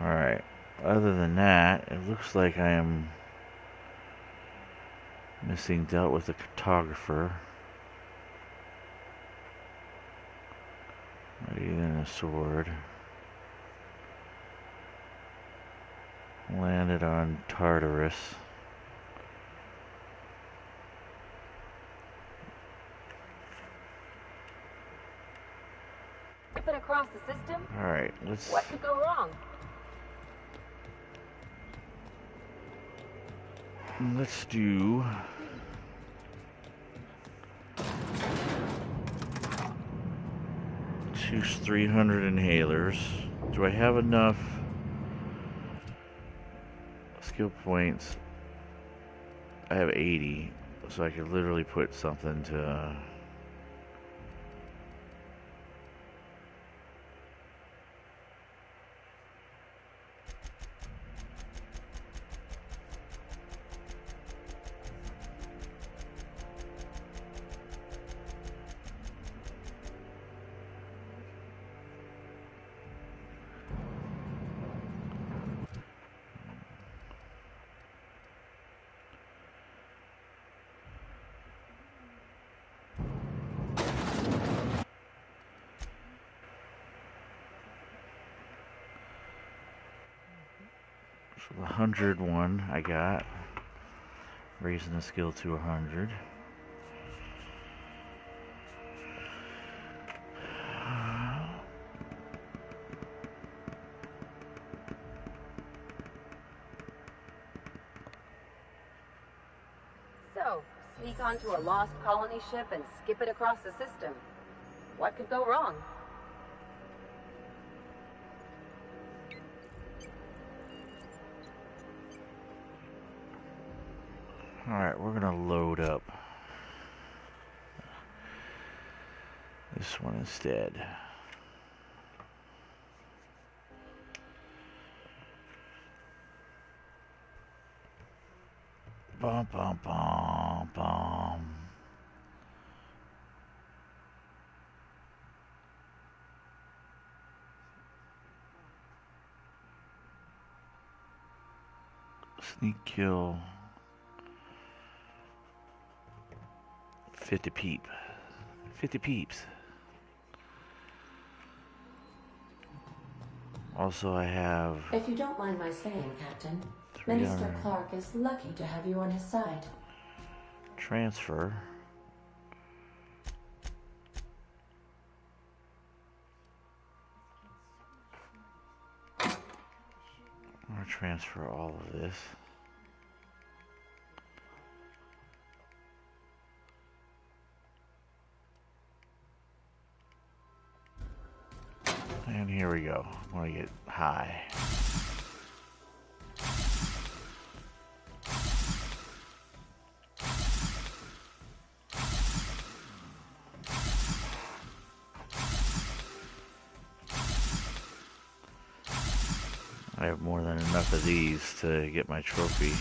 Alright, Other than that, it looks like I am missing dealt with the cartographer. Maybe then a sword. Landed on Tartarus. Skipping across the system? Alright, let's... What could go wrong? Let's do... choose 300 inhalers. Do I have enough skill points? I have 80, so I could literally put something to... So the 100 one I got, raising the skill to 100. So, sneak onto a lost colony ship and skip it across the system. What could go wrong? Alright, we're gonna load up this one instead. Bum bum bum bum. Sneak kill. 50 peep. 50 peeps. Also, I have... If you don't mind my saying, Captain, 300. Minister Clark is lucky to have you on his side. Transfer. I'm gonna transfer all of this. And here we go. I'm gonna get high. I have more than enough of these to get my trophy.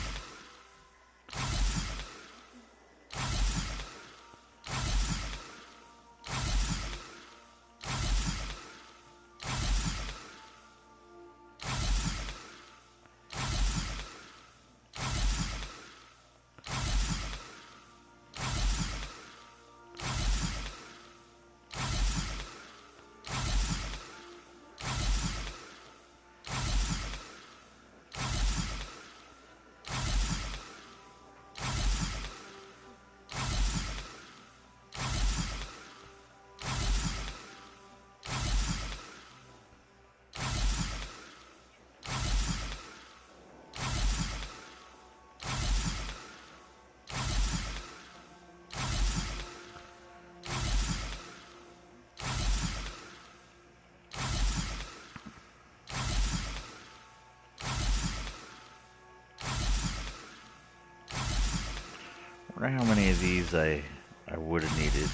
I wonder how many of these I would have needed.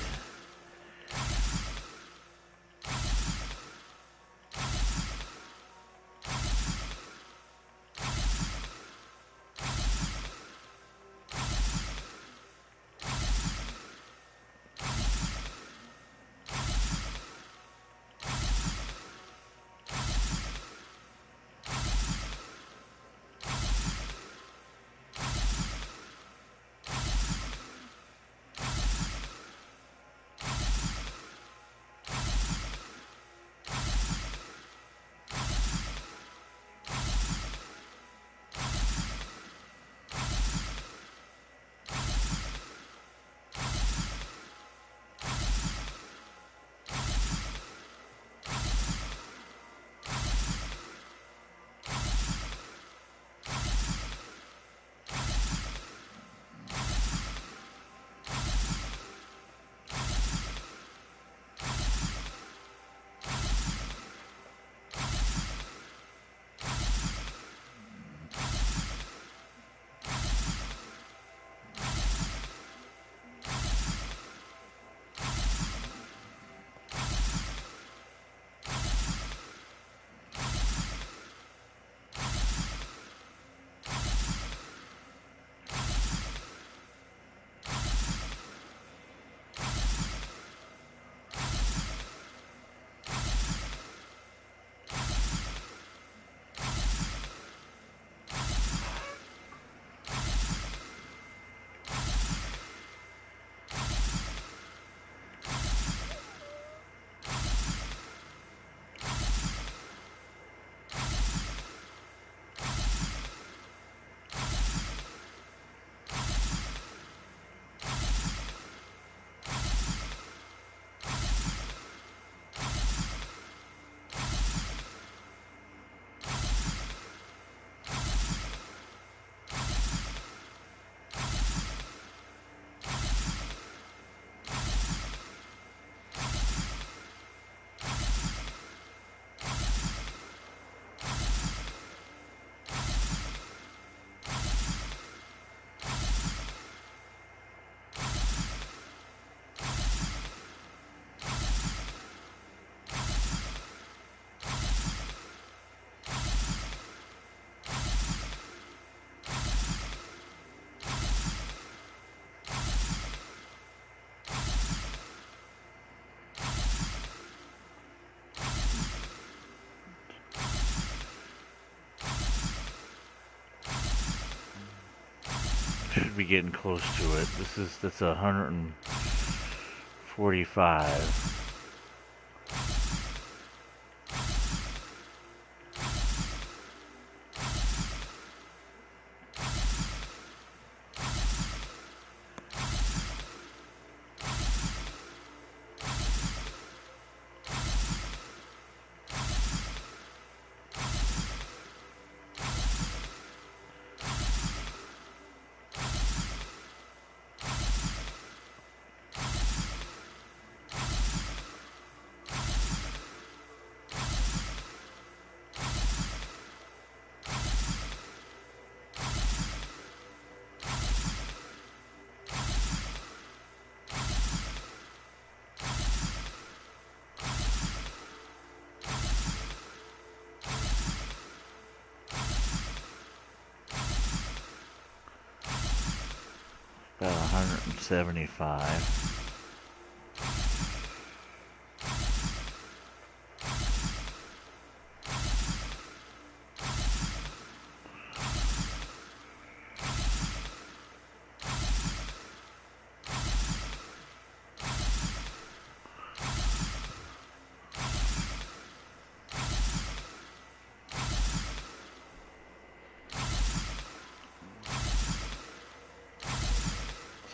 should be getting close to it. That's 145. About 175.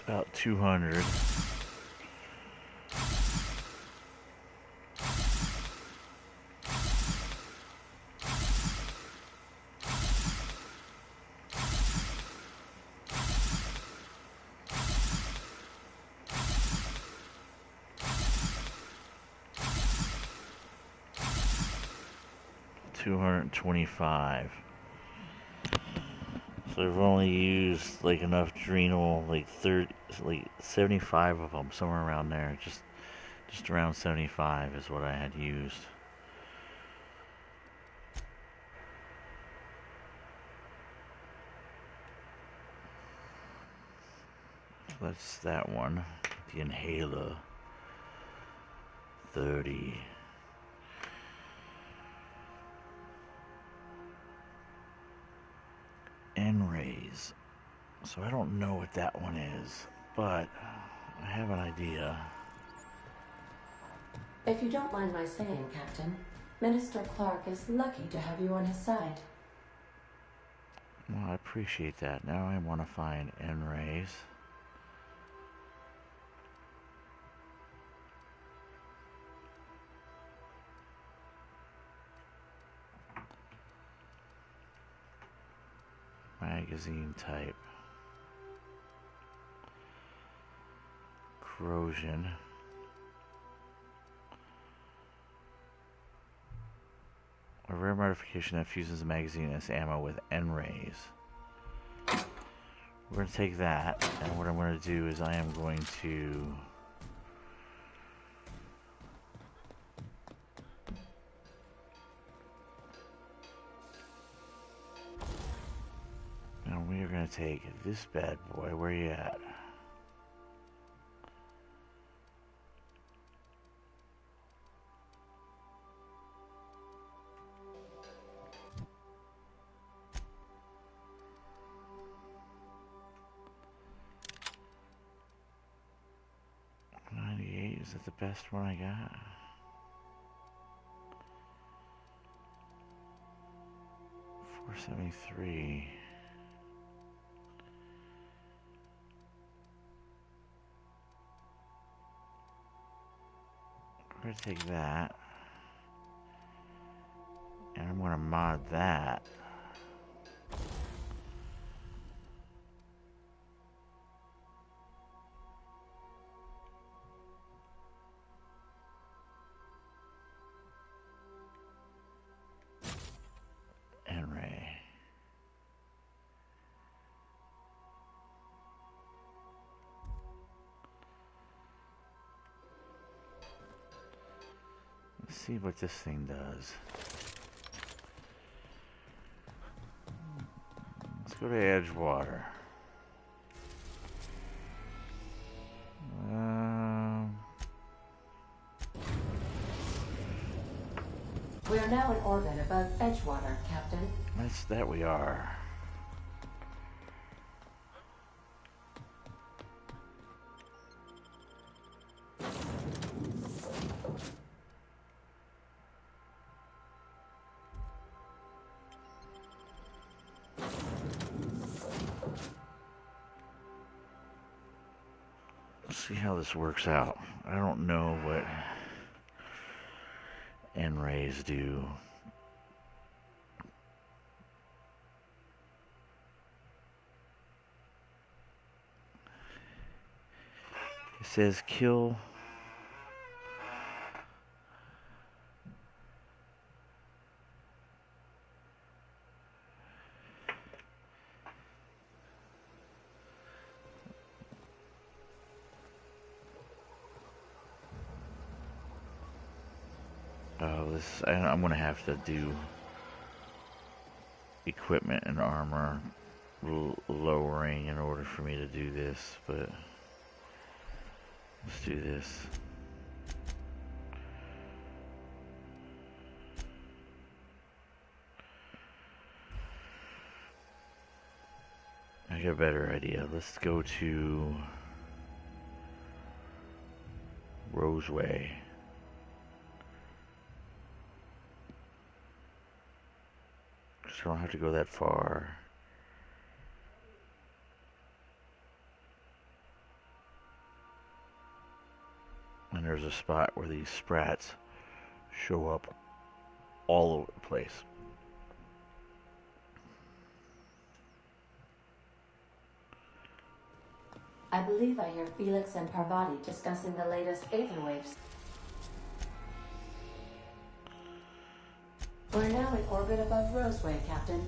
About 200. $225. So I've only used like enough adrenal, like 75 of them, somewhere around there. Just around 75 is what I had used. That's that one. The inhaler. 30. N-rays. So I don't know what that one is, but I have an idea. If you don't mind my saying, Captain, Minister Clark is lucky to have you on his side. Well, I appreciate that. Now I want to find N-rays. Magazine type. Corrosion. A rare modification that fuses the magazine as ammo with N-rays. We're going to take that, and what I'm going to do is I am going to... Now we are going to take this bad boy. Where you at? Is that the best one I got? $473. We're gonna take that, and I'm gonna mod that. Let's see what this thing does. Let's go to Edgewater. We are now in orbit above Edgewater, Captain. That's that we are. see how this works out. I don't know what N-rays do. It says kill. Oh, this, I'm gonna have to do equipment and armor lowering in order for me to do this, but let's do this. I got a better idea. Let's go to Roseway. So I don't have to go that far. And there's a spot where these sprats show up all over the place. I believe I hear Felix and Parvati discussing the latest Aether waves. We're now in orbit above Roseway, Captain.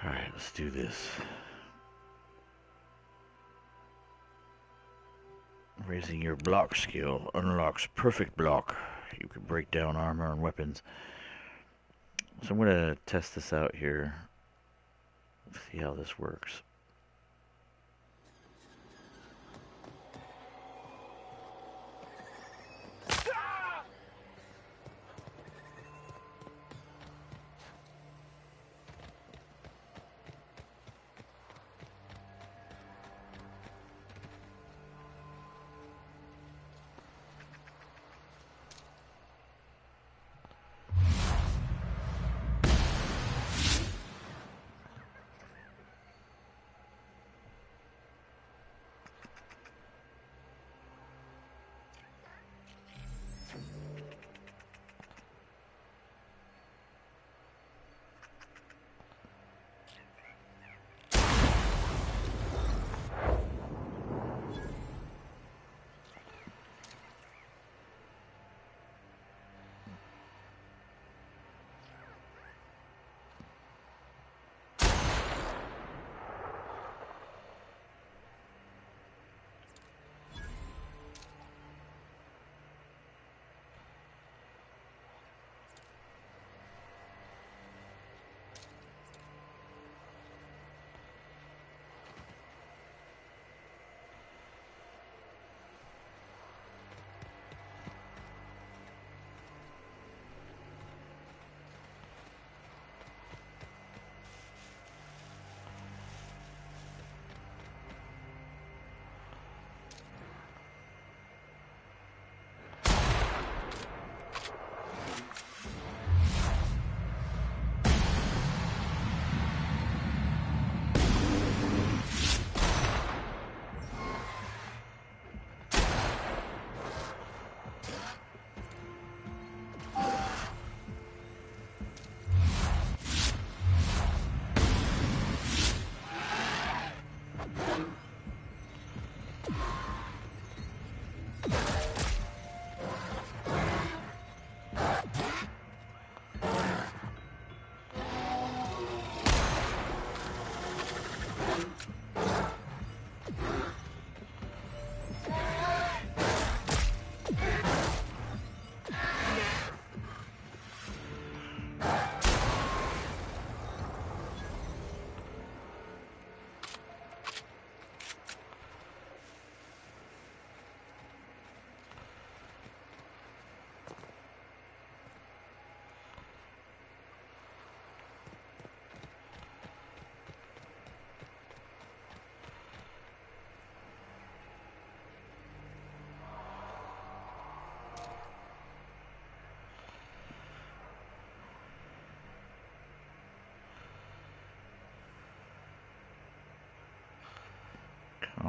Alright, let's do this. Raising your block skill unlocks perfect block. You can break down armor and weapons. So I'm going to test this out here. See how this works.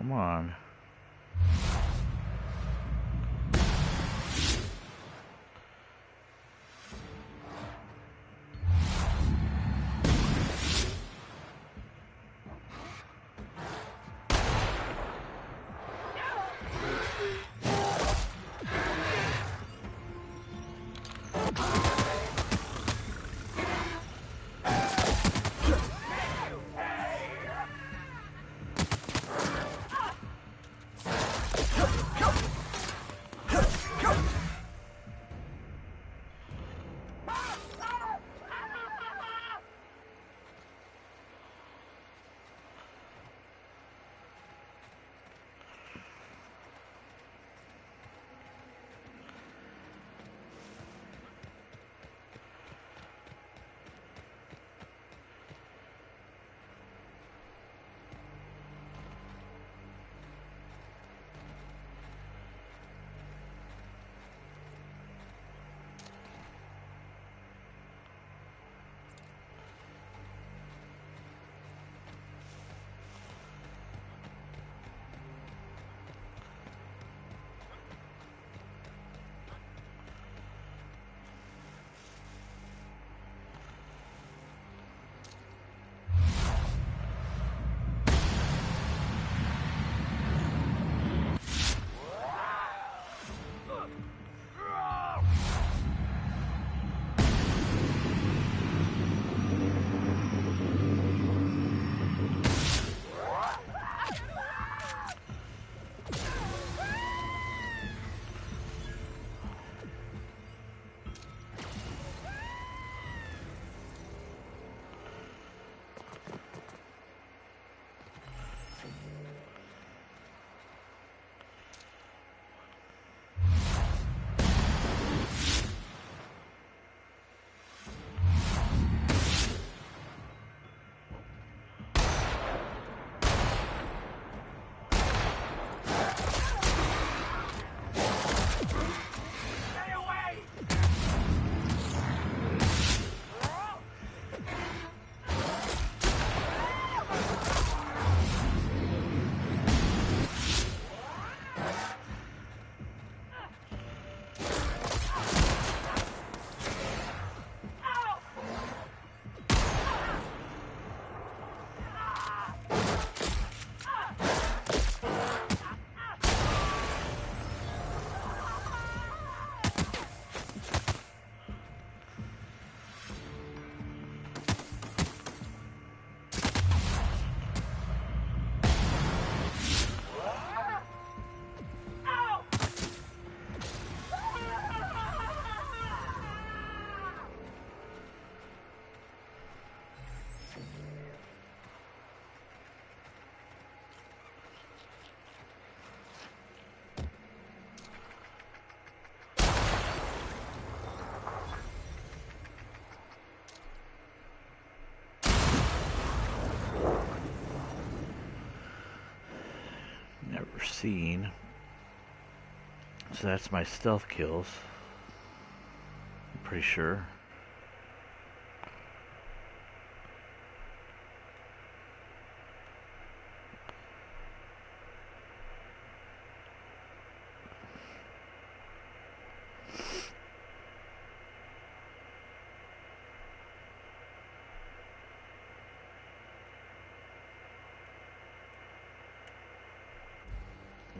Come on. Seen. So that's my stealth kills. I'm pretty sure.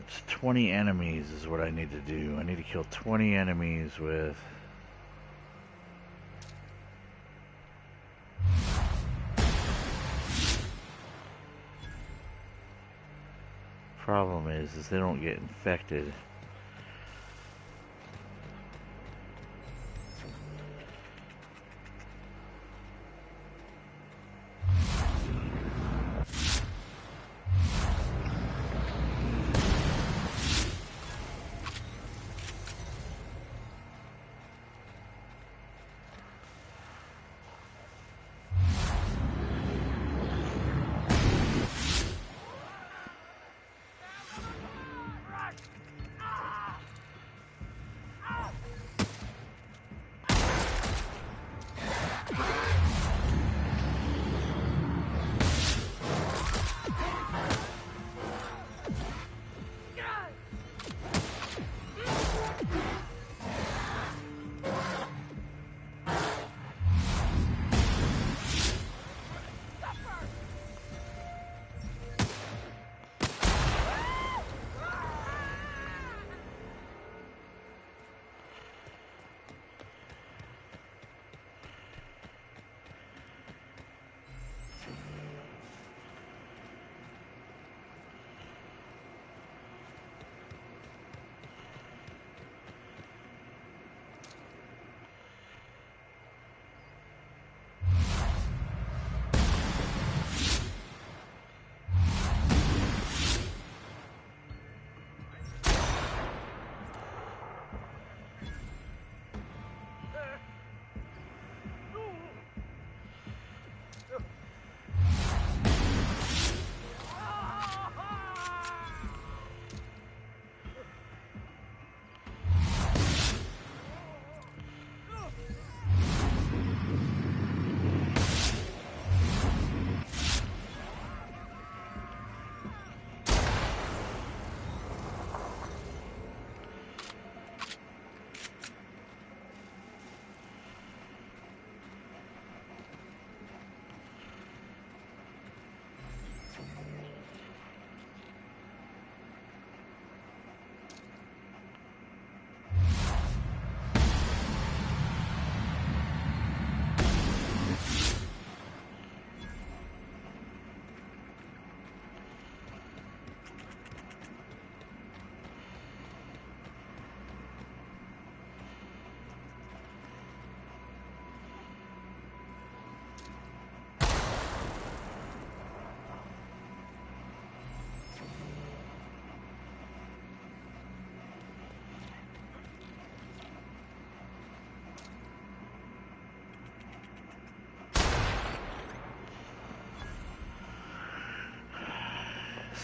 It's 20 enemies is what I need to do. I need to kill 20 enemies with... Problem is they don't get infected.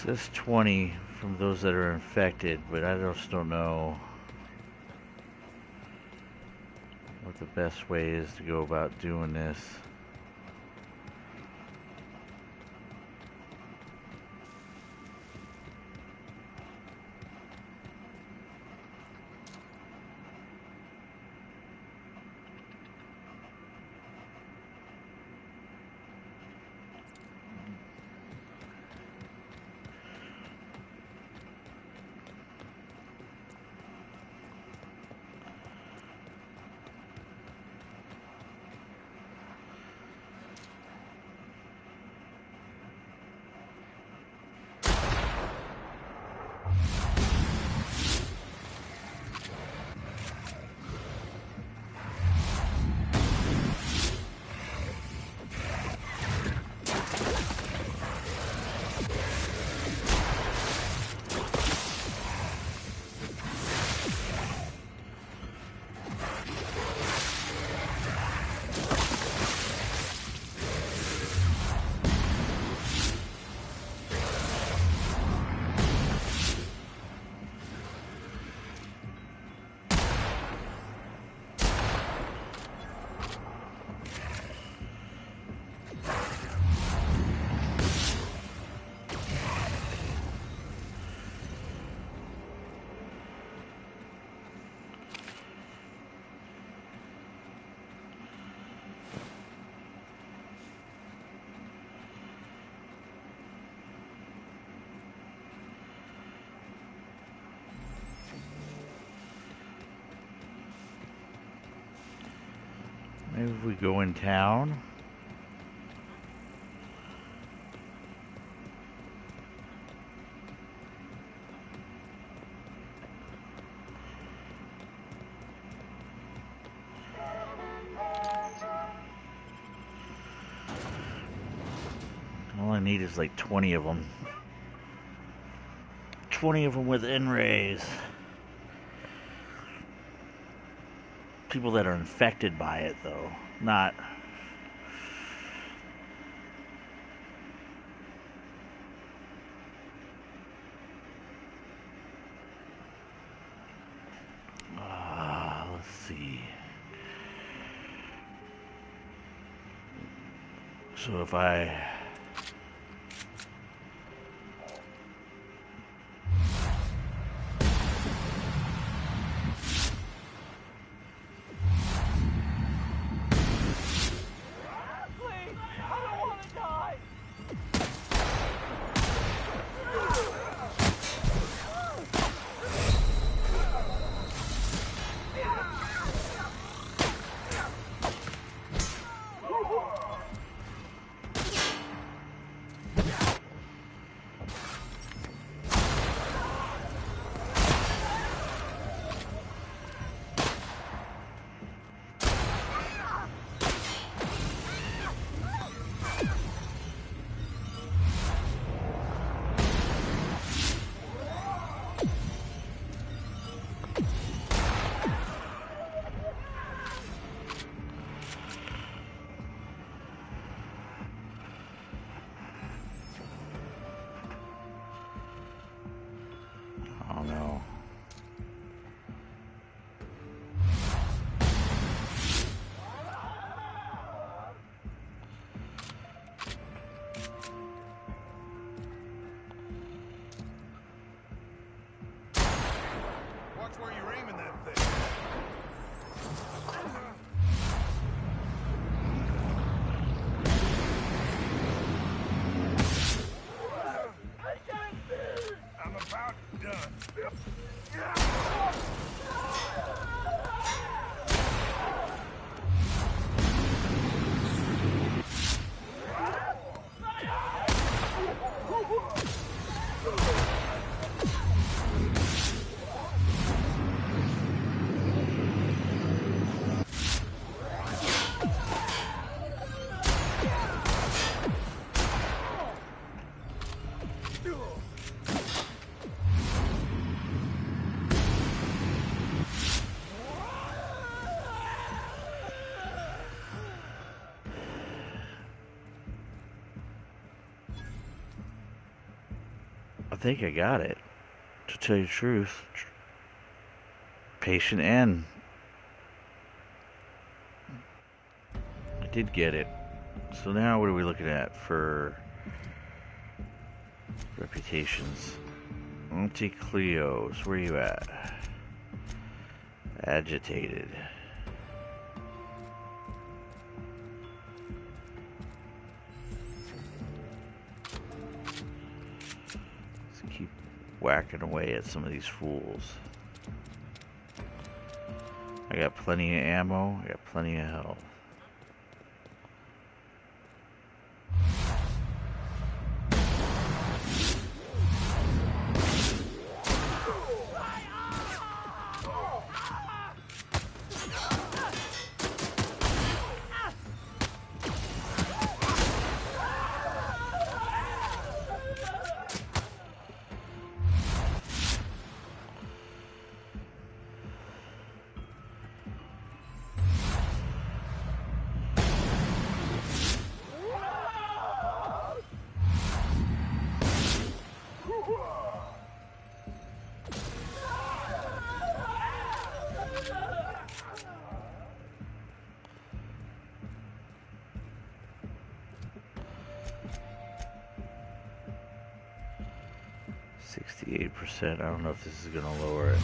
says 20 from those that are infected, but I just don't know what the best way is to go about doing this. Maybe if we go in town. All I need is like 20 of them. 20 of them with N-rays. People that are infected by it, though, not. Let's see. So if I. think I got it. To tell you the truth. Patient N. I did get it. So now what are we looking at for reputations? Auntie Cleo's, where are you at? Agitated. Let's keep whacking away at some of these fools. I got plenty of ammo, I got plenty of health. I don't know if this is gonna lower it.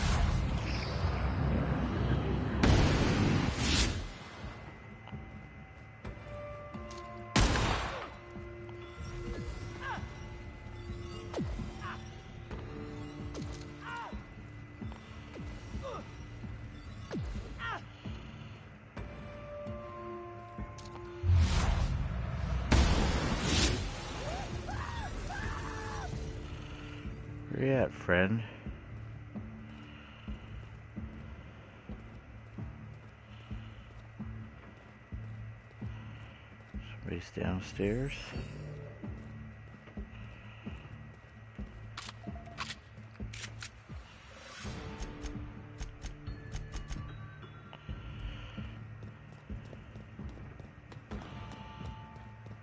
Where you at, friend? Somebody's downstairs.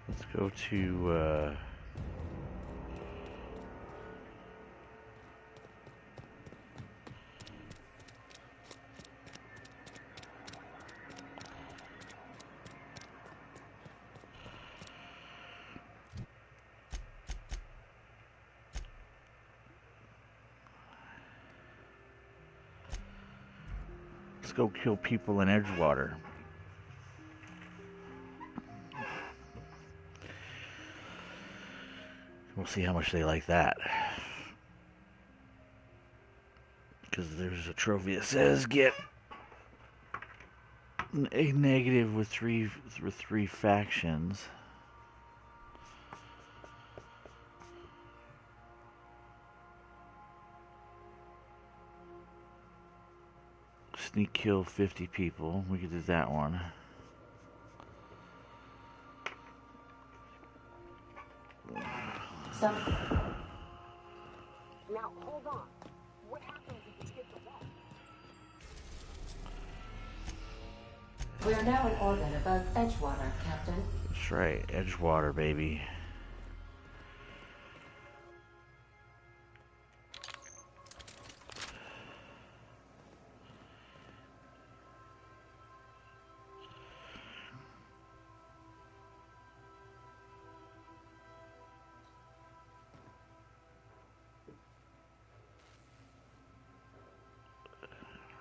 Let's go to let's go kill people in Edgewater. We'll see how much they like that. Because there's a trophy that says get a negative with three factions. Sneak kill 50 people. We could do that one. Stop. Now, hold on. What happens if we skip the wall? We are now in orbit above Edgewater, Captain. That's right, Edgewater, baby.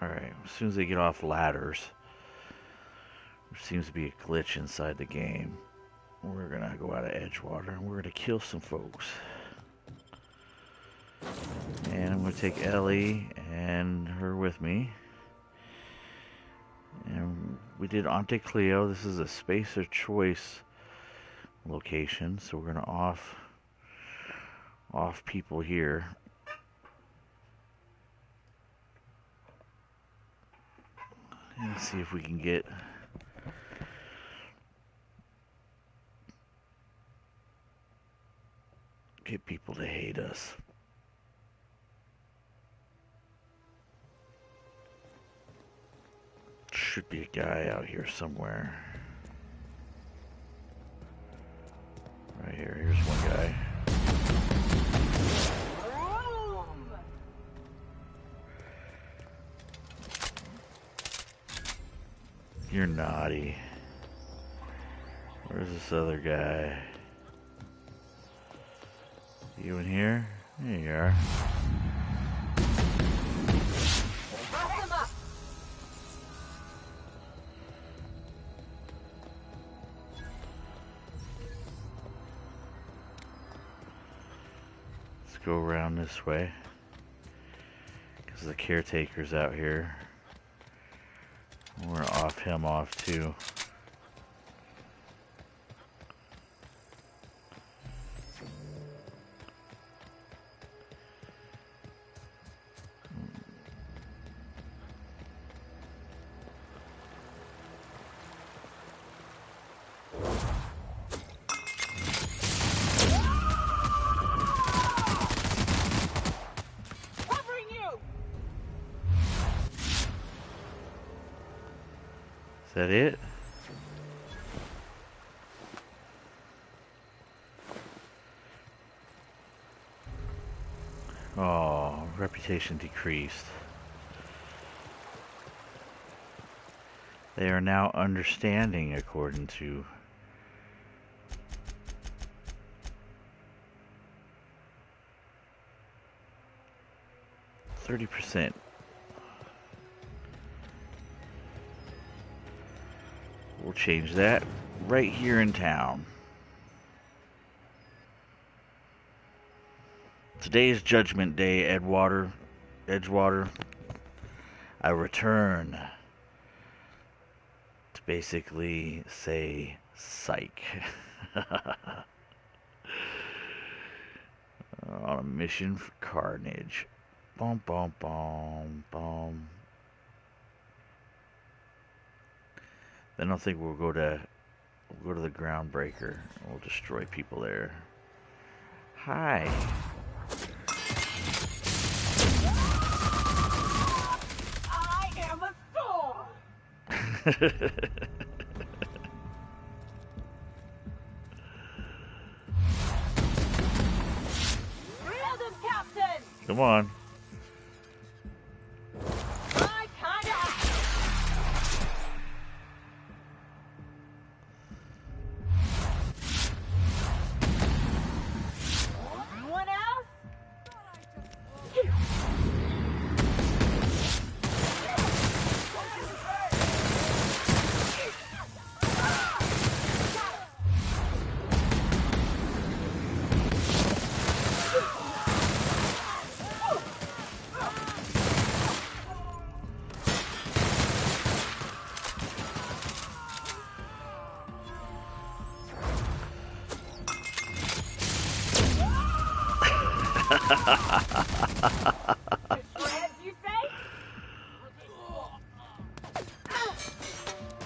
Alright, as soon as they get off ladders, there seems to be a glitch inside the game. We're gonna go out of Edgewater and we're gonna kill some folks. And I'm gonna take Ellie and her with me. And we did Auntie Cleo. This is a spacer choice location, so we're gonna off people here. And see if we can get people to hate us. Should be a guy out here somewhere. Right here. Here's one guy. You're naughty. Where's this other guy? You in here? There you are. Let's go around this way. Because the caretaker's out here. We're off him off too. Is that it? Oh, reputation decreased. They are now understanding according to 30%. We'll change that right here in town. Today is Judgment Day, Edgewater. I return to basically say psych. On a mission for carnage. Boom, boom, boom, boom. Then I think we'll go to the groundbreaker. We'll destroy people there. Hi. I am a storm. Nailed him, Captain. Come on. My kinda. Anyone else?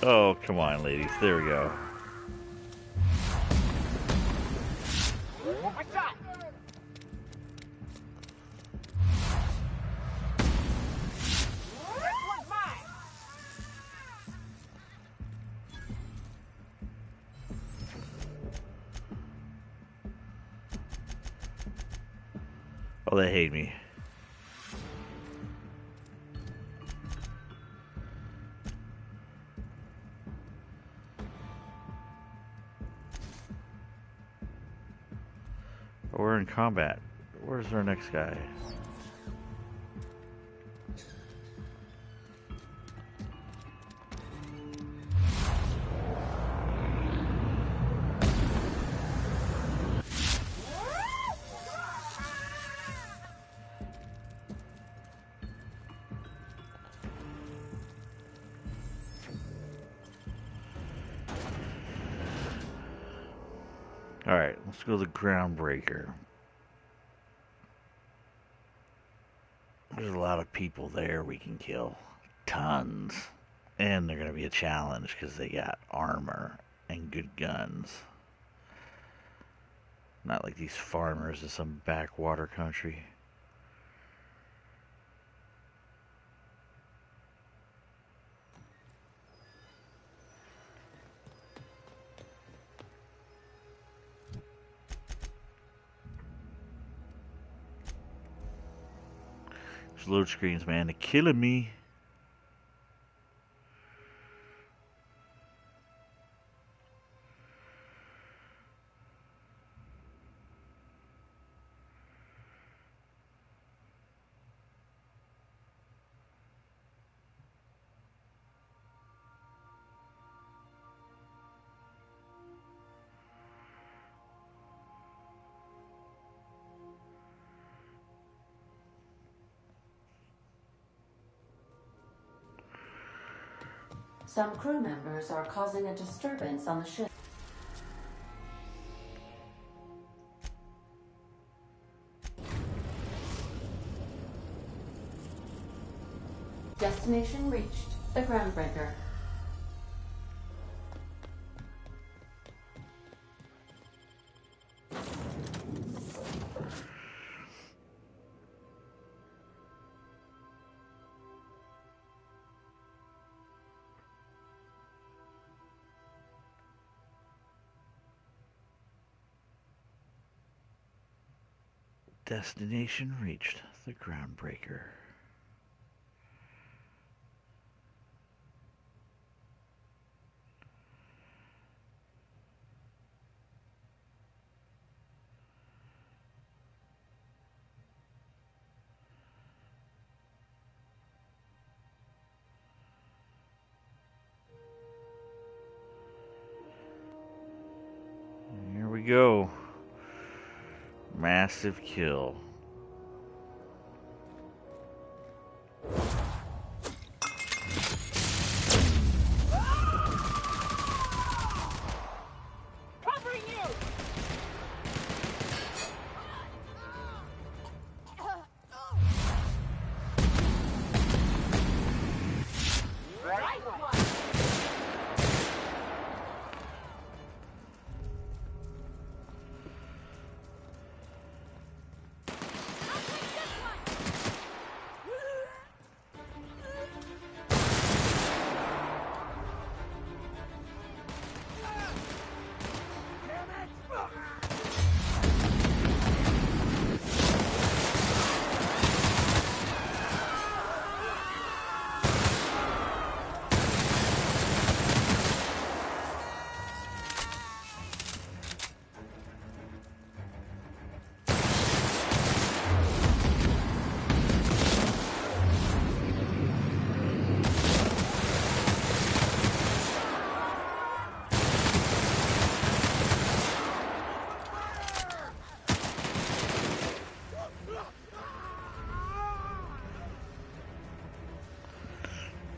Oh, come on, ladies. There we go. What's that? This one's mine. Oh, they hate me. We're in combat. Where's our next guy? Alright, let's go to the groundbreaker. There's a lot of people there we can kill. Tons. And they're going to be a challenge because they got armor and good guns. Not like these farmers in some backwater country. These load screens, man, they're killing me. Some crew members are causing a disturbance on the ship. Destination reached. The Groundbreaker. Destination reached. The Groundbreaker. Here we go. Massive kill. Covering you! Right one!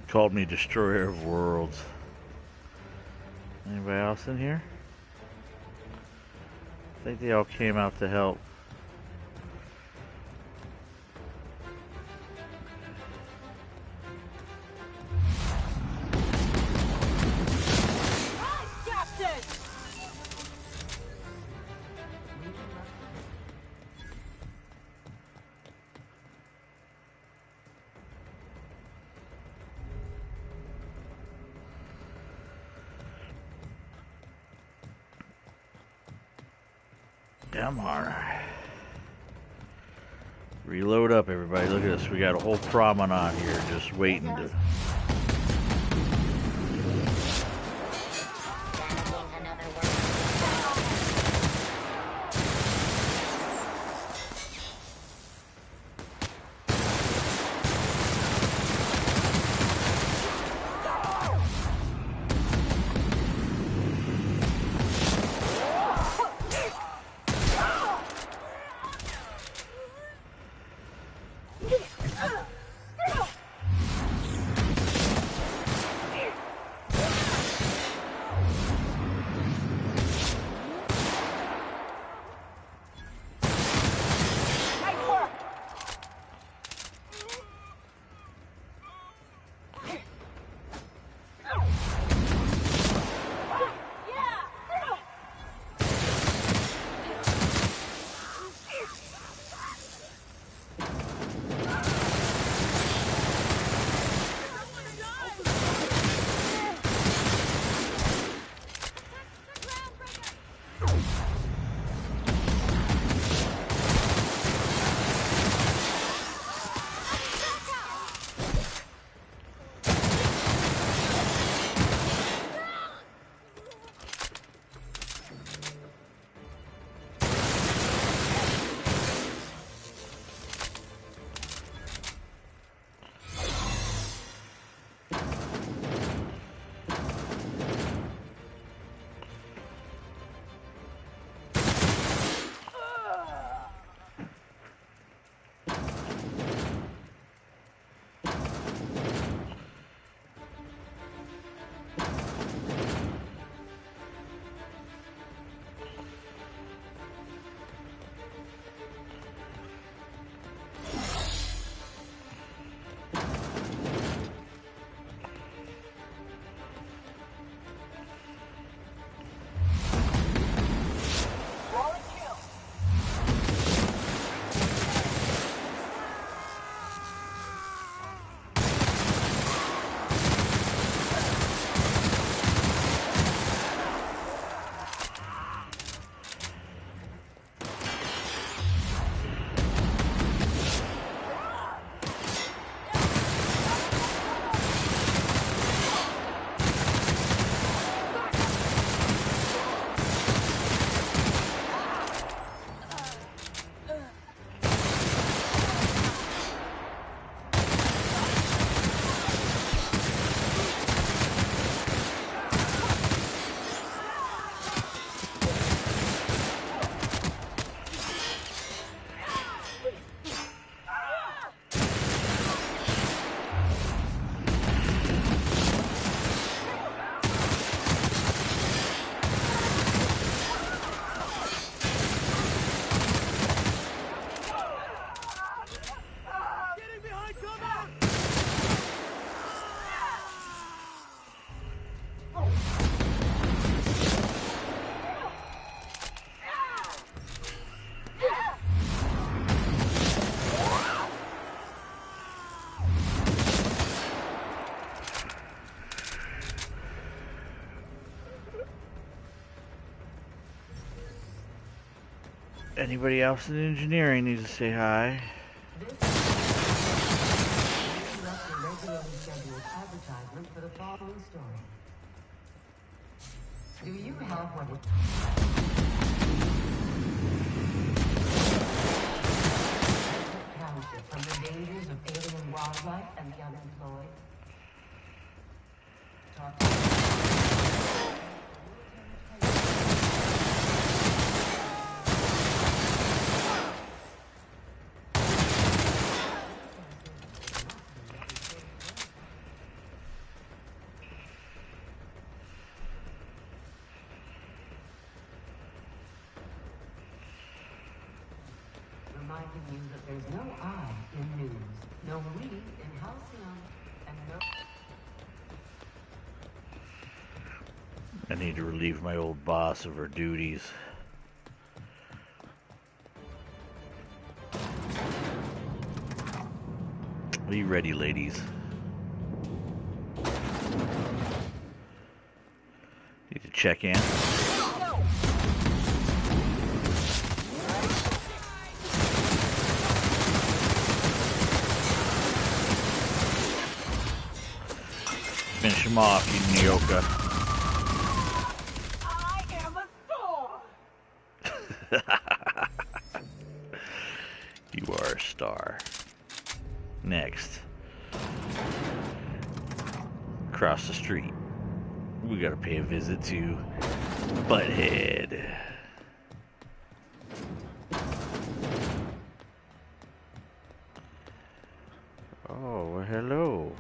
Called me Destroyer of Worlds. Anybody else in here? I think they all came out to help. Come on. Reload up, everybody. Look at this. We got a whole promenade here just waiting to... Anybody else in engineering needs to say hi. Left a regularly scheduled advertisement for the following story. Do you have what it township from the dangers of alien wildlife and the unemployed? Reminding you that there's no I in news, no we in Halcyon, and no... I need to relieve my old boss of her duties. Are you ready, ladies? Need to check in. Finish him off, you Nyoka. I am a star! You are a star. Next. Across the street. We gotta pay a visit to Butthead. Oh, well, hello.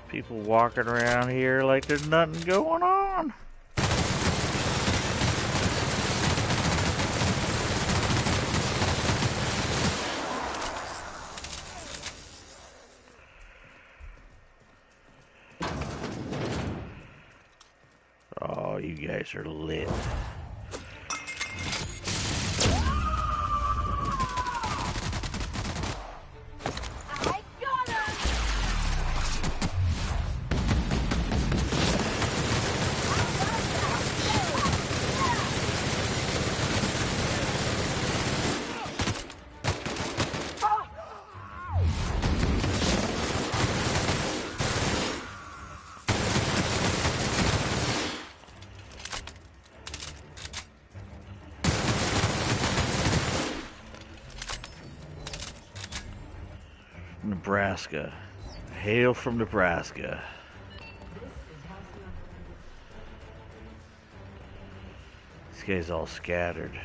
People walking around here like there's nothing going on. Oh, you guys are lit. Nebraska. Hail from Nebraska. This guy's all scattered.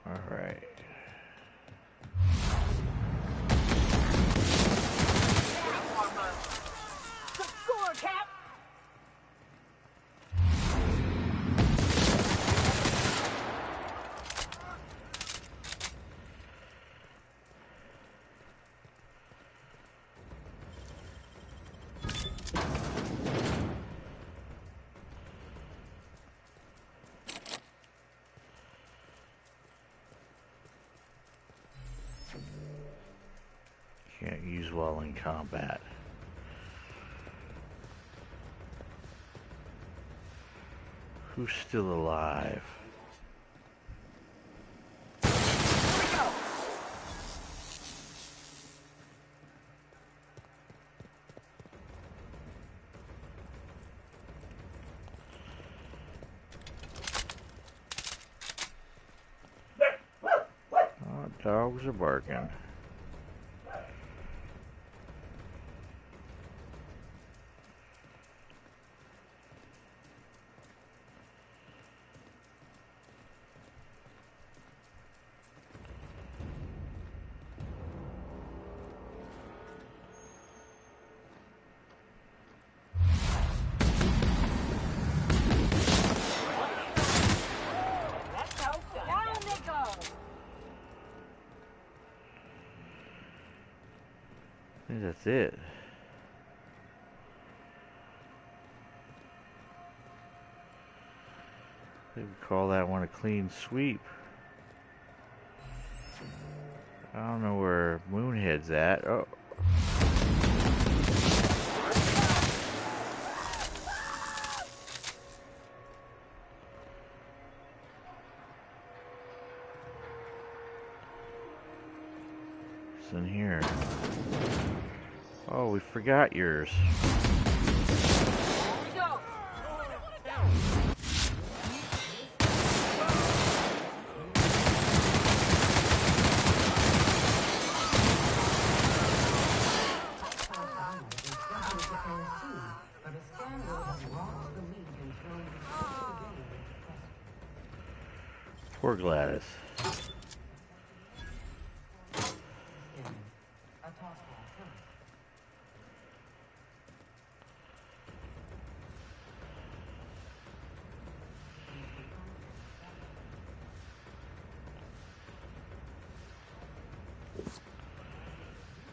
Alright. Good score, Cap! Can't use while in combat. Who's still alive? Dogs are barking. I think that's it. They would call that one a clean sweep. I don't know where Moonhead's at. Oh. It's in here. Oh, we forgot yours. Poor Gladys.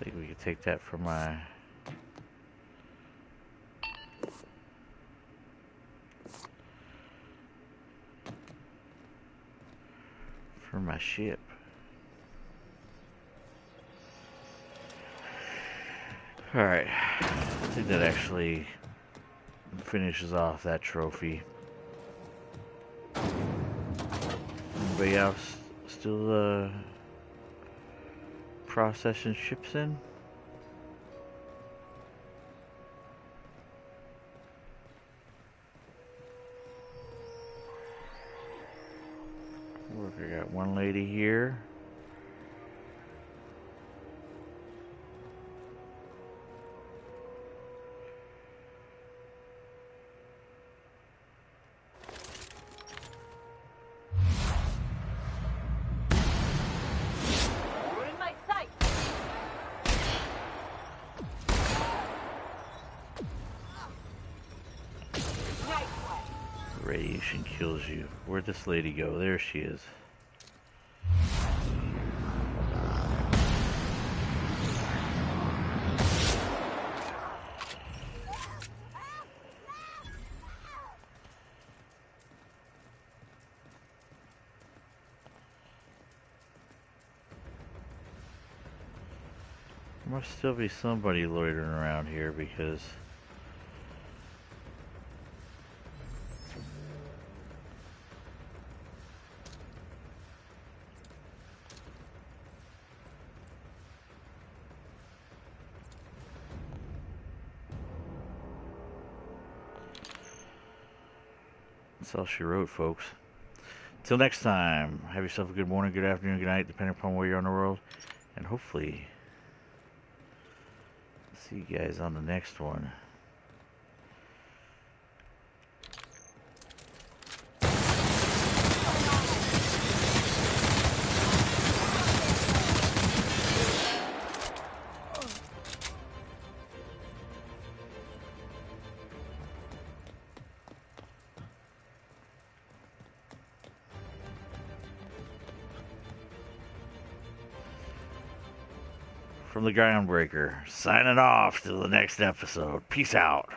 I think we could take that for my ship. Alright, I think that actually finishes off that trophy. Anybody else still processing ships in? Look, I got one lady here. Radiation kills you. Where'd this lady go? There she is. There must still be somebody loitering around here because that's all she wrote, folks. Till next time, have yourself a good morning, good afternoon, good night, depending upon where you're in the world. And hopefully, see you guys on the next one. From the Groundbreaker, signing off till the next episode. Peace out.